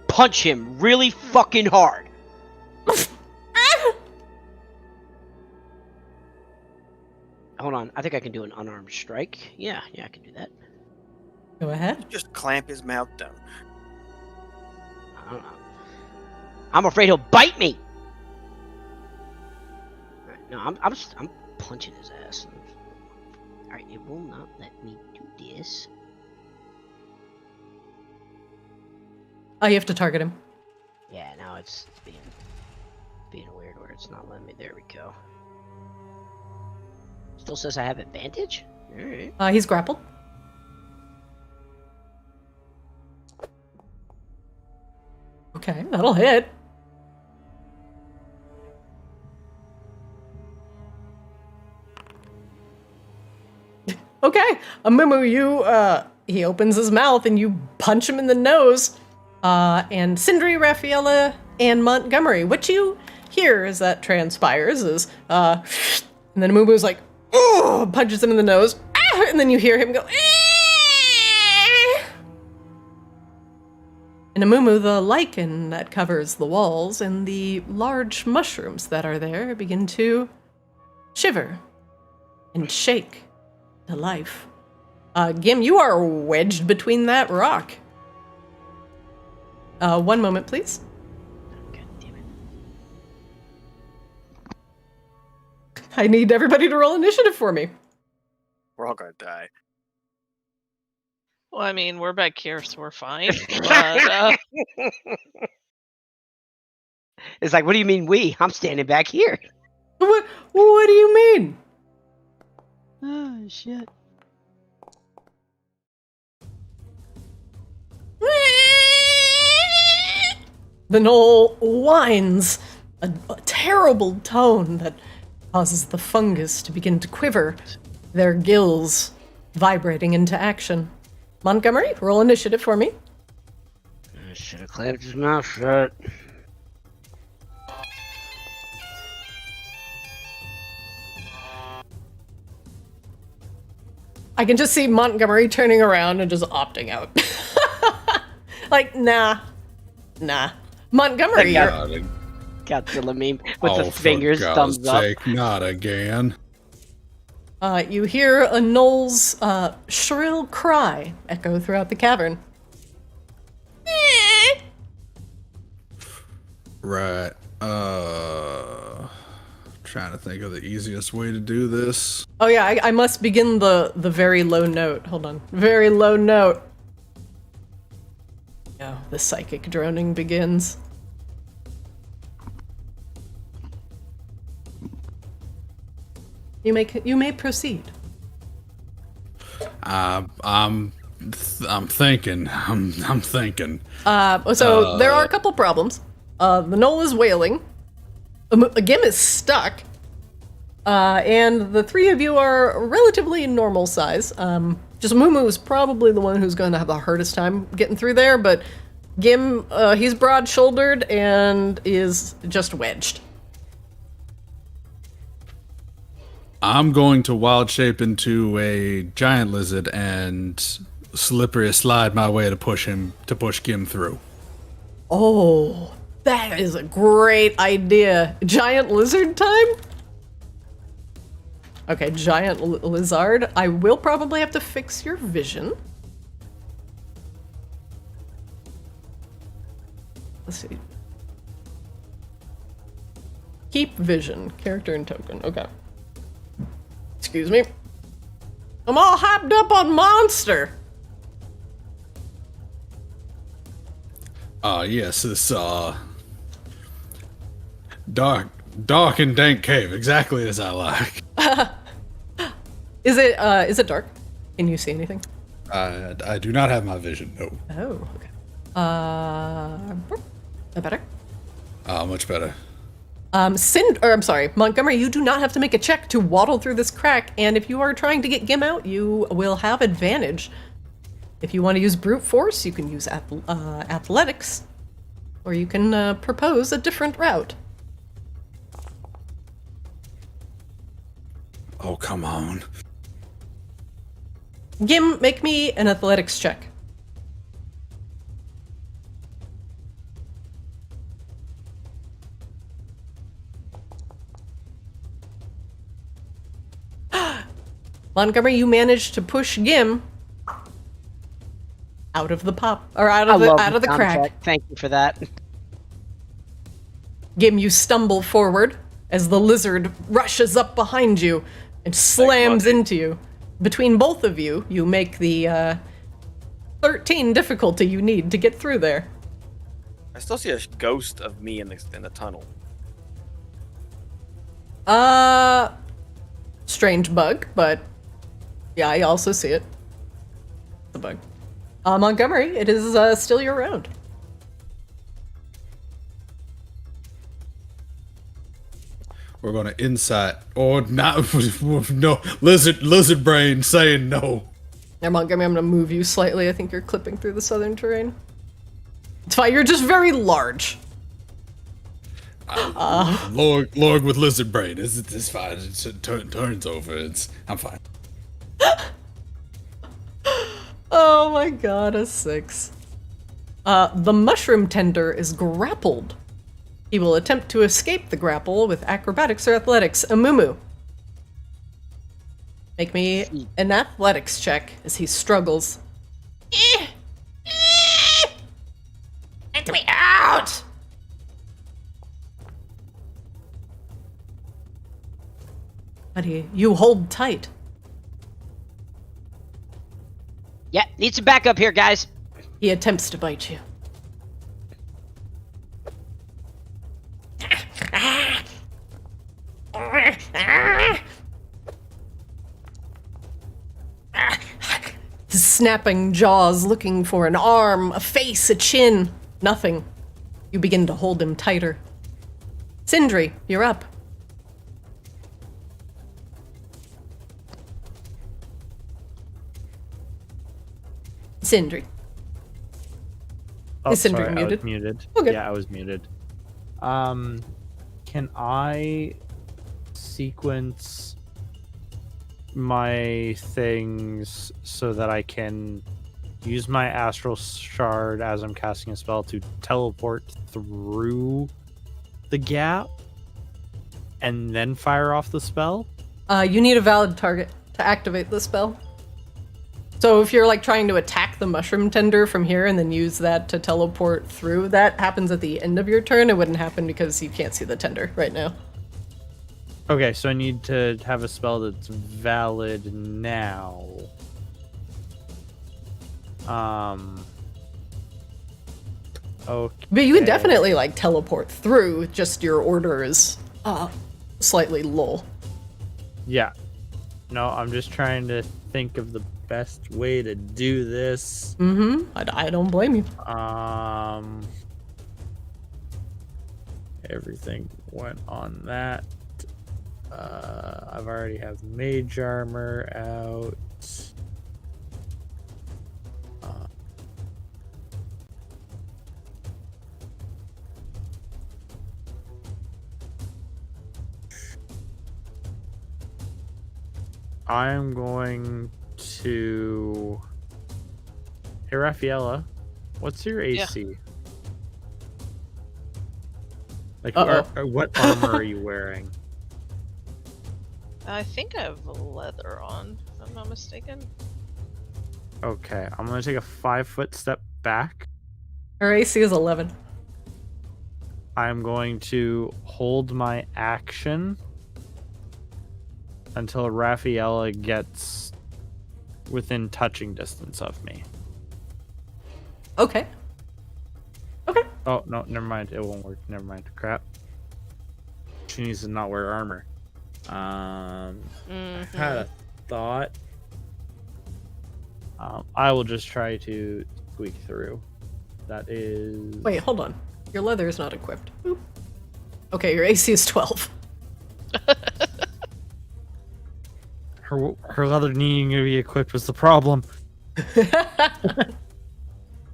punch him really fucking hard. Hold on, I think I can do an unarmed strike. Yeah, I can do that. Go ahead. Just clamp his mouth down. I don't know. I'm afraid he'll bite me. Alright, no, I'm punching his ass. Alright, it will not let me do this. Oh, you have to target him. Yeah, now it's being weird where it's not letting me. There we go. Still says I have advantage? Alright. He's grappled. Okay, that'll hit. Okay, Amumu, he opens his mouth and you punch him in the nose. And Sindri, Raffaella, and Montgomery, what you hear as that transpires is, and then Amumu's like, oh, punches him in the nose, and then you hear him go, and Amumu, the lichen that covers the walls and the large mushrooms that are there begin to shiver and shake to life. Gim, you are wedged between that rock. 1 moment, please. God damn it. I need everybody to roll initiative for me. We're all gonna die. Well, I mean, we're back here, so we're fine. But, It's like, what do you mean we? I'm standing back here. What do you mean? Oh, shit. The gnoll whines, a terrible tone that causes the fungus to begin to quiver, their gills vibrating into action. Montgomery, roll initiative for me. I should have clamped his mouth shut. I can just see Montgomery turning around and just opting out. Like, nah. Montgomery, you're... Godzilla meme with Oh, the fingers, for thumbs God's up. sake, not again. You hear a gnoll's shrill cry echo throughout the cavern. Right. Trying to think of the easiest way to do this. Oh yeah, I must begin the very low note. Hold on. Very low note. Oh, the psychic droning begins. You may proceed. I'm thinking. I'm thinking. So there are a couple problems. The gnoll is wailing. Gim is stuck. And the three of you are relatively normal size. Just Mumu is probably the one who's going to have the hardest time getting through there, but Gim, he's broad-shouldered and is just wedged. I'm going to wild shape into a giant lizard and slippery slide my way to push Gim through. Oh, that is a great idea. Giant lizard time? Okay, giant lizard. I will probably have to fix your vision. Let's see. Keep vision, character and token. Okay. Excuse me. I'm all hyped up on monster. Yes, this dark and dank cave, exactly as I like. Is it dark? Can you see anything? I do not have my vision. No. Oh, okay. Better? Much better. I'm sorry, Montgomery, you do not have to make a check to waddle through this crack, and if you are trying to get Gim out, you will have advantage. If you want to use brute force, you can use athletics, or you can propose a different route. Oh, come on. Gim, make me an athletics check. Montgomery, you managed to push Gim out of the pop, or out of the crack. Thank you for that. Gim, you stumble forward as the lizard rushes up behind you and slams into you. Between both of you, you make the 13 difficulty you need to get through there. I still see a ghost of me in the tunnel. Strange bug, but yeah, I also see it. The bug. Montgomery, it is still your round. We're gonna insight or not. No, lizard brain saying no. Now, Montgomery, I'm gonna move you slightly. I think you're clipping through the southern terrain. It's fine. You're just very large. Lord with lizard brain. It's fine. It turns over. I'm fine. Oh my god, a 6. The mushroom tender is grappled. He will attempt to escape the grapple with acrobatics or athletics. Amumu. Make me an athletics check as he struggles. Let me out! Buddy, you hold tight. Yeah, need some backup here, guys. He attempts to bite you. His snapping jaws looking for an arm, a face, a chin. Nothing. You begin to hold him tighter. Sindri, you're up. Sindri. Oh, Is Sindri sorry, muted? I was muted. Okay. Yeah, I was muted. Can I sequence my things so that I can use my astral shard as I'm casting a spell to teleport through the gap and then fire off the spell? You need a valid target to activate the spell. So if you're like trying to attack the mushroom tender from here and then use that to teleport through, that happens at the end of your turn. It wouldn't happen because you can't see the tender right now. Okay, so I need to have a spell that's valid now. Okay. But you would definitely like teleport through, just your order is slightly low. Yeah. No, I'm just trying to think of the best way to do this. Mm-hmm. I don't blame you. Everything went on that. I've already have mage armor out. I'm going to... Hey, Raffaella, what's your AC? Like, what armor are you wearing? I think I have leather on, if I'm not mistaken. Okay, I'm going to take a 5-foot step back. Her AC is 11. I'm going to hold my action until Raffaella gets within touching distance of me. Okay. Okay. Oh, no, never mind. It won't work. Never mind. Crap. She needs to not wear armor. I had a thought. I will just try to squeak through. That is... Wait, hold on. Your leather is not equipped. Boop. Okay, your AC is 12. Her leather needing to be equipped was the problem.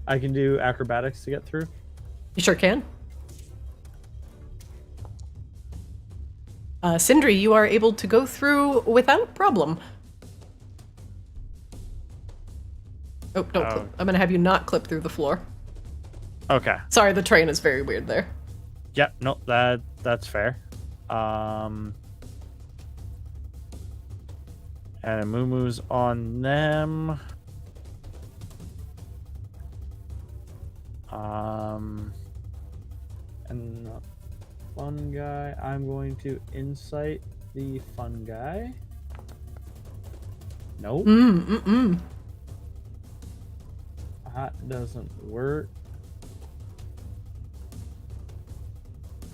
I can do acrobatics to get through. You sure can. Sindri, you are able to go through without problem. Oh, don't clip. I'm gonna have you not clip through the floor. Okay. Sorry, the train is very weird there. Yep, no, that's fair. And Mumu's on them. And the fun guy, I'm going to insight the fun guy. Nope. That doesn't work.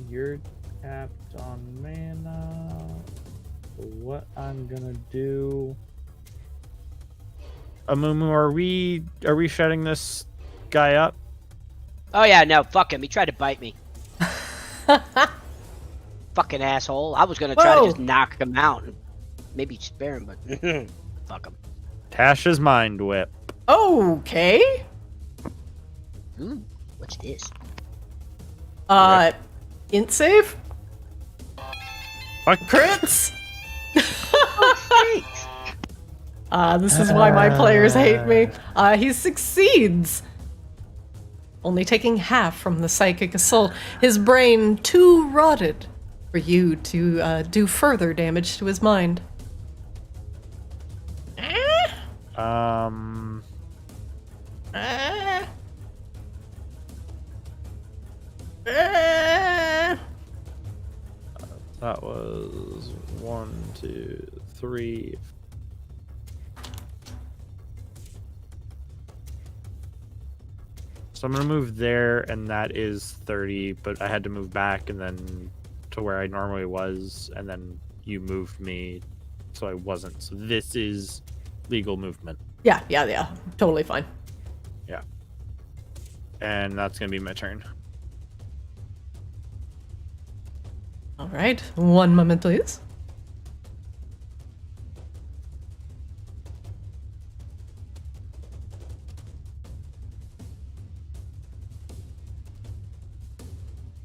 You're tapped on mana. So what I'm gonna do... Amumu, are we shutting this guy up? Oh yeah, no, fuck him. He tried to bite me. Fucking asshole. I was gonna try to just knock him out and maybe spare him, but fuck him. Tasha's mind whip. Okay. Ooh, what's this? Int save? Fuck. Crits? This is why my players hate me. He succeeds. Only taking half from the psychic assault. His brain too rotted for you to do further damage to his mind. That was 1, 2, 3. So I'm gonna move there, and that is 30, but I had to move back and then to where I normally was, and then you moved me, so I wasn't. So this is legal movement. Yeah. Totally fine. Yeah. And that's gonna be my turn. All right. 1 moment, please.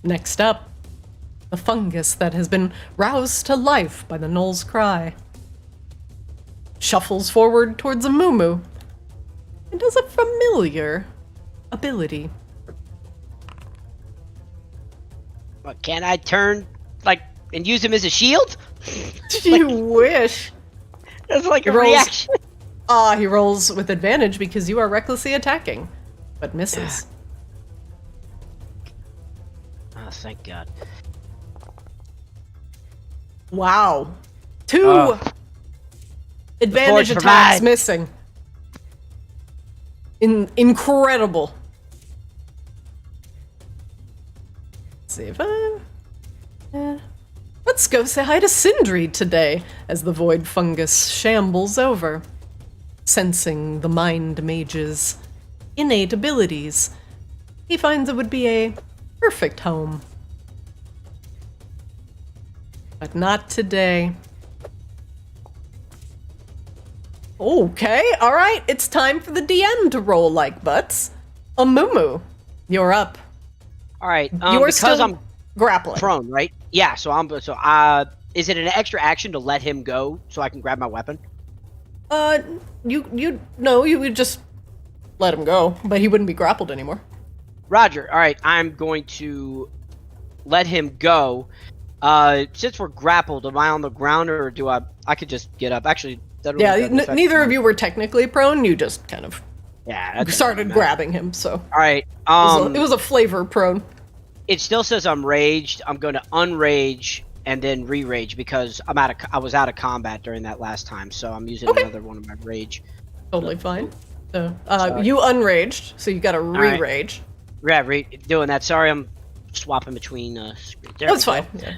Next up, the fungus that has been roused to life by the gnoll's cry shuffles forward towards Amumu and does a familiar ability. But can I turn, like, and use him as a shield? You wish. That's like a He rolls- reaction. He rolls with advantage because you are recklessly attacking, but misses. Oh, thank God. Wow. 2 advantage forge attacks provides. missing. Incredible. Let's see if let's go say hi to Sindri today as the void fungus shambles over. Sensing the mind mage's innate abilities, he finds it would be a perfect home. But not today. Okay, alright, it's time for the DM to roll like butts. Amumu, you're up. All right. You are Because still I'm grappling. prone, right? Yeah. So is it an extra action to let him go so I can grab my weapon? You would just let him go, but he wouldn't be grappled anymore. Roger. All right. I'm going to let him go. Since we're grappled, am I on the ground or do I could just get up? Actually, that Yeah, doesn't affect neither me. of you were technically prone. You just kind of Yeah. that doesn't started matter. grabbing him. So All right. it was a flavor prone. It still says I'm raged. I'm going to unrage and then re-rage because I was out of combat during that last time, so I'm using Okay. another one of my rage. Totally fine. So Sorry. you unraged, so you got to right. re-rage. Yeah, doing that. Sorry, I'm swapping between screens. There That's we go. fine. Yeah.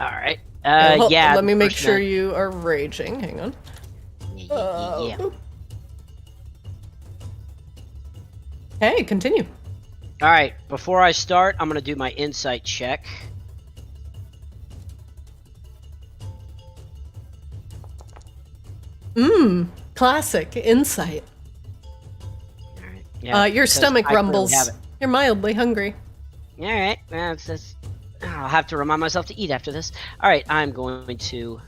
All right. Let the me make person sure that- you are raging. Hang on. Yeah. boop. Hey, continue. All right. Before I start, I'm gonna do my insight check. Classic insight. All right. Yeah. Your because stomach I clearly rumbles. have it. You're mildly hungry. All right. Well, I'll have to remind myself to eat after this. All right. I'm going to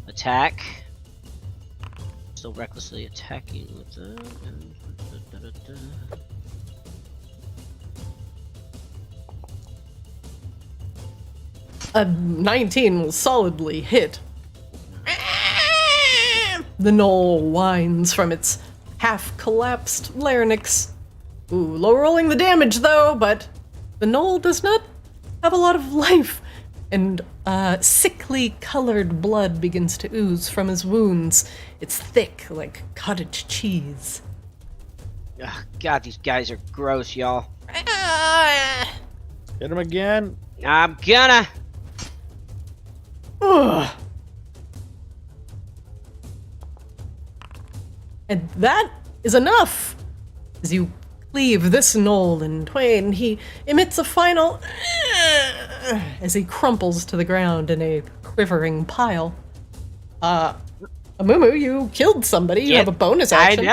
attack. Still recklessly attacking with the. A 19 will solidly hit. The gnoll whines from its half-collapsed larynx. Ooh, low rolling the damage though, but the gnoll does not have a lot of life, and sickly colored blood begins to ooze from his wounds. It's thick like cottage cheese. Ugh, God, these guys are gross, y'all. Hit him again. I'm gonna. Ugh. And that is enough. As you cleave this gnoll in twain, he emits a final as he crumples to the ground in a quivering pile. Amumu, you killed somebody. You Yeah, have a bonus action.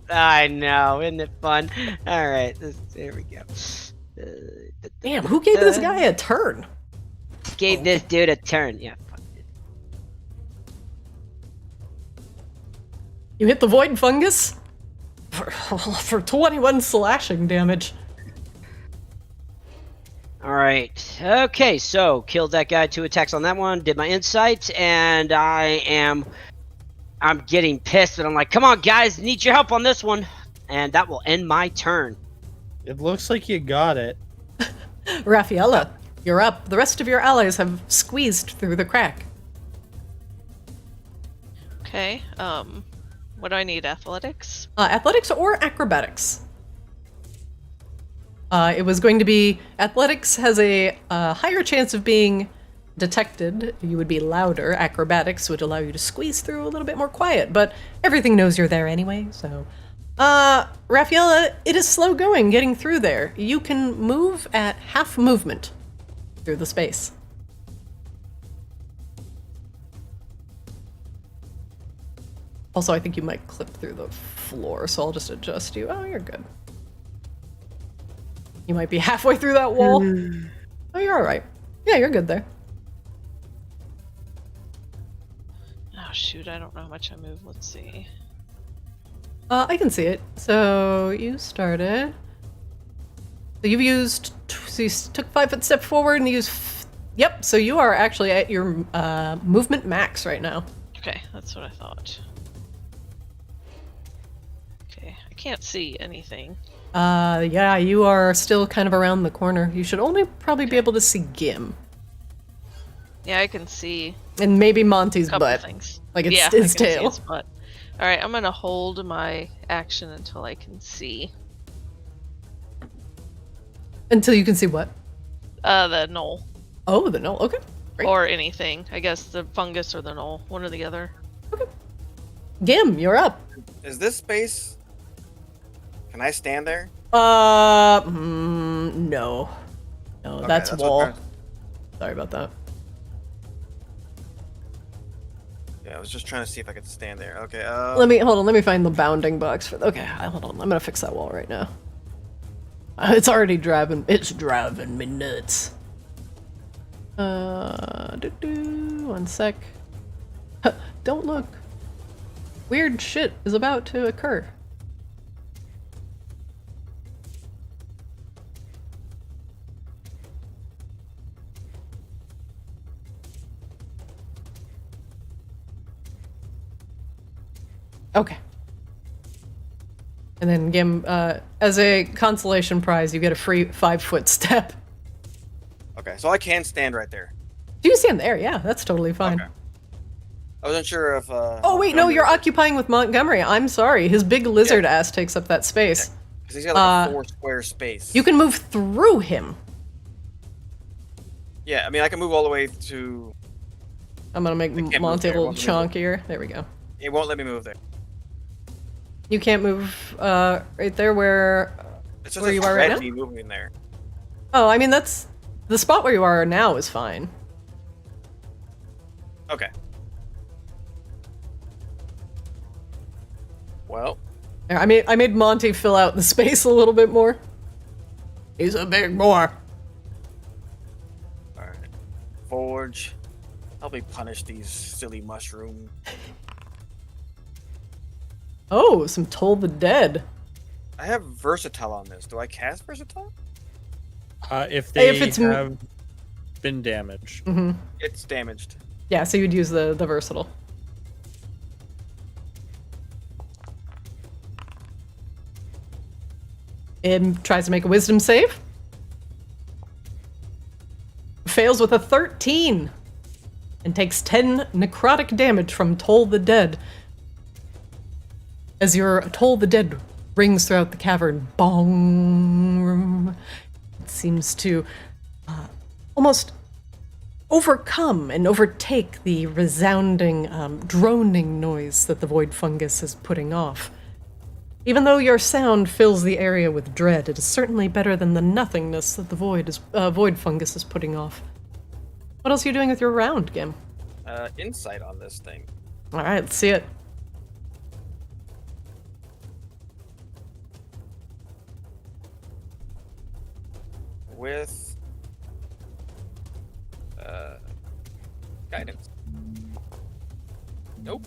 I know. Isn't it fun? All right, there we go. Damn, who gave this guy a turn? Gave this dude a turn. Yeah. Fuck it. You hit the void fungus for 21 slashing damage. All right. Okay, so killed that guy. 2 attacks on that one. Did my insight, and I'm getting pissed, and I'm like, come on, guys, need your help on this one, and that will end my turn. It looks like you got it. Raffaella, you're up. The rest of your allies have squeezed through the crack. Okay. What do I need? Athletics? Athletics or acrobatics? It was going to be athletics has a higher chance of being detected. You would be louder. Acrobatics would allow you to squeeze through a little bit more quiet, but everything knows you're there anyway, so. Raffaella, it is slow going getting through there. You can move at half movement through the space. Also, I think you might clip through the floor, so I'll just adjust you. Oh, you're good. You might be halfway through that wall. Oh, you're alright. Yeah, you're good there. Oh shoot, I don't know how much I move. Let's see. I can see it. So you started. So you've used. So you took 5-foot step forward and you used. Yep. So you are actually at your movement max right now. Okay, that's what I thought. Okay, I can't see anything. Yeah, you are still kind of around the corner. You should only probably be able to see Gim Yeah, I can see and maybe Monty's a couple butt, things. like it's Yeah, his I can see tail. his butt. All right, I'm gonna hold my action until I can see. Until you can see what? The gnoll Oh, the gnoll. Okay, great. or anything. I guess the fungus or the gnoll, one or the other. Gim, you're up. Is this space? Can I stand there? No. No, Okay, that's what wall. kind Sorry about that. Yeah, I was just trying to see if I could stand there. Okay. Hold on. Let me find the bounding box for. Okay, hold on. I'm gonna fix that wall right now. It's already driving. It's driving me nuts. One sec. Don't look. Weird shit is about to occur. Okay. And then, Gim, as a consolation prize, you get a free 5-foot step. Okay, so I can stand right there. Do you stand there? Yeah, that's totally fine. Okay. I wasn't sure if. Oh wait, no, you're occupying with Montgomery. I'm sorry. His big lizard ass takes up that space. Because he's got like a 4-square space. You can move through him. Yeah, I mean, I can move all the way to. I'm gonna make can't move Monty a there. little Won't let me chunkier. There we go. It won't let me move there. You can't move right there where It's just where you are right now. me moving there. Oh, I mean that's the spot where you are now is fine. Okay. Well, I made Monty fill out the space a little bit more. He's a big boy. all right. Forge. Help me punish these silly mushrooms. Oh, some Toll the Dead. I have versatile on this. Do I cast versatile? If they If it's have been damaged. Mm-hmm. It's damaged. Yeah, so you'd use the versatile. It tries to make a wisdom save. Fails with a 13. And takes 10 necrotic damage from Toll the Dead. As your Toll the Dead rings throughout the cavern. Bong. It seems to almost overcome and overtake the resounding, droning noise that the void fungus is putting off. Even though your sound fills the area with dread, it is certainly better than the nothingness that the void fungus is putting off. What else are you doing with your round, Gim? Insight on this thing. All right, let's see it. With guidance. Nope.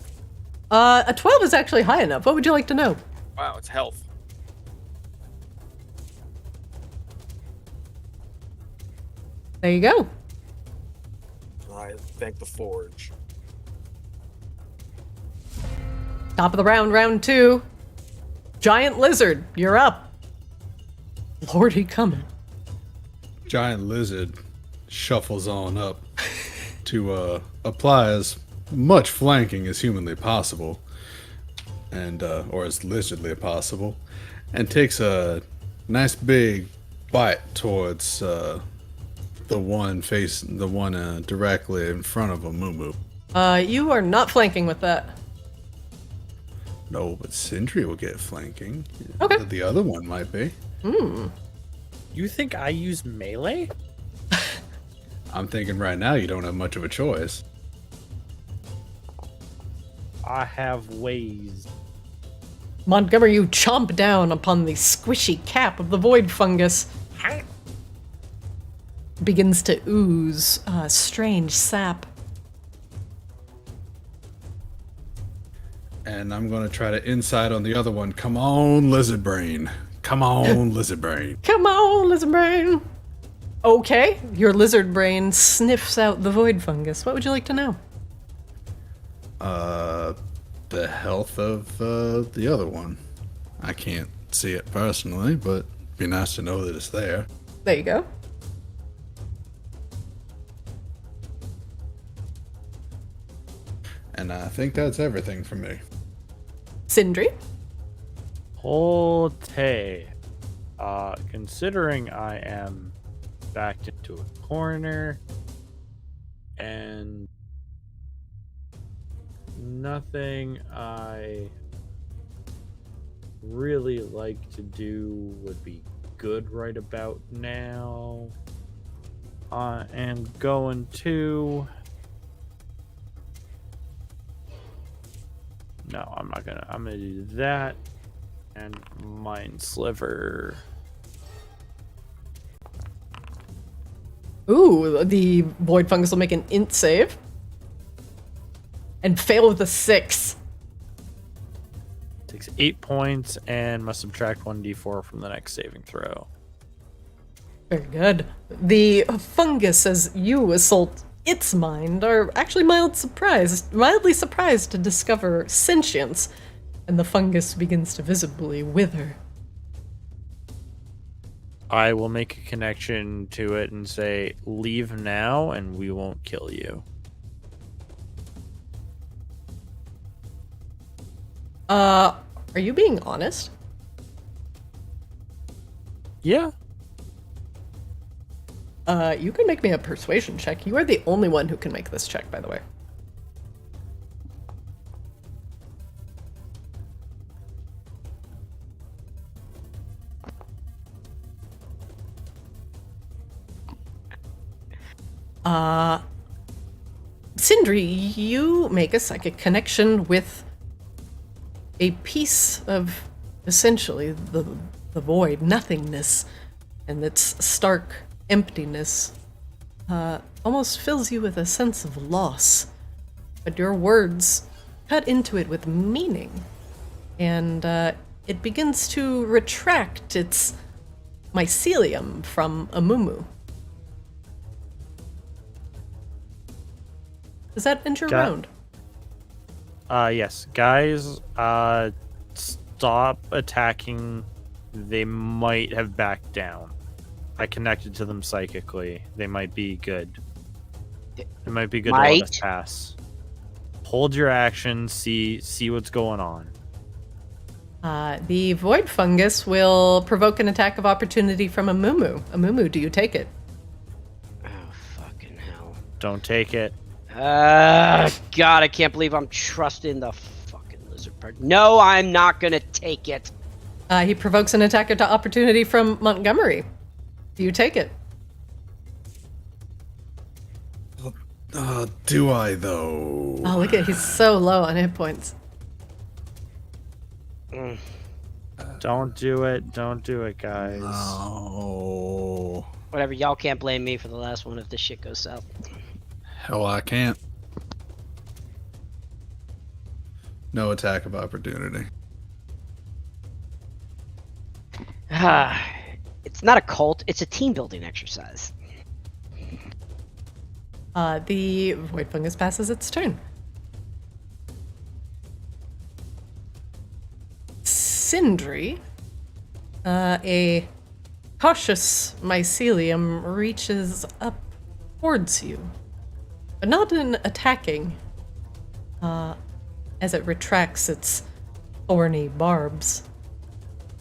A 12 is actually high enough. What would you like to know? Wow, it's health. There you go. I thank the forge. Top of the round, round 2. Giant lizard, you're up. Lordy coming. Giant lizard shuffles on up to apply as much flanking as humanly possible, and or as lizardly possible, and takes a nice big bite towards the one directly in front of a moo. You are not flanking with that. No, but Sindri will get flanking. Okay. The other one might be. You think I use melee? I'm thinking right now you don't have much of a choice. I have ways. Montgomery, you chomp down upon the squishy cap of the void fungus. Begins to ooze strange sap. And I'm going to try to insight on the other one. Come on, lizard brain. Come on, lizard brain. Come on, lizard brain. Okay, your lizard brain sniffs out the void fungus. What would you like to know? The health of the other one. I can't see it personally, but it'd be nice to know that it's there. There you go. And I think that's everything for me. Sindri? Okay. Considering I am backed into a corner and nothing I really like to do would be good right about now. I am going to No, I'm not gonna. I'm gonna do that. And Mind Sliver. Ooh, the void fungus will make an int save. And fail with a 6. Takes 8 points and must subtract 1d4 from the next saving throw. Very good. The fungus, as you assault its mind, are actually mildly surprised to discover sentience, and the fungus begins to visibly wither. I will make a connection to it and say, leave now and we won't kill you. Are you being honest? Yeah. You can make me a persuasion check. You are the only one who can make this check, by the way. Sindri, you make a psychic connection with a piece of essentially the void, nothingness, and its stark emptiness almost fills you with a sense of loss. But your words cut into it with meaning, and it begins to retract its mycelium from Amumu. Does that end your round? Yes. Guys, stop attacking. They might have backed down. I connected to them psychically. They might be good. It might be good to let us pass. Hold your action, see what's going on. The void fungus will provoke an attack of opportunity from Amumu. Amumu, do you take it? Oh, fucking hell. Don't take it. God, I can't believe I'm trusting the fucking lizard part. No, I'm not gonna take it. He provokes an attack of opportunity from Montgomery. Do you take it? Do I, though? Oh, look at he's so low on hit points. Don't do it. Don't do it, guys. Oh. Whatever, y'all can't blame me for the last one if this shit goes south. Hell, I can't. No attack of opportunity. It's not a cult, it's a team building exercise. The void fungus passes its turn. Sindri, a cautious mycelium reaches up towards you, but not in attacking, as it retracts its thorny barbs.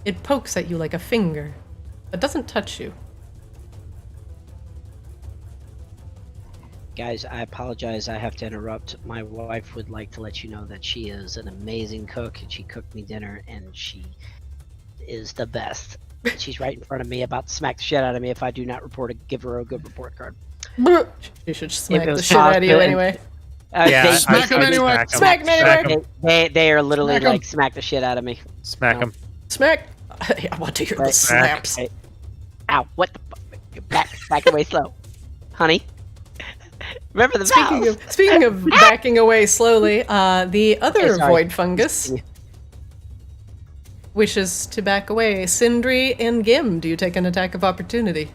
It pokes at you like a finger, but doesn't touch you. Guys, I apologize, I have to interrupt. My wife would like to let you know that she is an amazing cook, and she cooked me dinner, and she is the best. She's right in front of me, about to smack the shit out of me if I do not give her a good report card. She should smack the shit out of you anyway. Smack him anyway. Smack him anyway. They are literally Smack 'em. like, smack the shit out of me. Smack him. Smack. I want to hear the slaps. Okay. Ow, what the fuck? Back away slow. Honey. Remember the vows. Speaking of backing away slowly, the other sorry. void fungus wishes to back away. Sindri and Gim, do you take an attack of opportunity?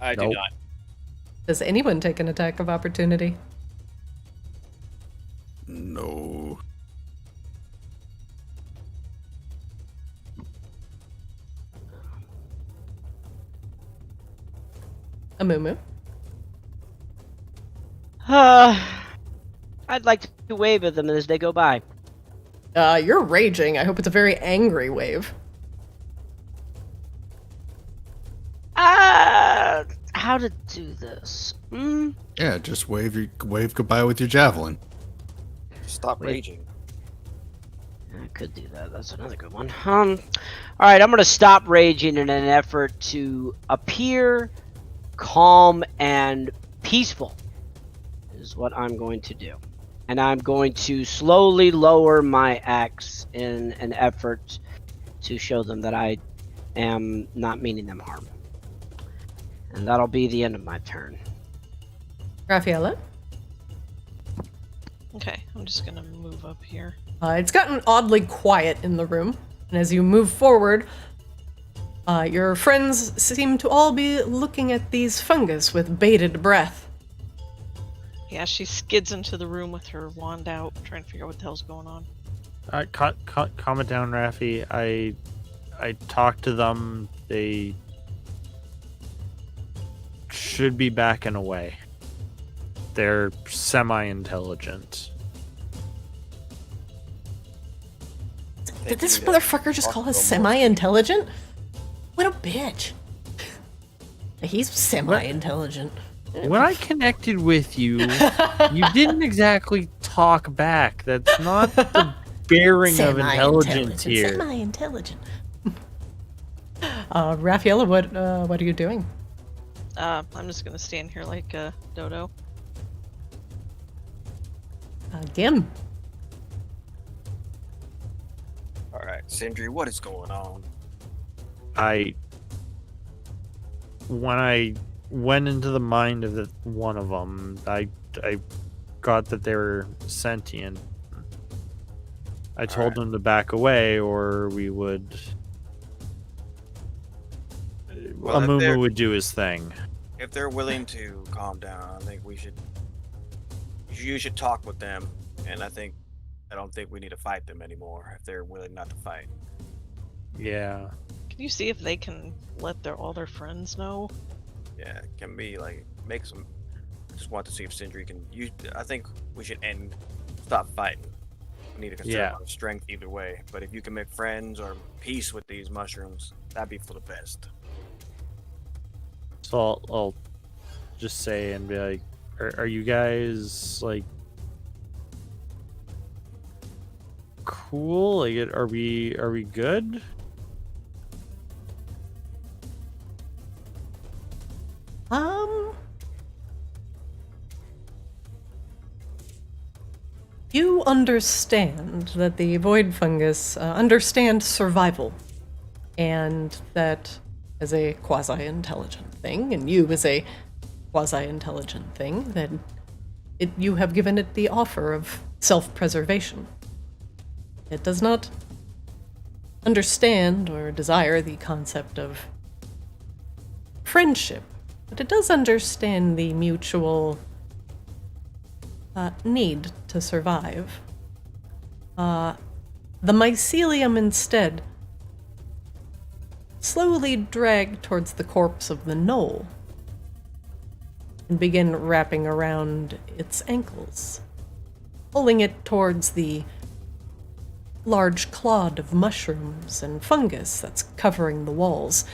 I do not. Does anyone take an attack of opportunity? No. Amumu? I'd like to wave at them as they go by. You're raging. I hope it's a very angry wave. How to do this? Yeah, just wave goodbye with your javelin. Stop Wait. raging. I could do that. That's another good one. Alright, I'm gonna stop raging in an effort to appear calm and peaceful. Is what I'm going to do. And I'm going to slowly lower my axe in an effort to show them that I am not meaning them harm. And that'll be the end of my turn. Raffaella? Okay, I'm just gonna move up here. It's gotten oddly quiet in the room, and as you move forward, your friends seem to all be looking at these fungus with bated breath. Yeah, she skids into the room with her wand out, trying to figure out what the hell's going on. Calm it down, Raffi. I talked to them. They should be backing away. They're semi-intelligent. Did this motherfucker just call us semi-intelligent? What a bitch. He's semi-intelligent. When I connected with you, you didn't exactly talk back. That's not the bearing of intelligence here. Semi-intelligent. Raffaella, what are you doing? I'm just gonna stand here like a dodo. Gim. All right, Sindri, what is going on? When I went into the mind of one of them, I got that they were sentient. I told them to back away, or we would. Well, Amumu would do his thing. If they're willing to calm down, I think you should talk with them. And I don't think we need to fight them anymore if they're willing not to fight. Yeah. Can you see if they can let all their friends know? Yeah, it can be like make some. I just want to see if Sindri can. I think we should stop fighting. We need a considerable amount of strength either way. But if you can make friends or peace with these mushrooms, that'd be for the best. So I'll just say and be like, are you guys like cool? Like, are we good? You understand that the void fungus understand survival, and that as a quasi-intelligent thing, and you as a quasi-intelligent thing, that you have given it the offer of self-preservation. It does not understand or desire the concept of friendship, but it does understand the mutual need to survive. The mycelium instead slowly drag towards the corpse of the gnoll and begin wrapping around its ankles, pulling it towards the large clod of mushrooms and fungus that's covering the walls.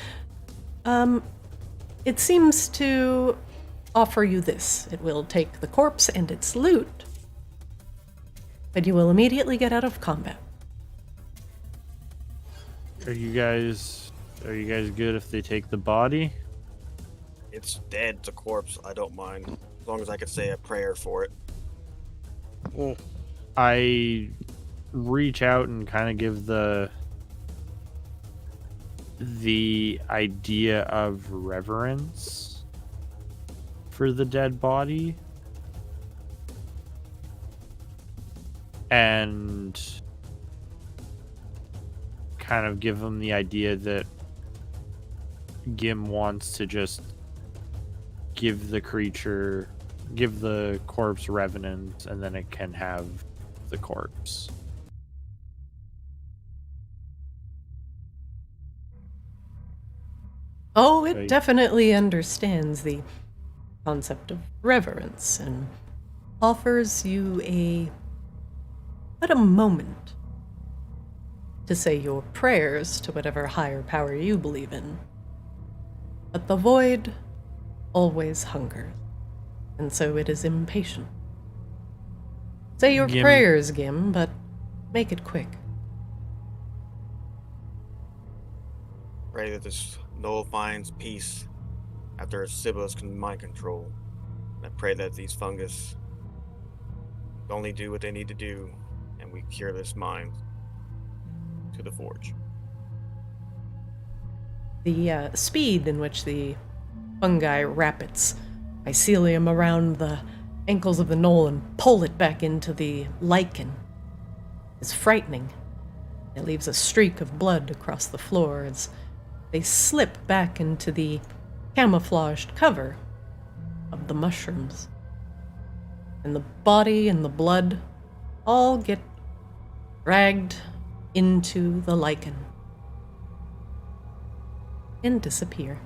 It seems to offer you this. It will take the corpse and its loot, but you will immediately get out of combat. Are you guys good if they take the body? It's dead. It's a corpse. I don't mind as long as I could say a prayer for it. I reach out and kind of give the idea of reverence for the dead body, and kind of give them the idea that Gim wants to just give the corpse revenant, and then it can have the corpse. Oh, it definitely understands the concept of reverence and offers you but a moment to say your prayers to whatever higher power you believe in. But the void always hungers, and so it is impatient. Say your prayers, Gim, but make it quick. Pray that this gnoll finds peace after Siba's mind control. And I pray that these fungus only do what they need to do, and we cure this mine to the forge. The speed in which the fungi wrap its mycelium around the ankles of the gnoll and pull it back into the lichen is frightening. It leaves a streak of blood across the floor as they slip back into the camouflaged cover of the mushrooms. And the body and the blood all get dragged into the lichen and disappear.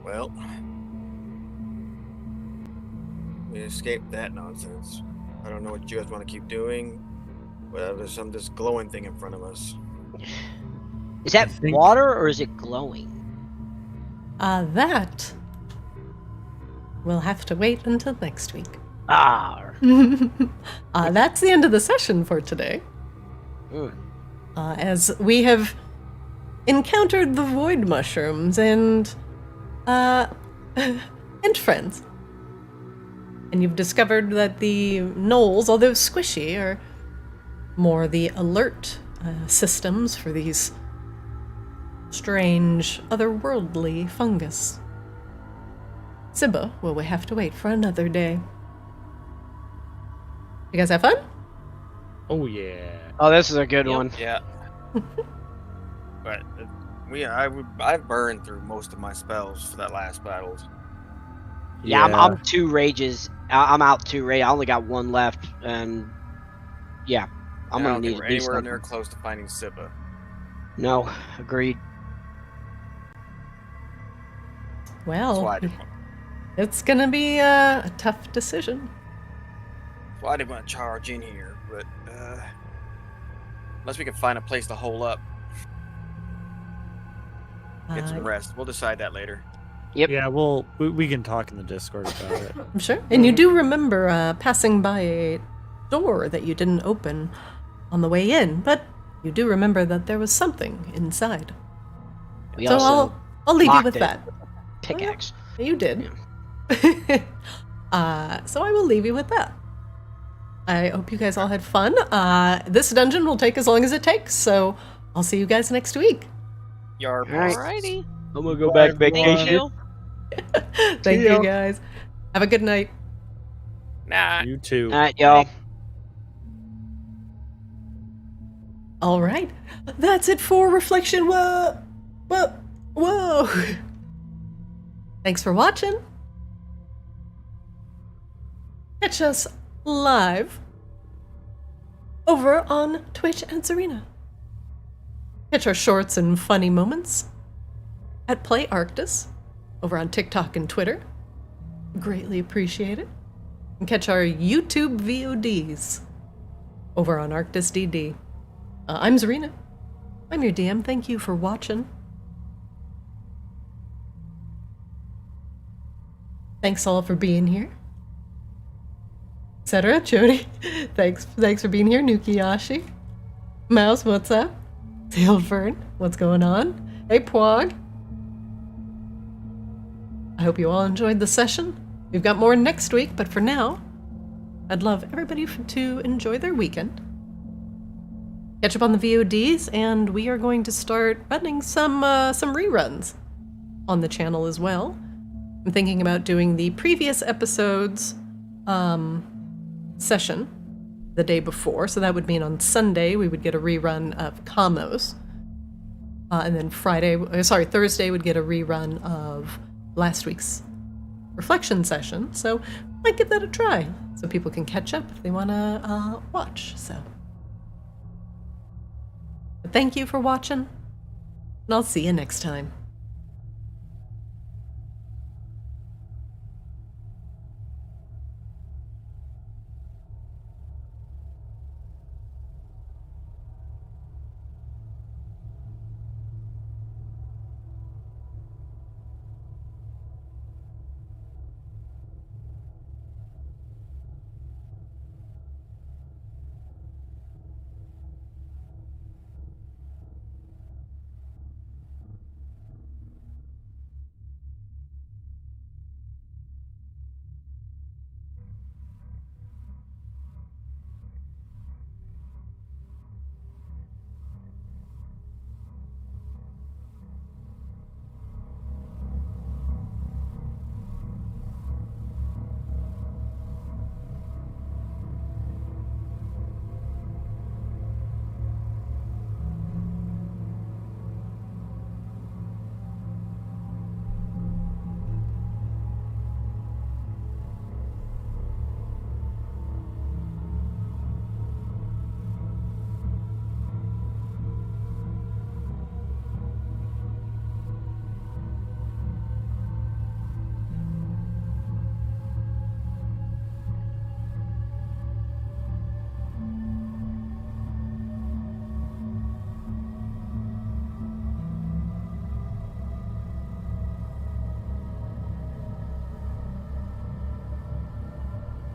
Well, we escaped that nonsense. I don't know what you guys want to keep doing, but there's this glowing thing in front of us. Is that think- water or is it glowing? That we'll have to wait until next week. Ah. That's the end of the session for today. Mm. As we have encountered the void mushrooms and friends. And you've discovered that the gnolls, although squishy, are more the alert systems for these strange, otherworldly fungus. Sibba, will we have to wait for another day? You guys have fun? Oh yeah. Oh, this is a good Yep. one. Yeah. But I burned through most of my spells for that last battle. Yeah, I'm 2 rages. I'm out 2 rage. I only got 1 left, and yeah, I'm I gonna don't need think to we're do anywhere something. near close to finding Sibba. No, agreed. That's Well, why I didn't, it's gonna be a tough decision. that's why I didn't want to charge in here. But unless we can find a place to hole up, get some rest. We'll decide that later. Yep. Yeah, we can talk in the Discord about it. I'm sure. And you do remember passing by a door that you didn't open on the way in, but you do remember that there was something inside. We So also I'll leave you locked with it that. with a pickaxe. You did. So I will leave you with that. I hope you guys all had fun. This dungeon will take as long as it takes, so I'll see you guys next week. Yarp. Alright. Alrighty. I'm gonna go back Thank vacation. you. Thank you guys. Have a good night. Nah. You too. All right, y'all. All right. That's it for Reflection. Whoa. Thanks for watching. Catch us live over on Twitch and Serena. Catch our shorts and funny moments at Play Arctis over on TikTok and Twitter. Greatly appreciate it. And catch our YouTube VODs over on Arctis DD. I'm Zarina. I'm your DM. Thank you for watching. Thanks all for being here. Etc. Jody, thanks for being here. Nukiyashi. Mouse, what's up? Sailfern, what's going on? Hey, Pwog. I hope you all enjoyed the session. We've got more next week, but for now, I'd love everybody to enjoy their weekend. Catch up on the VODs, and we are going to start running some reruns on the channel as well. I'm thinking about doing the previous episode's session the day before, so that would mean on Sunday we would get a rerun of Kamos, and then Thursday would get a rerun of last week's reflection session. So might give that a try, so people can catch up if they want to watch. So, but thank you for watching, and I'll see you next time.